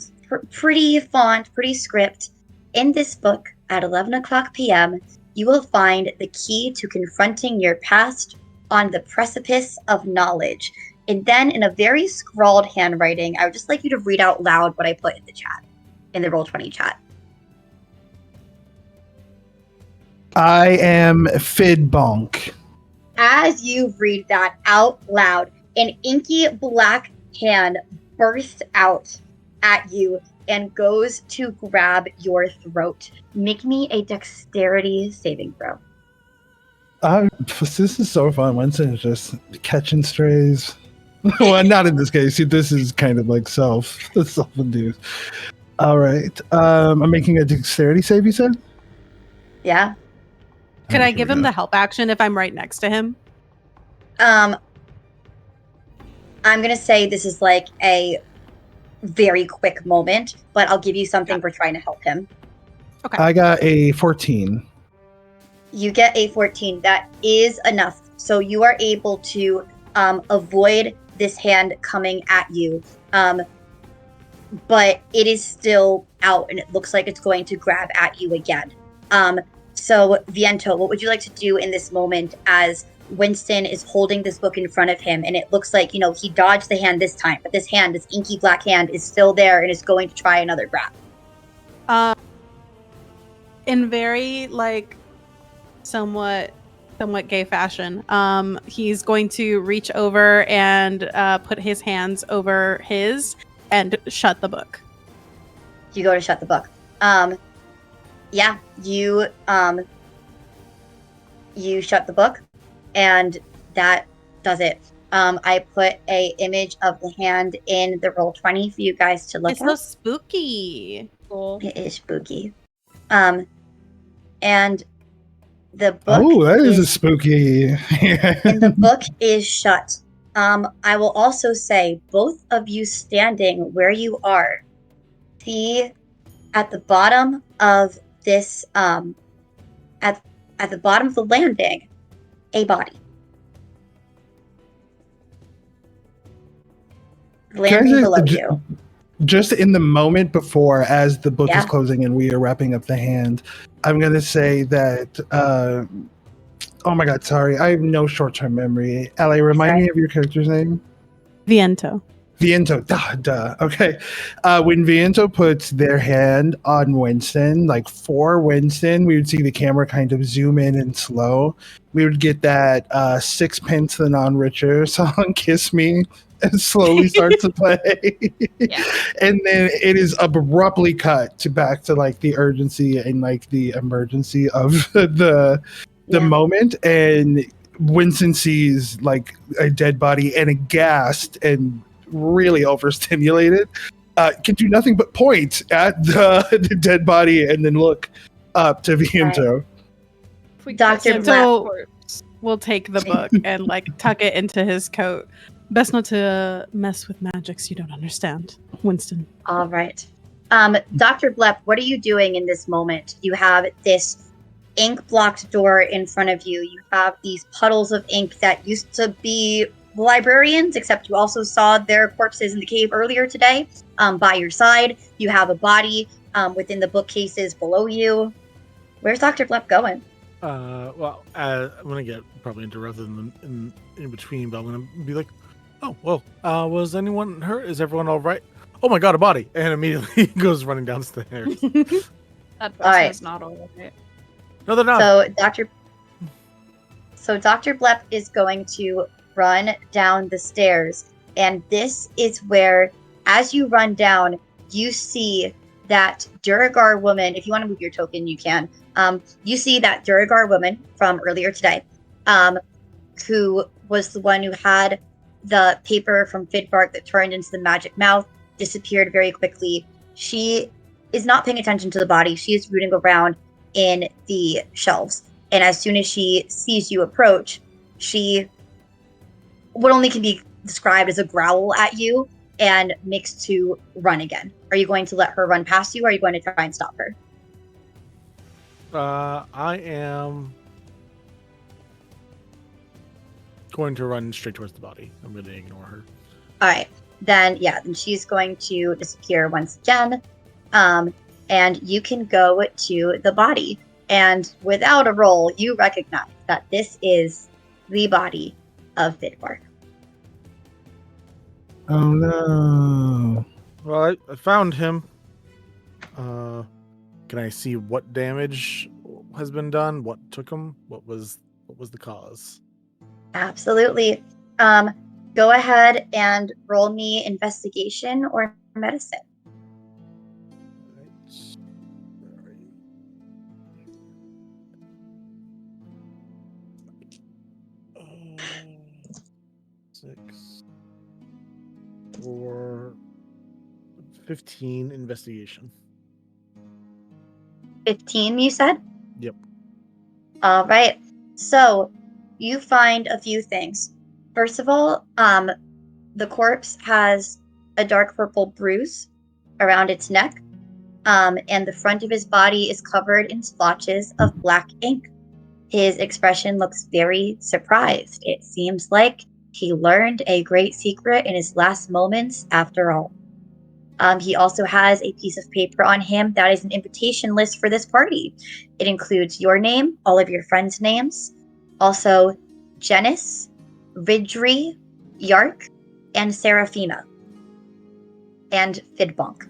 pretty font, pretty script. In this book, at 11:00 p.m., you will find the key to confronting your past on the precipice of knowledge. And then, in a very scrawled handwriting, I would just like you to read out loud what I put in the chat, in the Roll20 chat. I am Fidbonk. As you read that out loud, an inky black hand bursts out at you and goes to grab your throat. Make me a dexterity saving throw. This is so fun. Winston is just catching strays. Well, not in this case. This is kind of like self-induced. All right. I'm making a dexterity save, you said? Yeah. Could I give him the help action if I'm right next to him? I'm going to say this is like a very quick moment, but I'll give you something for trying to help him. Okay. I got a 14. You get a 14. That is enough. So you are able to avoid this hand coming at you. But it is still out and it looks like it's going to grab at you again. So Viento, what would you like to do in this moment as Winston is holding this book in front of him and it looks like, he dodged the hand this time, but this hand, this inky black hand is still there and is going to try another grab. In very somewhat gay fashion, he's going to reach over and put his hands over his and shut the book. You go to shut the book. Yeah, you shut the book, and that does it. I put a image of the hand in the Roll20 for you guys to look It's at. so spooky. Cool. It is spooky. And the book. Oh, that is a spooky. And the book is shut. I will also say, both of you standing where you are, see at the bottom of this, at the bottom of the landing, a body. landing below j- you. just in the moment before, as the book is Yeah. closing and we are wrapping up the hand, I'm going to say that. Oh my God, sorry. I have no short term memory. Allie, remind me of your character's name. Viento. Viento, duh. Okay. When Viento puts their hand on Winston, like for Winston, we would see the camera kind of zoom in and slow. We would get that Sixpence the Non-Richer song, Kiss Me, and slowly start to play. Yeah. And then it is abruptly cut to back to like the urgency and like the emergency of the Yeah. moment. And Winston sees like a dead body and aghast and really overstimulated, can do nothing but point at the dead body and then look up to Viento. If we Dr. kiss Black. that So corpse. we'll take the book and like tuck it into his coat. Best not to mess with magics you don't understand, Winston. All right. Dr. Blepp, what are you doing in this moment? You have this ink blocked door in front of you. You have these puddles of ink that used to be librarians, except you also saw their corpses in the cave earlier today. By your side, you have a body within the bookcases below you. Where's Dr. Blepp going? Well, I'm gonna get probably interrupted in between, but I'm gonna be like, "Oh, well, was anyone hurt? Is everyone all right? Oh my God, a body!" And immediately goes running downstairs. That person right. is not all right. No, they're not. So Dr. Blepp is going to run down the stairs, and this is where, as you run down, you see that Duragar woman. If you want to move your token, you can. You see that Duragar woman from earlier today, who was the one who had the paper from Fidbark that turned into the magic mouth, disappeared very quickly. She is not paying attention to the body. She is rooting around in the shelves. And as soon as she sees you approach, she, what only can be described as a growl at you, and makes to run again. Are you going to let her run past you, or are you going to try and stop her? I am going to run straight towards the body. I'm going to ignore her. All right. Then she's going to disappear once again. And you can go to the body. And without a roll, you recognize that this is the body of Fidbark. Oh no. Well, I found him. Can I see what damage has been done? What took him? What was the cause? Absolutely. Go ahead and roll me investigation or medicine. Six, 4, 15 investigation. 15, you said? Yep. All right. So you find a few things. First of all, the corpse has a dark purple bruise around its neck, and the front of his body is covered in splotches of black ink. His expression looks very surprised. It seems like he learned a great secret in his last moments after all. He also has a piece of paper on him that is an invitation list for this party. It includes your name, all of your friends' names, also Janice, Vidri, Yark, and Seraphina, and Fidbonk.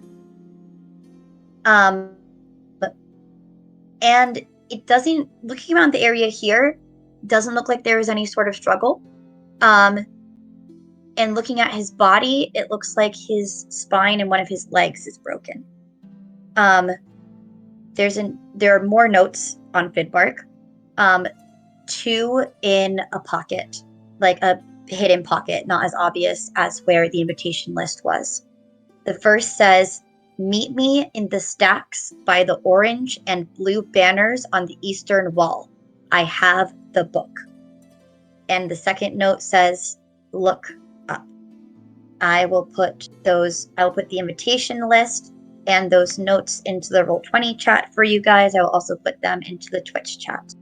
And it doesn't, looking around the area here, doesn't look like there is any sort of struggle. And looking at his body, it looks like his spine and one of his legs is broken. There are more notes on Fidbark. 2 in a pocket, like a hidden pocket, not as obvious as where the invitation list was. The first says, "Meet me in the stacks by the orange and blue banners on the eastern wall. I have the book." And the second note says, "Look up." I will put the invitation list and those notes into the Roll20 chat for you guys. I will also put them into the Twitch chat.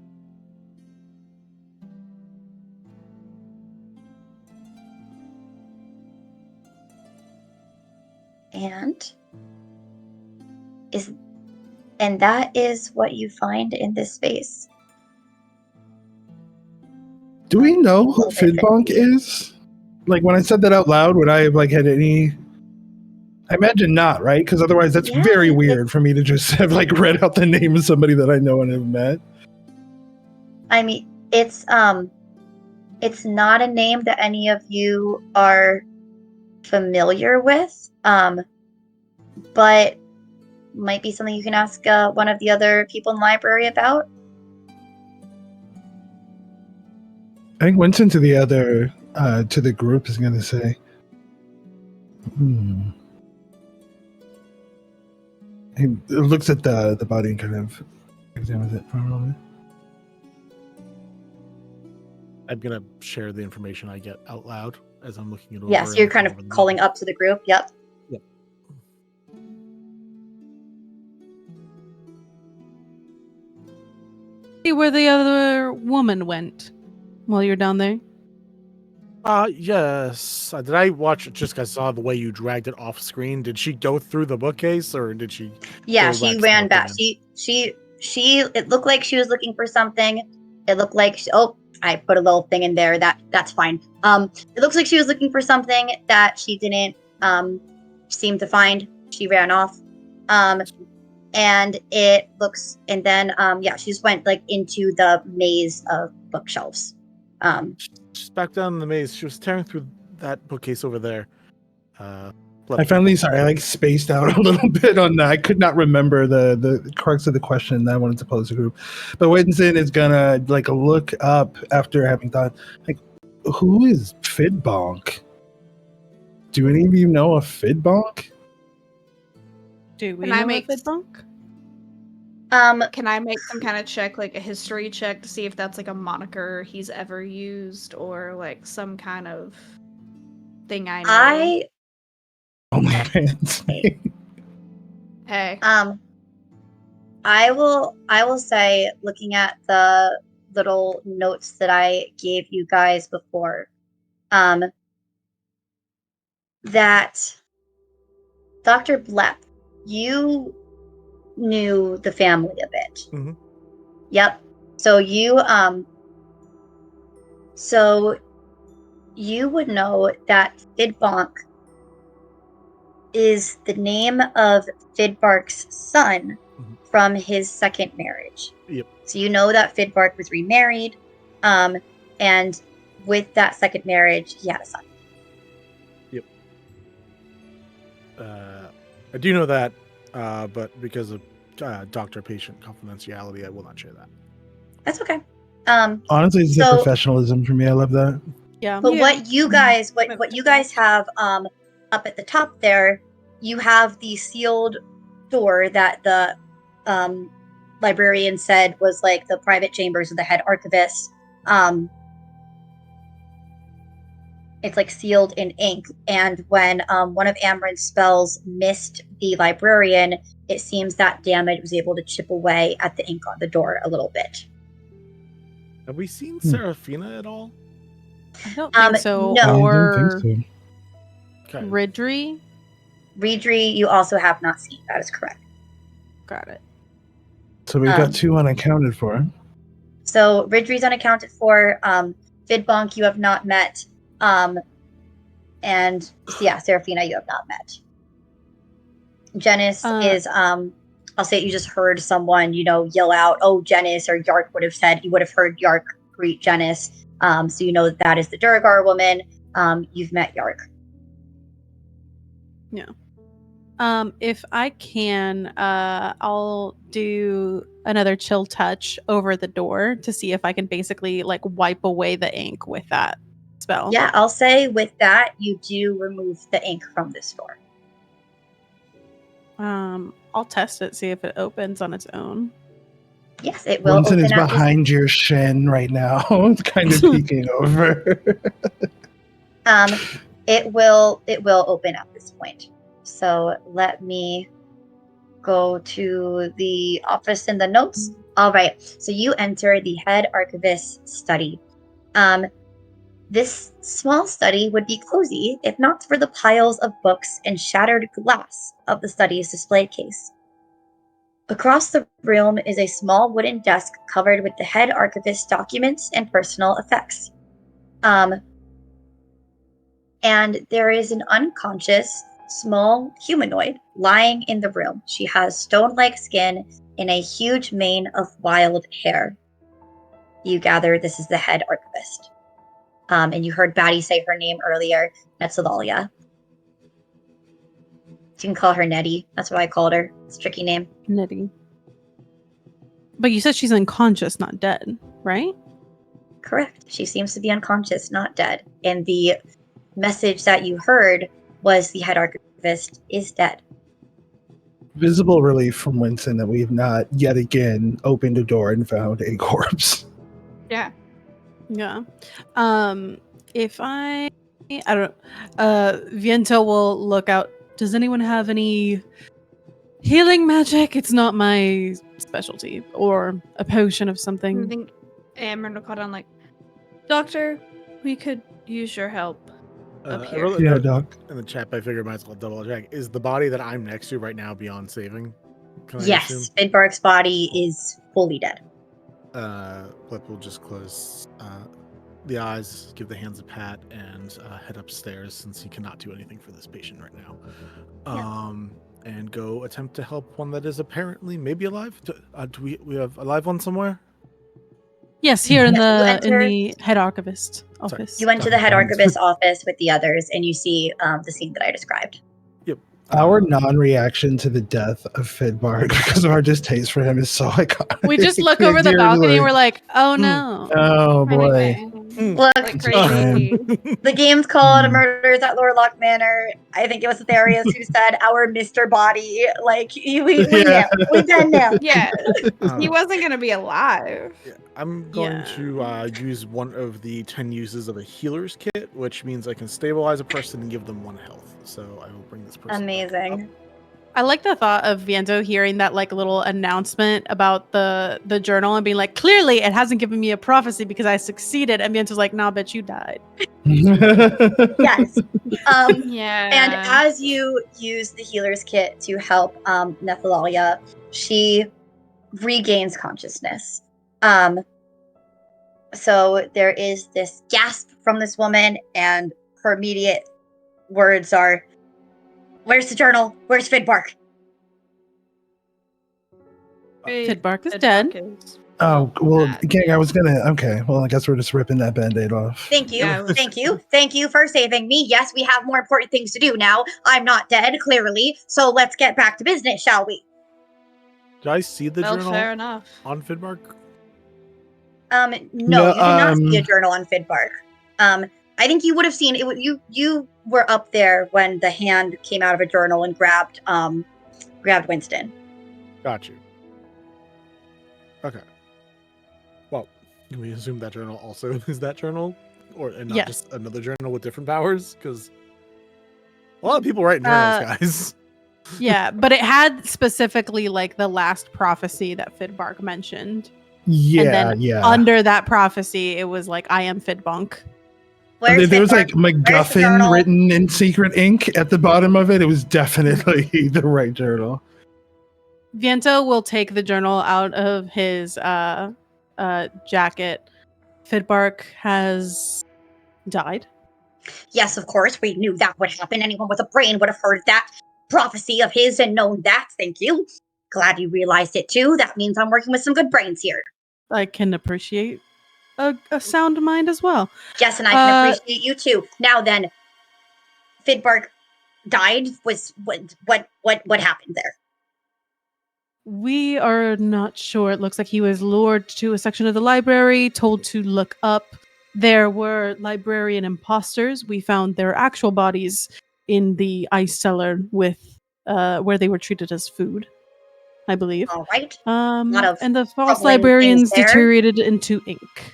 And that is what you find in this space. Do we know who Little bit Fidbonk is? Like, when I said that out loud, would I have like had any? I imagine not, right? Because otherwise, that's very weird for me to just have like read out the name of somebody that I know and have met. I mean, it's not a name that any of you are familiar with, but might be something you can ask one of the other people in the library about. I think Winston to the other to the group is going to say, He looks at the body and kind of examines it for a moment. I'm gonna share the information I get out loud as I'm looking it over. Yeah, so you're kind of calling up to the group. Yep. Yep. See where the other woman went while you're down there. Yes. Did I watch it just 'cause I saw the way you dragged it off screen? Did she go through the bookcase or did she? Yeah, she ran back. She. It looked like she was looking for something. It looked like I put a little thing in there. That's fine. It looks like she was looking for something that she didn't seem to find. She ran off. And it looks, and then she just went like into the maze of bookshelves. She's back down in the maze. She was tearing through that bookcase over there. I finally, sorry, I like spaced out a little bit on that. I could not remember the crux of the question that I wanted to pose to the group. But Winston is gonna like look up after having thought, like, who is Fidbonk? Do any of you know a Fidbonk? Do we Can I know make- a Fidbonk? Can I make some kind of check, like a history check, to see if that's like a moniker he's ever used or like some kind of thing I know? Oh my man. Hey. I will say, looking at the little notes that I gave you guys before, that Dr. Blepp, you knew the family a bit. Mm-hmm. Yep. So you would know that Fidbonk is the name of Fidbark's son from his second marriage. Yep. So you know that Fidbark was remarried, and with that second marriage, he had a son. Yep. I do know that, but because of doctor-patient confidentiality, I will not share that. That's okay. Honestly, it's the professionalism for me. I love that. Yeah. But what you guys have up at the top there, you have the sealed door that the librarian said was like the private chambers of the head archivist. It's like sealed in ink, and when one of Amron's spells missed the librarian, it seems that damage was able to chip away at the ink on the door a little bit. Have we seen Serafina at all? I don't think so. No. Or I don't think so. Okay. Ridri. Ridri, you also have not seen. That is correct. Got it. So we've got two unaccounted for. So Ridri's unaccounted for. Fidbonk, you have not met. And yeah, Serafina, you have not met. Janice is I'll say you just heard someone, yell out, "Oh, Janice," or Yark would have said, you would have heard Yark greet Janice. So you know that is the Durgar woman. You've met Yark. Yeah. If I can, I'll do another chill touch over the door to see if I can basically like wipe away the ink with that spell. Yeah, I'll say with that, you do remove the ink from this door. I'll test it, see if it opens on its own. Yes, it will. Winston open is at behind your shin right now. It's kind of peeking over. It will open at this point. So let me go to the office in the notes. All right. So you enter the head archivist's study. This small study would be cozy if not for the piles of books and shattered glass of the study's display case. Across the room is a small wooden desk covered with the head archivist's documents and personal effects. And there is an unconscious, small humanoid lying in the room. She has stone-like skin and a huge mane of wild hair. You gather this is the head archivist. And you heard Batty say her name earlier. That's Lorelahc. You can call her Nettie. That's what I called her. It's a tricky name. Nettie. But you said she's unconscious, not dead, right? Correct. She seems to be unconscious, not dead. And the message that you heard was the head archivist is dead. Visible relief from Winston that we have not yet again opened a door and found a corpse. Yeah. Yeah. If I don't Viento will look out. Does anyone have any healing magic? It's not my specialty. Or a potion of I something. think Amber will call down like, Doctor, we could use your help up I here. wrote Yeah, in Doc. the chat, but I figured I might as well double check. Is the body that I'm next to right now beyond saving? Can I Yes, assume? Fidbark's body is fully dead. Flip will just close the eyes, give the hands a pat, and head upstairs since he cannot do anything for this patient right now. And go attempt to help one that is apparently maybe alive. Do we have a live one somewhere? Yes, here in Yes, the you enter- the head archivist office. You went to the head Sorry. archivist's office with the others, and you see the scene that I described. Yep. Our non-reaction to the death of Fidbark because of our distaste for him is so iconic. We just look over the Dear balcony and Lord. we're like, oh no. Oh boy. Anyway, Look, like crazy. the game's called Murders at Lorelahc Manor. I think it was Atharius who said our Mr. Body. Like, we Yeah. know. We done know. Yeah, Uh, he wasn't gonna be alive. Yeah, I'm going Yeah. to use one of the 10 uses of a healer's kit, which means I can stabilize a person and give them 1 health. So I will bring this person back Amazing. up. I like the thought of Viento hearing that like little announcement about the journal and being like, clearly it hasn't given me a prophecy because I succeeded. And Viento's like, nah, bitch, you died. Yes. Yeah. And as you use the healer's kit to help Nephalalia, she regains consciousness. So there is this gasp from this woman, and her immediate words are, "Where's the journal? Where's Fidbark?" Fidbark is dead. Oh, well, gang, I was gonna. Okay, well, I guess we're just ripping that band-aid off. Thank you. Yeah, Thank you. Thank you for saving me. Yes, we have more important things to do now. I'm not dead, clearly. So let's get back to business, shall we? Did I see the Well, journal fair enough. on Fidmark? No, No, you did not see a journal on Fidbark. I think you would have seen it. You were up there when the hand came out of a journal and grabbed Winston. Got you. Okay. Well, can we assume that journal also is that journal? And not Yes. just another journal with different powers? Because a lot of people write journals, guys. Yeah, but it had specifically like the last prophecy that Fidbark mentioned. Yeah, then yeah. Under that prophecy, it was like, I am Fidbunk. Where's There was Fidbark? like MacGuffin journal? written in secret ink at the bottom of it. It was definitely the right journal. Viento will take the journal out of his jacket. Fidbark has died. Yes, of course. We knew that would happen. Anyone with a brain would have heard that prophecy of his and known that. Thank you. Glad you realized it too. That means I'm working with some good brains here. I can appreciate a sound mind as well. Yes, and I can appreciate you too. Now then, Fidbark died. Was what happened there? We are not sure. It looks like he was lured to a section of the library, told to look up. There were librarian imposters. We found their actual bodies in the ice cellar with where they were treated as food, I believe. All right. And of the false troubling librarians things there. deteriorated into ink.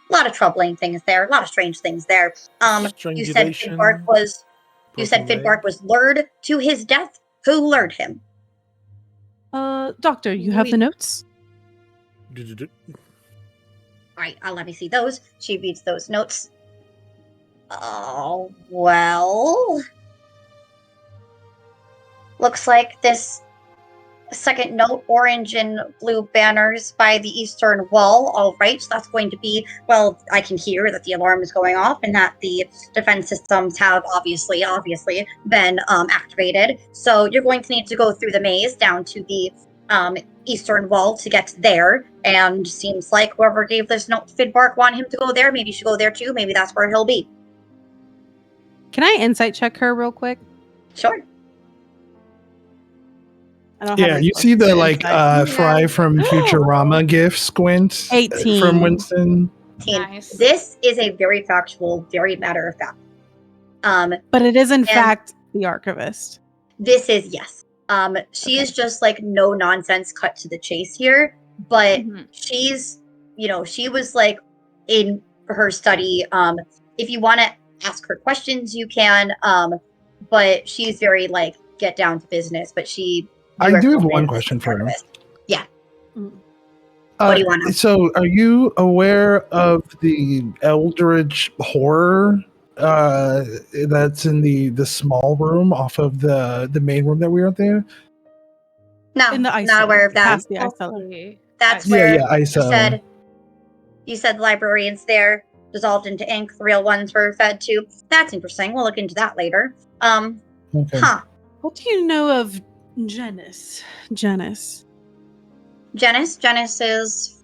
A lot of troubling things there. A lot of strange things there. You said Strangulation, Fidbark was. You said broken Fidbark was lured to his death. Who lured him? Doctor, you have the notes? leg. All right, let me see those. She reads those notes. Oh, well. Looks like this second note, orange and blue banners by the eastern wall. All right, so that's going to be, well, I can hear that the alarm is going off and that the defense systems have obviously been activated. So you're going to need to go through the maze down to the eastern wall to get there. And seems like whoever gave this note to Fidbark wanted him to go there. Maybe you should go there too. Maybe that's where he'll be. Can I insight check her real quick? Sure. I don't have Yeah, any you see plus the to like insight. Fry from Futurama gif squint 18. from Winston. Nice. This is a very factual, very matter of fact. But it is in And- fact the archivist. This is yes. She is just like no nonsense, cut to the chase here. But Mhm. she's, she was like in her study. If you want to ask her questions, you can. But she's very like get down to business. But I do have one question for her. Yeah. Mm. What do you want to know? So, are you aware of the eldritch horror that's in the small room off of the main room that we were there? No, In the ice not aware of that. Past the ice cellar. Hopefully. That's I- where Yeah, I saw. you said the librarians there dissolved into ink. The real ones were fed to. That's interesting. We'll look into that later. Okay. Huh. What do you know of Janice? Janice is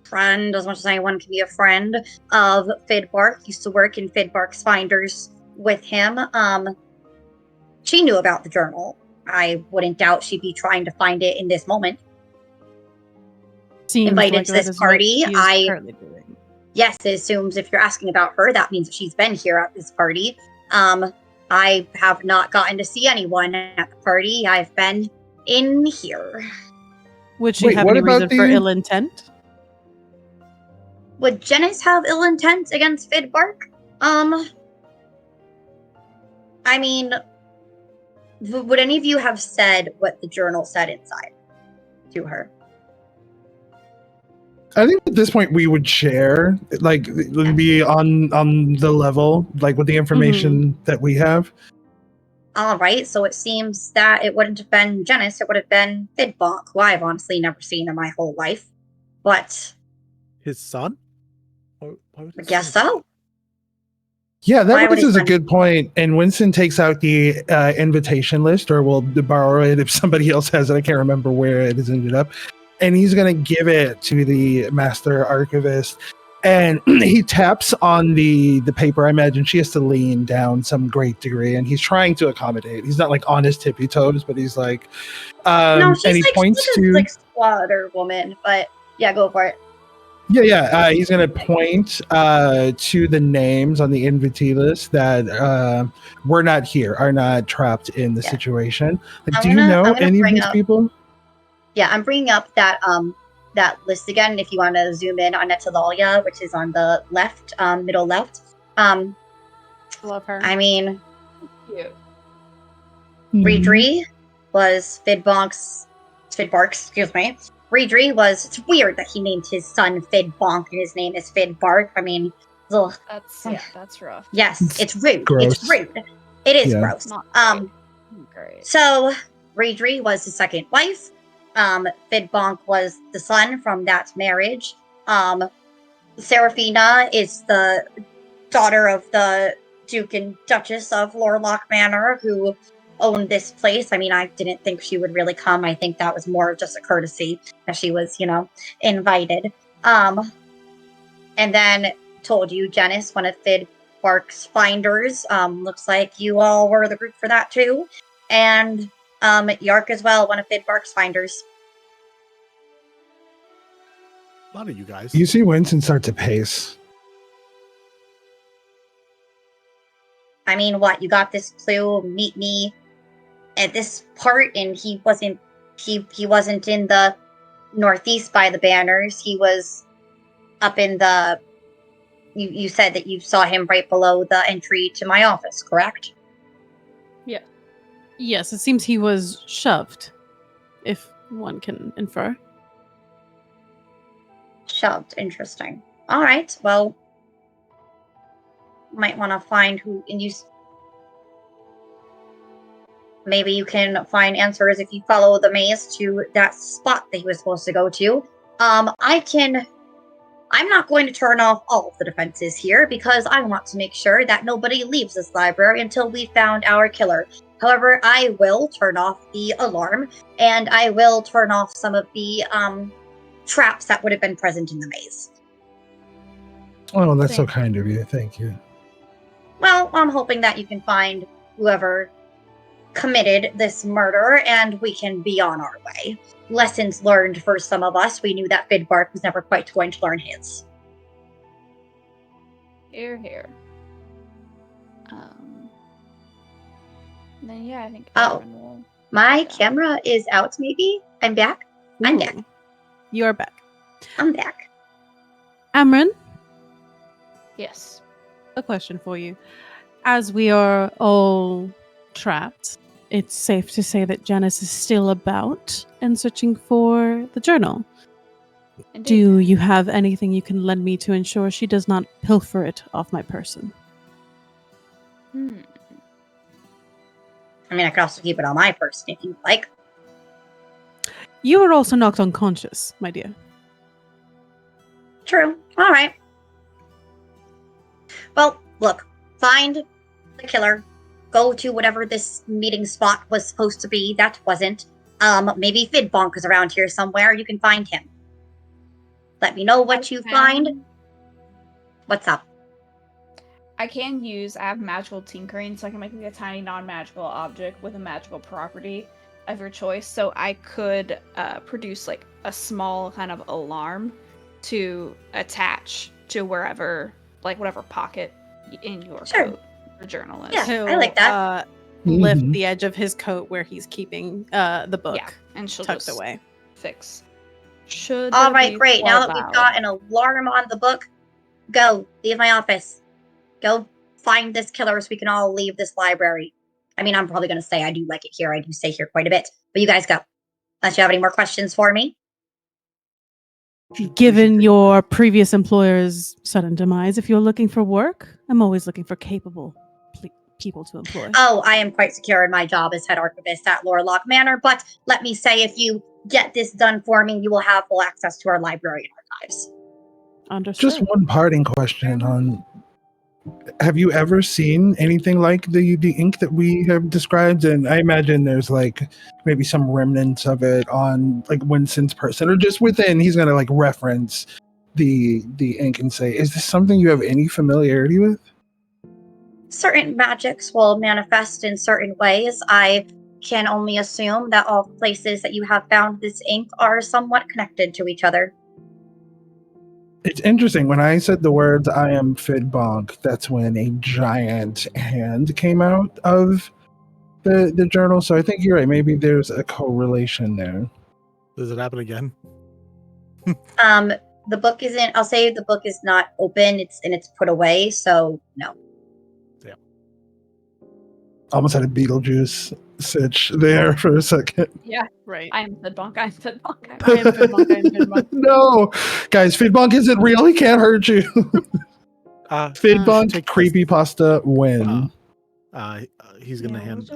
friend, as much as anyone can be a friend of Fidbark. Used to work in Fidbark's finders with him. She knew about the journal. I wouldn't doubt she'd be trying to find it in this moment. Seems Invited like to that this is what party, she is currently doing. Yes, it assumes if you're asking about her, that means that she's been here at this party. I have not gotten to see anyone at the party. I've been in here. Would she Wait, have what any about reason for the- ill intent? Would Janice have ill intent against Fidbark? I mean, would any of you have said what the journal said inside to her? I think at this point we would share, like, it would be on the level, like with the information that we have. All right, so it seems that it wouldn't have been Janice, it would have been Fidbark, who I've honestly never seen in my whole life. But His son? Why would I his guess son- so. Yeah, Why that would he raises a send- good point. And Winston takes out the invitation list, or we'll borrow it if somebody else has it. I can't remember where it has ended up. And he's going to give it to the master archivist. And he taps on the paper. I imagine she has to lean down some great degree, and he's trying to accommodate. He's not like on his tippy toes, but he's like, No, she's and he like, points she's to, like squatter woman, but yeah, go for it. he's going to point to the names on the invitee list that were not here, are not trapped in the Yeah. situation. Like, I'm do you gonna- know I'm gonna any of bring these up- people? Yeah, I'm bringing up that list again. If you want to zoom in on Netalalia, which is on the left, middle left. Love her. I mean, Cute. Reedry was Fidbark's, excuse me. Reedry was, it's weird that he named his son Fidbark and his name is Fidbark. I mean, ugh. That's rough. Yes, it's rude. Gross. It's rude. It is Yeah. gross. Not great. So Reedry was his second wife. Fidbark was the son from that marriage. Seraphina is the daughter of the Duke and Duchess of Lorelahc Manor, who owned this place. I mean, I didn't think she would really come. I think that was more of just a courtesy that she was, invited. And then told you, Janice, one of Fidbark's finders. Looks like you all were the group for that too. And Yark as well, one of Fidbark's finders. A lot of you guys. You see Winston start to pace. I mean, what? You got this clue? Meet me at this part, and he wasn't. He wasn't in the northeast by the banners. He was up in the. You said that you saw him right below the entry to my office, correct? Yes, it seems he was shoved, if one can infer. Shoved. Interesting. All right. Well, might want to find who, and maybe you can find answers if you follow the maze to that spot that he was supposed to go to. I'm not going to turn off all of the defenses here because I want to make sure that nobody leaves this library until we found our killer. However, I will turn off the alarm, and I will turn off some of the traps that would have been present in the maze. Oh, that's so kind of you. Thank you. Well, I'm hoping that you can find whoever committed this murder, and we can be on our way. Lessons learned for some of us. We knew that Fidbark was never quite going to learn his. Here, here. Then yeah, I think. My camera is out. Maybe I'm back. I'm back. You are back. I'm back. Amryn, Yes. a question for you. As we are all trapped, it's safe to say that Janice is still about and searching for the journal. Indeed. Do you have anything you can lend me to ensure she does not pilfer it off my person? I mean, I could also keep it on my person if you'd like. You were also knocked unconscious, my dear. True. All right. Well, look, find the killer. Go to whatever this meeting spot was supposed to be. That wasn't. Maybe Fidbonk is around here somewhere. You can find him. Let me know what you find. What's up? I have magical tinkering, so I can make like a tiny non-magical object with a magical property of your choice. So I could produce like a small kind of alarm to attach to wherever, like whatever pocket in your coat the journal is. Yeah, I like that. Lift the edge of his coat where he's keeping the book and she'll tucked just away. Fix. Should All there right, be great. Now that loud? we've got an alarm on the book, go. Leave my office. Go find this killer so we can all leave this library. I mean, I'm probably going to say I do like it here. I do stay here quite a bit. But you guys go. Unless you have any more questions for me. Given your previous employer's sudden demise, if you're looking for work, I'm always looking for capable people to employ. Oh, I am quite secure in my job as head archivist at Lorelahc Manor, but let me say, if you get this done for me, you will have full access to our library and archives. Understood. Just one parting question on: have you ever seen anything like the ink that we have described? And I imagine there's like maybe some remnants of it on like Winston's person, or just within. He's gonna like reference the ink and say, "Is this something you have any familiarity with?" Certain magics will manifest in certain ways. I can only assume that all the places that you have found this ink are somewhat connected to each other. It's interesting. When I said the words "I am Fidbonk," that's when a giant hand came out of the journal. So I think you're right. Maybe there's a correlation there. Does it happen again? The book isn't. I'll say the book is not open. It's put away. So no. Yeah. Almost had a Beetlejuice sitch there for a second. Yeah, right. I am Fidbonk. I am Fidbonk. I am Fidbonk. I am Fidbonk. No, guys, Fidbonk isn't real. He can't hurt you. Fidbonk creepypasta win. He's gonna hand.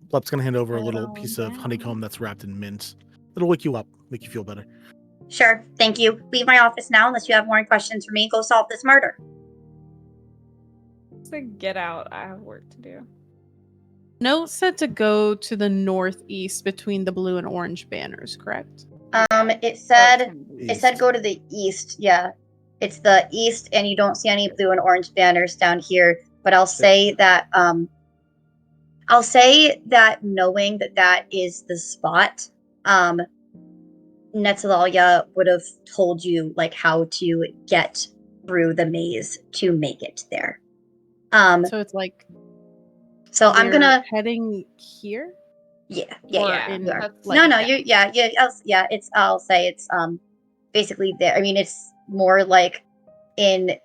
Blep's gonna hand over a little piece of honeycomb that's wrapped in mint. It'll wake you up, make you feel better. Sure, thank you. Leave my office now unless you have more questions for me. Go solve this murder. So get out. I have work to do. Note said to go to the northeast between the blue and orange banners, correct? It said go to the east. Yeah, it's the east, and you don't see any blue and orange banners down here. But I'll say that knowing that is the spot, Netzalalia would have told you like how to get through the maze to make it there. So it's like. So I'm gonna heading here. Yeah. I'll say it's basically there. I mean, it's more like in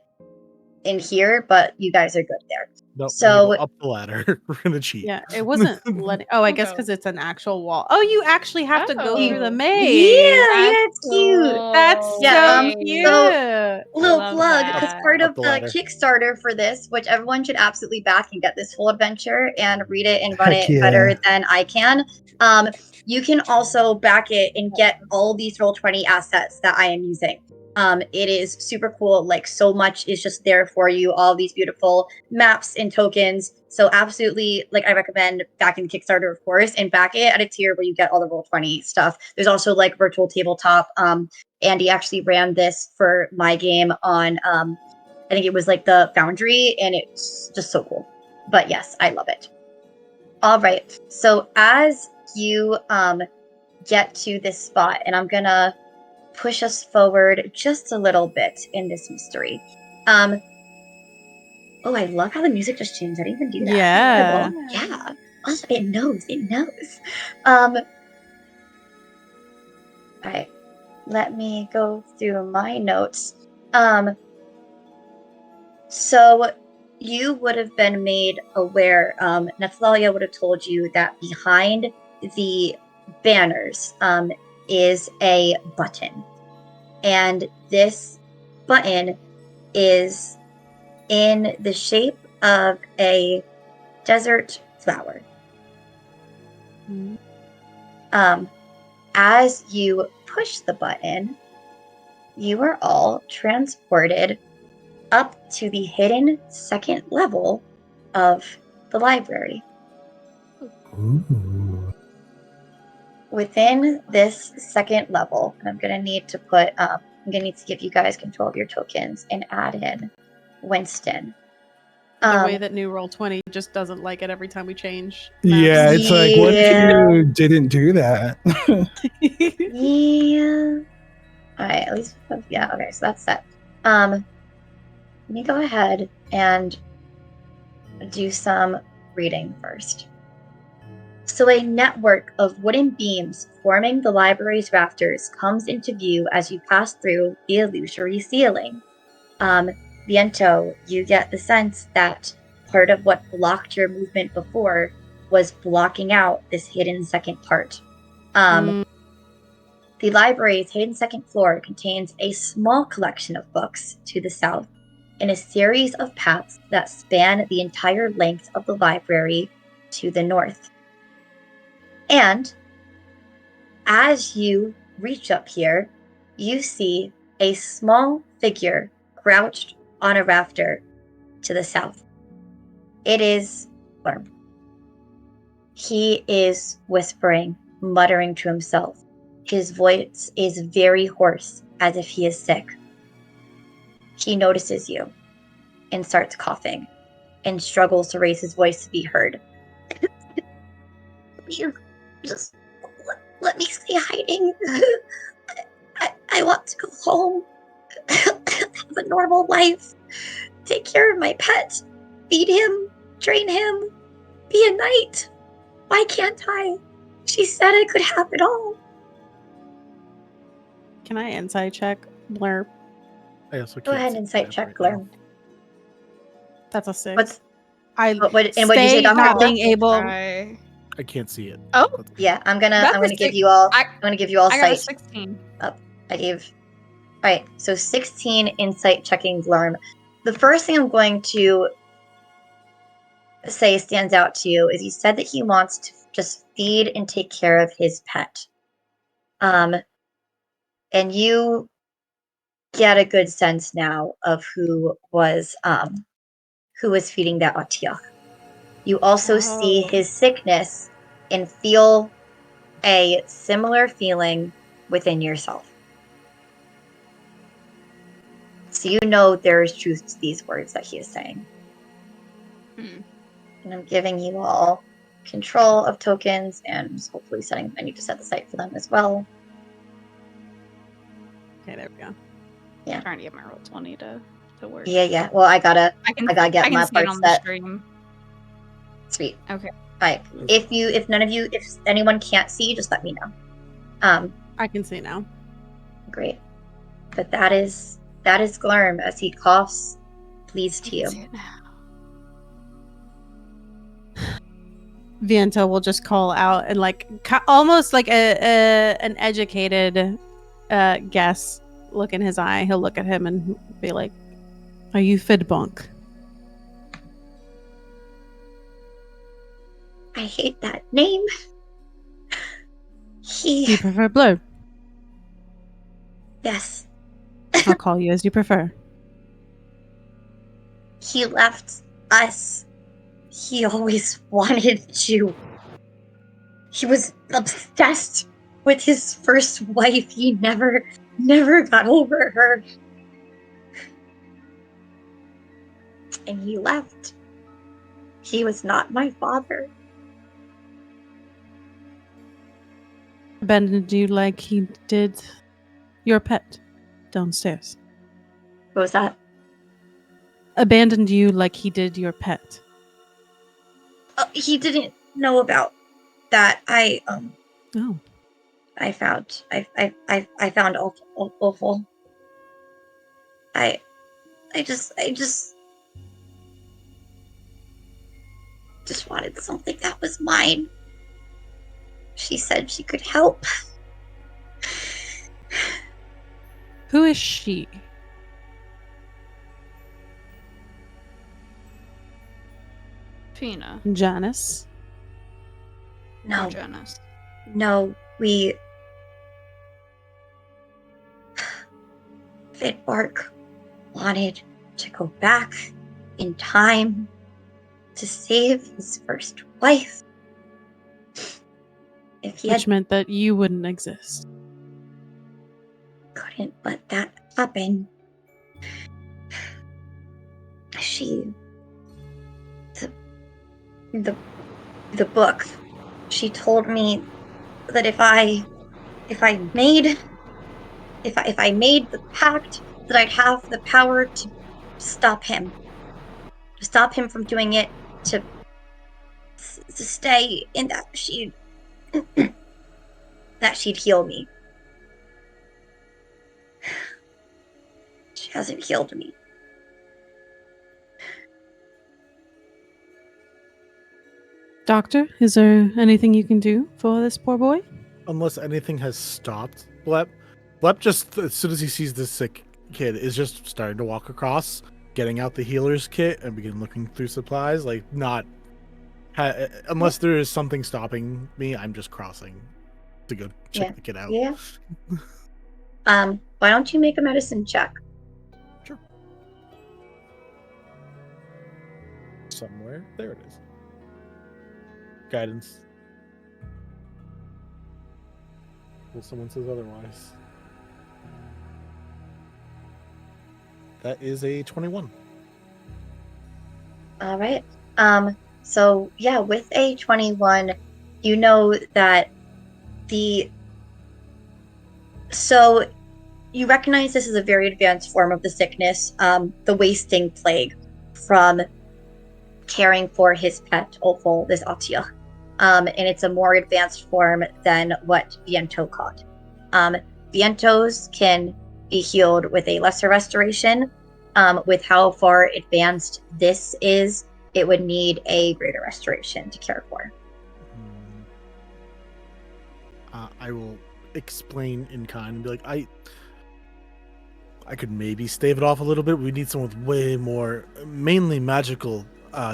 here, but you guys are good there. Nope. So Go up the ladder. We're gonna cheat. Yeah, it wasn't letting. Oh, I guess Okay. because it's an actual wall. Oh, you actually have to go through the Oh. maze. yeah, it's cute. That's Yeah, so nice. cute. I Little love plug, that. as part Up of the the ladder. Kickstarter for this, which everyone should absolutely back and get this full adventure and read it and run Heck it yeah. better than I can. You can also back it and get all these Roll20 assets that I am using. It is super cool. Like, so much is just there for you. All these beautiful maps and tokens. So absolutely, like, I recommend backing the Kickstarter, of course, and back it at a tier where you get all the Roll20 stuff. There's also like virtual tabletop. Andy actually ran this for my game on, I think it was like the Foundry, and it's just so cool. But yes, I love it. All right. So as you get to this spot, and I'm gonna push us forward just a little bit in this mystery. Oh, I love how the music just changed. I didn't even do that. Yeah. Incredible. Yeah. Oh, it knows. It knows. All right. Let me go through my notes. So you would have been made aware, Nathalia would have told you that behind the banners is a button. And this button is in the shape of a desert flower. Mhm. As you push the button, you are all transported up to the hidden second level of the library. Ooh. Within this second level, and I'm gonna need to give you guys control of your tokens and add in Winston. The way that new Roll20 just doesn't like it every time we change. Yeah, maps. it's like, what if Yeah. you didn't do that? Yeah. All right. At least, yeah. Okay. So that's set. Let me go ahead and do some reading first. So a network of wooden beams forming the library's rafters comes into view as you pass through the illusory ceiling. Viento, you get the sense that part of what blocked your movement before was blocking out this hidden second part. The library's hidden second floor contains a small collection of books to the south and a series of paths that span the entire length of the library to the north. And as you reach up here, you see a small figure crouched on a rafter to the south. It is Worm. He is whispering, muttering to himself. His voice is very hoarse, as if he is sick. He notices you and starts coughing and struggles to raise his voice to be heard. You just let me stay hiding. I want to go home, have a normal life, take care of my pet, feed him, train him, be a knight. Why can't I? She said I could have it all. Can I insight check Blurb? I also Go can't ahead see and sight that check, right Glurm. now. That's a 6. What's I what did you say, stay Dr. not Apple? being able. Try. I can't see it. Oh. That's- Yeah, I'm gonna That's a give six. you all. I I'm gonna give you all got a sight. 16. I gave. All right, so 16 insight checking Glurm. The first thing I'm going to say stands out to you is he said that he wants to just feed and take care of his pet. And you get a good sense now of who was feeding that Atiach. You also see his sickness and feel a similar feeling within yourself. So you know there is truth to these words that he is saying. And I'm giving you all control of tokens and hopefully I need to set the site for them as well. Okay, there we go. Yeah. I'm trying to get my roll 20 to work. Yeah. Well, I gotta get I my can see it part on the set. stream. Sweet. Okay. Alright. If anyone can't see, just let me know. I can see now. Great. But that is Glurm as he coughs, pleased I to can you. see it now. Viento will just call out and like almost like an educated guess look in his eye. He'll look at him and be like, "Are you Fidbonk?" I hate that name. Do you He, prefer Blur? yes, I'll call you as you prefer. he left us. He always wanted to. He was obsessed with his first wife. He never got over her. And he left. He was not my father. Abandoned you like he did your pet downstairs. What was that? Abandoned you like he did your pet. He didn't know about that. Oh. I found awful. I just wanted something that was mine. She said she could help. Who is she? Fina. Janice. No, Janice. no, we. Fitbark wanted to go back in time to save his first wife. If he Which meant that you wouldn't exist. couldn't let that happen, the book, she told me that if I made the pact, that I'd have the power to stop him from doing it, to stay in that she'd heal me. She hasn't healed me. Doctor, is there anything you can do for this poor boy? Unless anything has stopped Blep. Blep just, as soon as he sees this sick kid, is just starting to walk across, getting out the healer's kit and begin looking through supplies. Like, not... unless there is something stopping me, I'm just crossing to go check the kid out. Yeah. Why don't you make a medicine check? Sure. Somewhere. There it is. Guidance. Well, someone says otherwise. That is a 21. All right. So yeah, with a 21, you know that so you recognize this is a very advanced form of the sickness, the wasting plague, from caring for his pet, Opal, this Atia. And it's a more advanced form than what Viento caught. Vientos can be healed with a lesser restoration. With how far advanced this is, it would need a greater restoration to care for. I will explain in kind and be like, I could maybe stave it off a little bit. We need someone with way more, mainly magical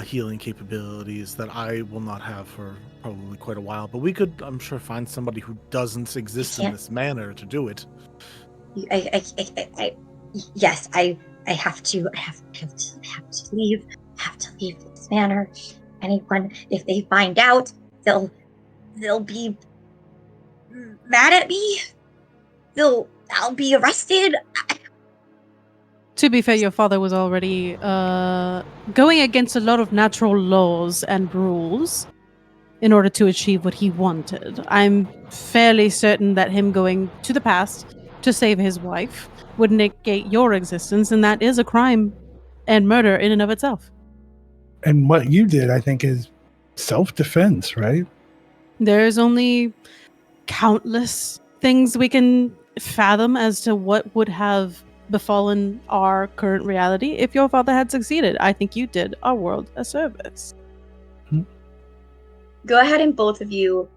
healing capabilities that I will not have for probably quite a while. But we could, I'm sure, find somebody who doesn't exist in this manner to do it. Yes, I have to leave. I have to leave this manor. Anyone, if they find out, they'll be mad at me. I'll be arrested. To be fair, your father was already going against a lot of natural laws and rules in order to achieve what he wanted. I'm fairly certain that him going to the past to save his wife would negate your existence, and that is a crime and murder in and of itself. And what you did, I think, is self-defense, right? There's only countless things we can fathom as to what would have befallen our current reality if your father had succeeded. I think you did our world a service. go ahead and both of you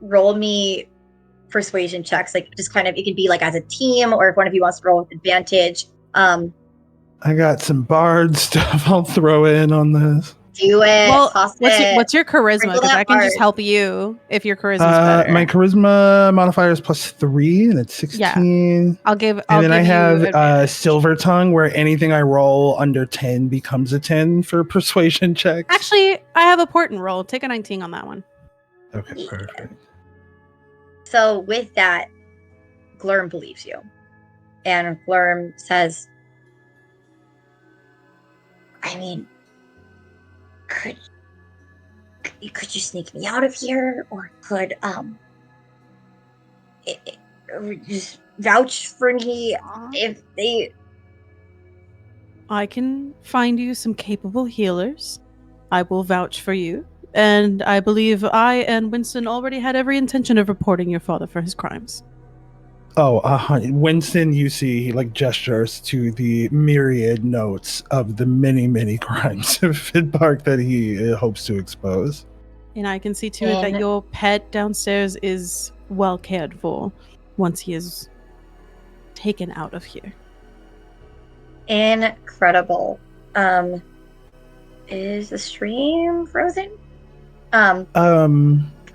roll me persuasion checks. Like, just kind of, it can be like as a team, or if one of you wants to roll with advantage. I got some bard stuff I'll throw in on this. Do it. Well, Toss what's your charisma? Sprinkle Because that I can just hard. help you if your charisma's better. My charisma modifier is +3, and it's 16. I'll give. And then I give have you advantage. Silver Tongue, where anything I roll under 10 becomes a 10 for persuasion checks. Actually, I have a portent roll. Take a 19 on that one. Okay, Yeah. perfect. So with that, Glurm believes you. And Glurm says, I mean, could you sneak me out of here? Or could just vouch for me if they... I can find you some capable healers. I will vouch for you. And I believe I and Winston already had every intention of reporting your father for his crimes. Oh, Winston, you see, he like gestures to the myriad notes of the many, many crimes of Fidbark that he hopes to expose. And I can see to it that your pet downstairs is well cared for once he is taken out of here. Incredible. Is the stream frozen?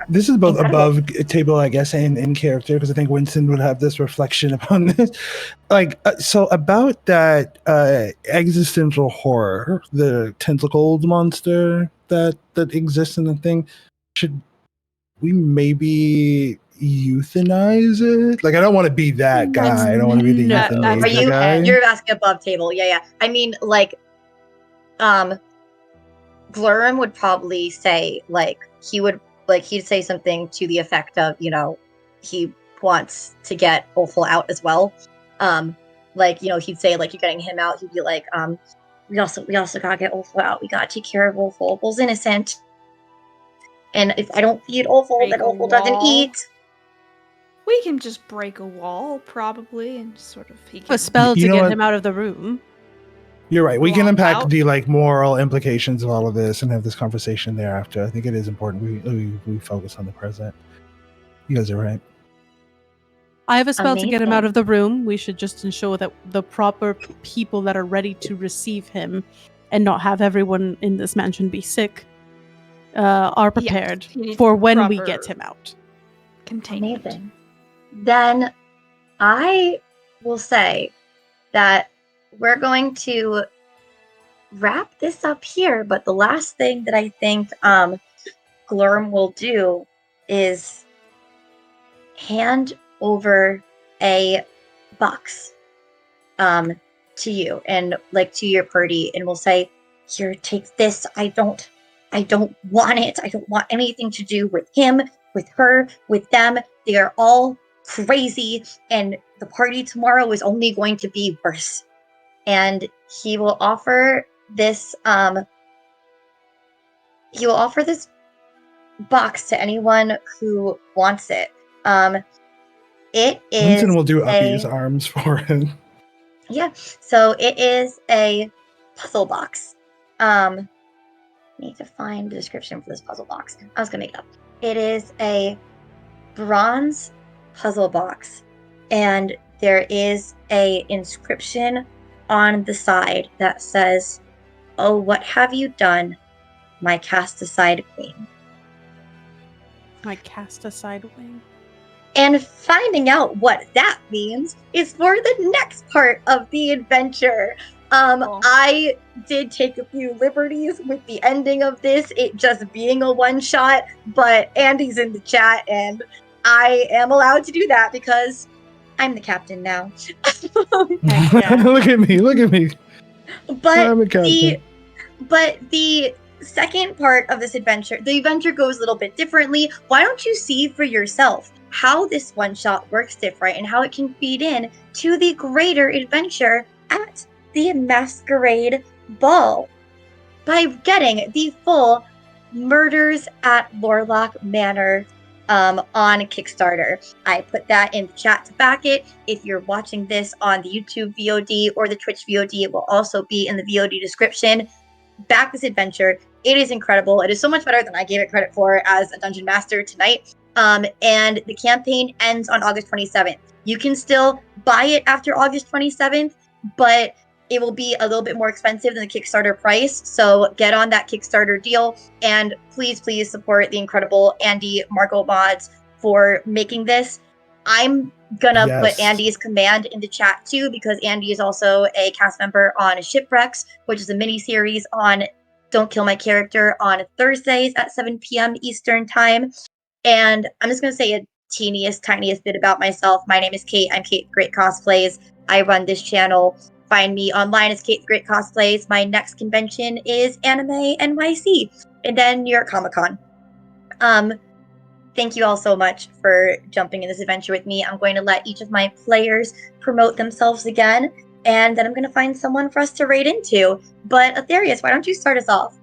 This is both Incredible. above table, I guess, and in character, because I think Winston would have this reflection upon this. So about that existential horror, the tentacled monster that exists in the thing, should we maybe euthanize it? Like, I don't want to be that guy. I don't want to be the No. euthanasia guy. You're asking above table. Yeah. I mean, like, Glurm would probably say, he'd say something to the effect of, he wants to get Opal out as well. He'd say, you're getting him out. He'd be like, we also gotta get Opal out. We gotta take care of Opal. Opal's innocent. And if I don't feed Opal, then Opal doesn't eat. We can just break a wall, probably, and sort of... A spell to get him out of the room. You're right. We can unpack out. the moral implications of all of this and have this conversation thereafter. I think it is important we focus on the present. You guys are right. I have a spell to get him out of the room. We should just ensure that the proper people that are ready to receive him and not have everyone in this mansion be sick are prepared for when we get him out. Containment. Amazing. Then I will say that we're going to wrap this up here, but the last thing that I think Glurm will do is hand over a box to you and to your party, and we'll say, here, take this. I don't want it. I don't want anything to do with him, with her, with them. They are all crazy, and the party tomorrow is only going to be worse. And he will offer this box to anyone who wants it. It is Winston will do Uppy's arms for him. Yeah, so it is a puzzle box. Need to find the description for this puzzle box. I was gonna make it up. It is a bronze puzzle box, and there is a inscription on the side that says, "Oh, what have you done, my cast-aside queen?" My cast-aside wing. And finding out what that means is for the next part of the adventure. Cool. I did take a few liberties with the ending of this, it just being a one-shot, but Andy's in the chat, and I am allowed to do that because I'm the captain now. Look at me. I'm a captain. But the second part of this adventure, the adventure goes a little bit differently. Why don't you see for yourself how this one-shot works different and how it can feed in to the greater adventure at the Masquerade Ball by getting the full Murders at Lorelahc Manor on Kickstarter. I put that in the chat to back it. If you're watching this on the YouTube VOD or the Twitch VOD, it will also be in the VOD description. Back this adventure. It is incredible. It is so much better than I gave it credit for as a dungeon master tonight. And the campaign ends on August 27th. You can still buy it after August 27th, but it will be a little bit more expensive than the Kickstarter price. So get on that Kickstarter deal, and please, please support the incredible Andy MargoMods for making this. I'm gonna put Yes. Andy's command in the chat too, because Andy is also a cast member on Shipwrecks, which is a mini series on Don't Kill My Character on Thursdays at 7 p.m. Eastern Time. And I'm just gonna say a tiniest bit about myself. My name is Kate. I'm Kate Great Cosplays. I run this channel. Find me online as Kate Great Cosplays. My next convention is Anime NYC, and then New York Comic Con. Thank you all so much for jumping in this adventure with me. I'm going to let each of my players promote themselves again, and then I'm going to find someone for us to raid into. But Aetherius, why don't you start us off?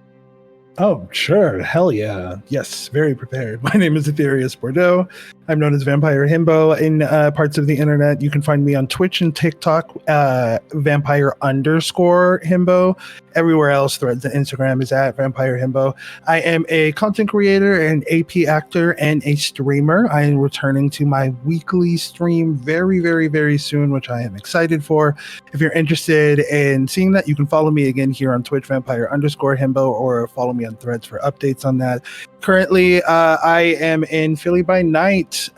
Oh, sure. Hell yeah. Yes, very prepared. My name is Aetherius Bordeaux. I'm known as Vampire Himbo in parts of the internet. You can find me on Twitch and TikTok, Vampire_Himbo. Everywhere else, Threads and Instagram is at Vampire Himbo. I am a content creator, an AP actor, and a streamer. I am returning to my weekly stream very, very, very soon, which I am excited for. If you're interested in seeing that, you can follow me again here on Twitch, Vampire_Himbo, or follow me on Threads for updates on that. Currently, I am in Philly by Night,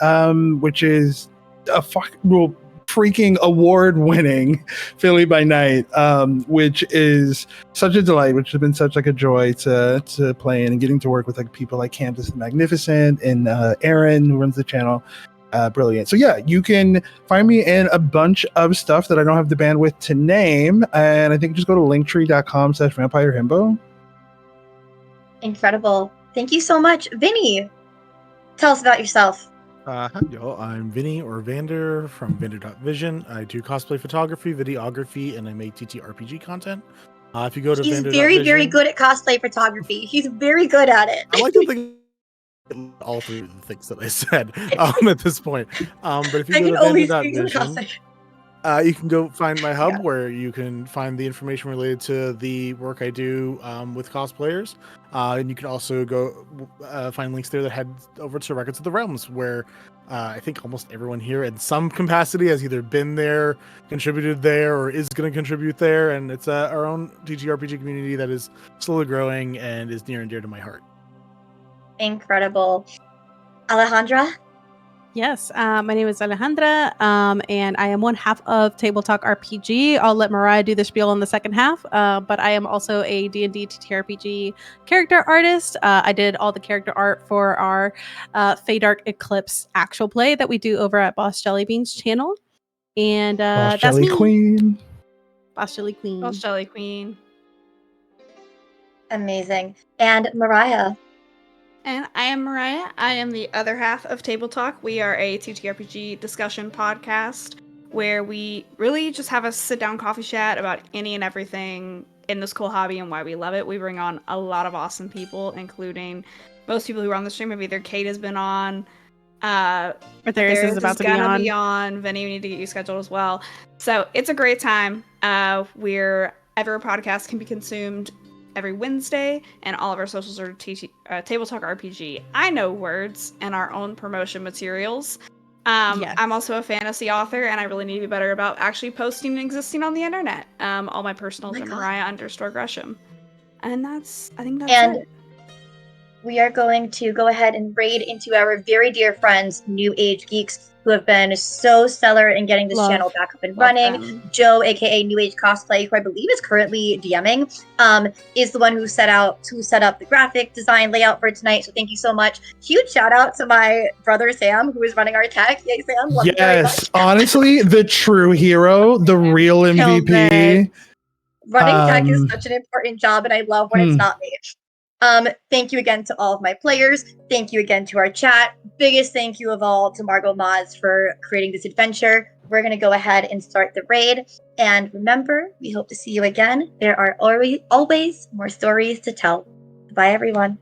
which is a freaking award-winning Philly by Night, which is such a delight, which has been such like a joy to play in, and getting to work with like people like Candace the Magnificent and Aaron, who runs the channel. Brilliant. So yeah, you can find me in a bunch of stuff that I don't have the bandwidth to name, and I think just go to linktree.com/vampirehimbo. Incredible. Thank you so much. Vinny, tell us about yourself. Hi, y'all. I'm Vinny or Vander from Vander.vision. I do cosplay photography, videography, and I make TTRPG content. If you go to He's Vander.vision, very, very good at cosplay photography. He's very good at it. I like to think all three of the things that I said at this point. But if you I go can to only speak for Vander.vision, cosplay. you can go find my hub Yeah. where you can find the information related to the work I do with cosplayers. And you can also go find links there that head over to Records of the Realms, where I think almost everyone here in some capacity has either been there, contributed there, or is going to contribute there. And it's our own TTRPG community that is slowly growing and is near and dear to my heart. Incredible. Alejandra? Yes, my name is Alejandra, and I am one half of Table Talk RPG. I'll let Mariah do the spiel in the second half, but I am also a D&D TTRPG character artist. I did all the character art for our Feydark Eclipse actual play that we do over at Boss Jellybean's channel. And Boss that's Jelly me. Queen. Boss Jelly Queen. Boss Jelly Queen. Amazing. And Mariah? And I am Mariah. I am the other half of Table Talk. We are a TTRPG discussion podcast where we really just have a sit-down coffee chat about any and everything in this cool hobby and why we love it. We bring on a lot of awesome people, including most people who are on the stream. Have either Kate has been on, Aetherius is about to be on. Vinny, we need to get you scheduled as well. So it's a great time. We're ever a podcast can be consumed every Wednesday, and all of our socials are Table Talk RPG. I know words and our own promotion materials. Yes. I'm also a fantasy author, and I really need to be better about actually posting and existing on the internet. All my personals are Mariah_Gresham. And I think that's And it. we are going to go ahead and raid into our very dear friends, New Age Geeks, who have been so stellar in getting this channel back up and running. them. Joe, aka New Age Cosplay, who I believe is currently DMing, is the one who set up the graphic design layout for tonight. So thank you so much. Huge shout out to my brother Sam, who is running our tech. Yay, Sam! Love you very much. Yes, honestly, the true hero, the real Killed MVP. Running tech is such an important job, and I love when it's not me. Thank you again to all of my players. Thank you again to our chat. Biggest thank you of all to MargoMods for creating this adventure. We're going to go ahead and start the raid. And remember, we hope to see you again. There are always more stories to tell. Bye, everyone.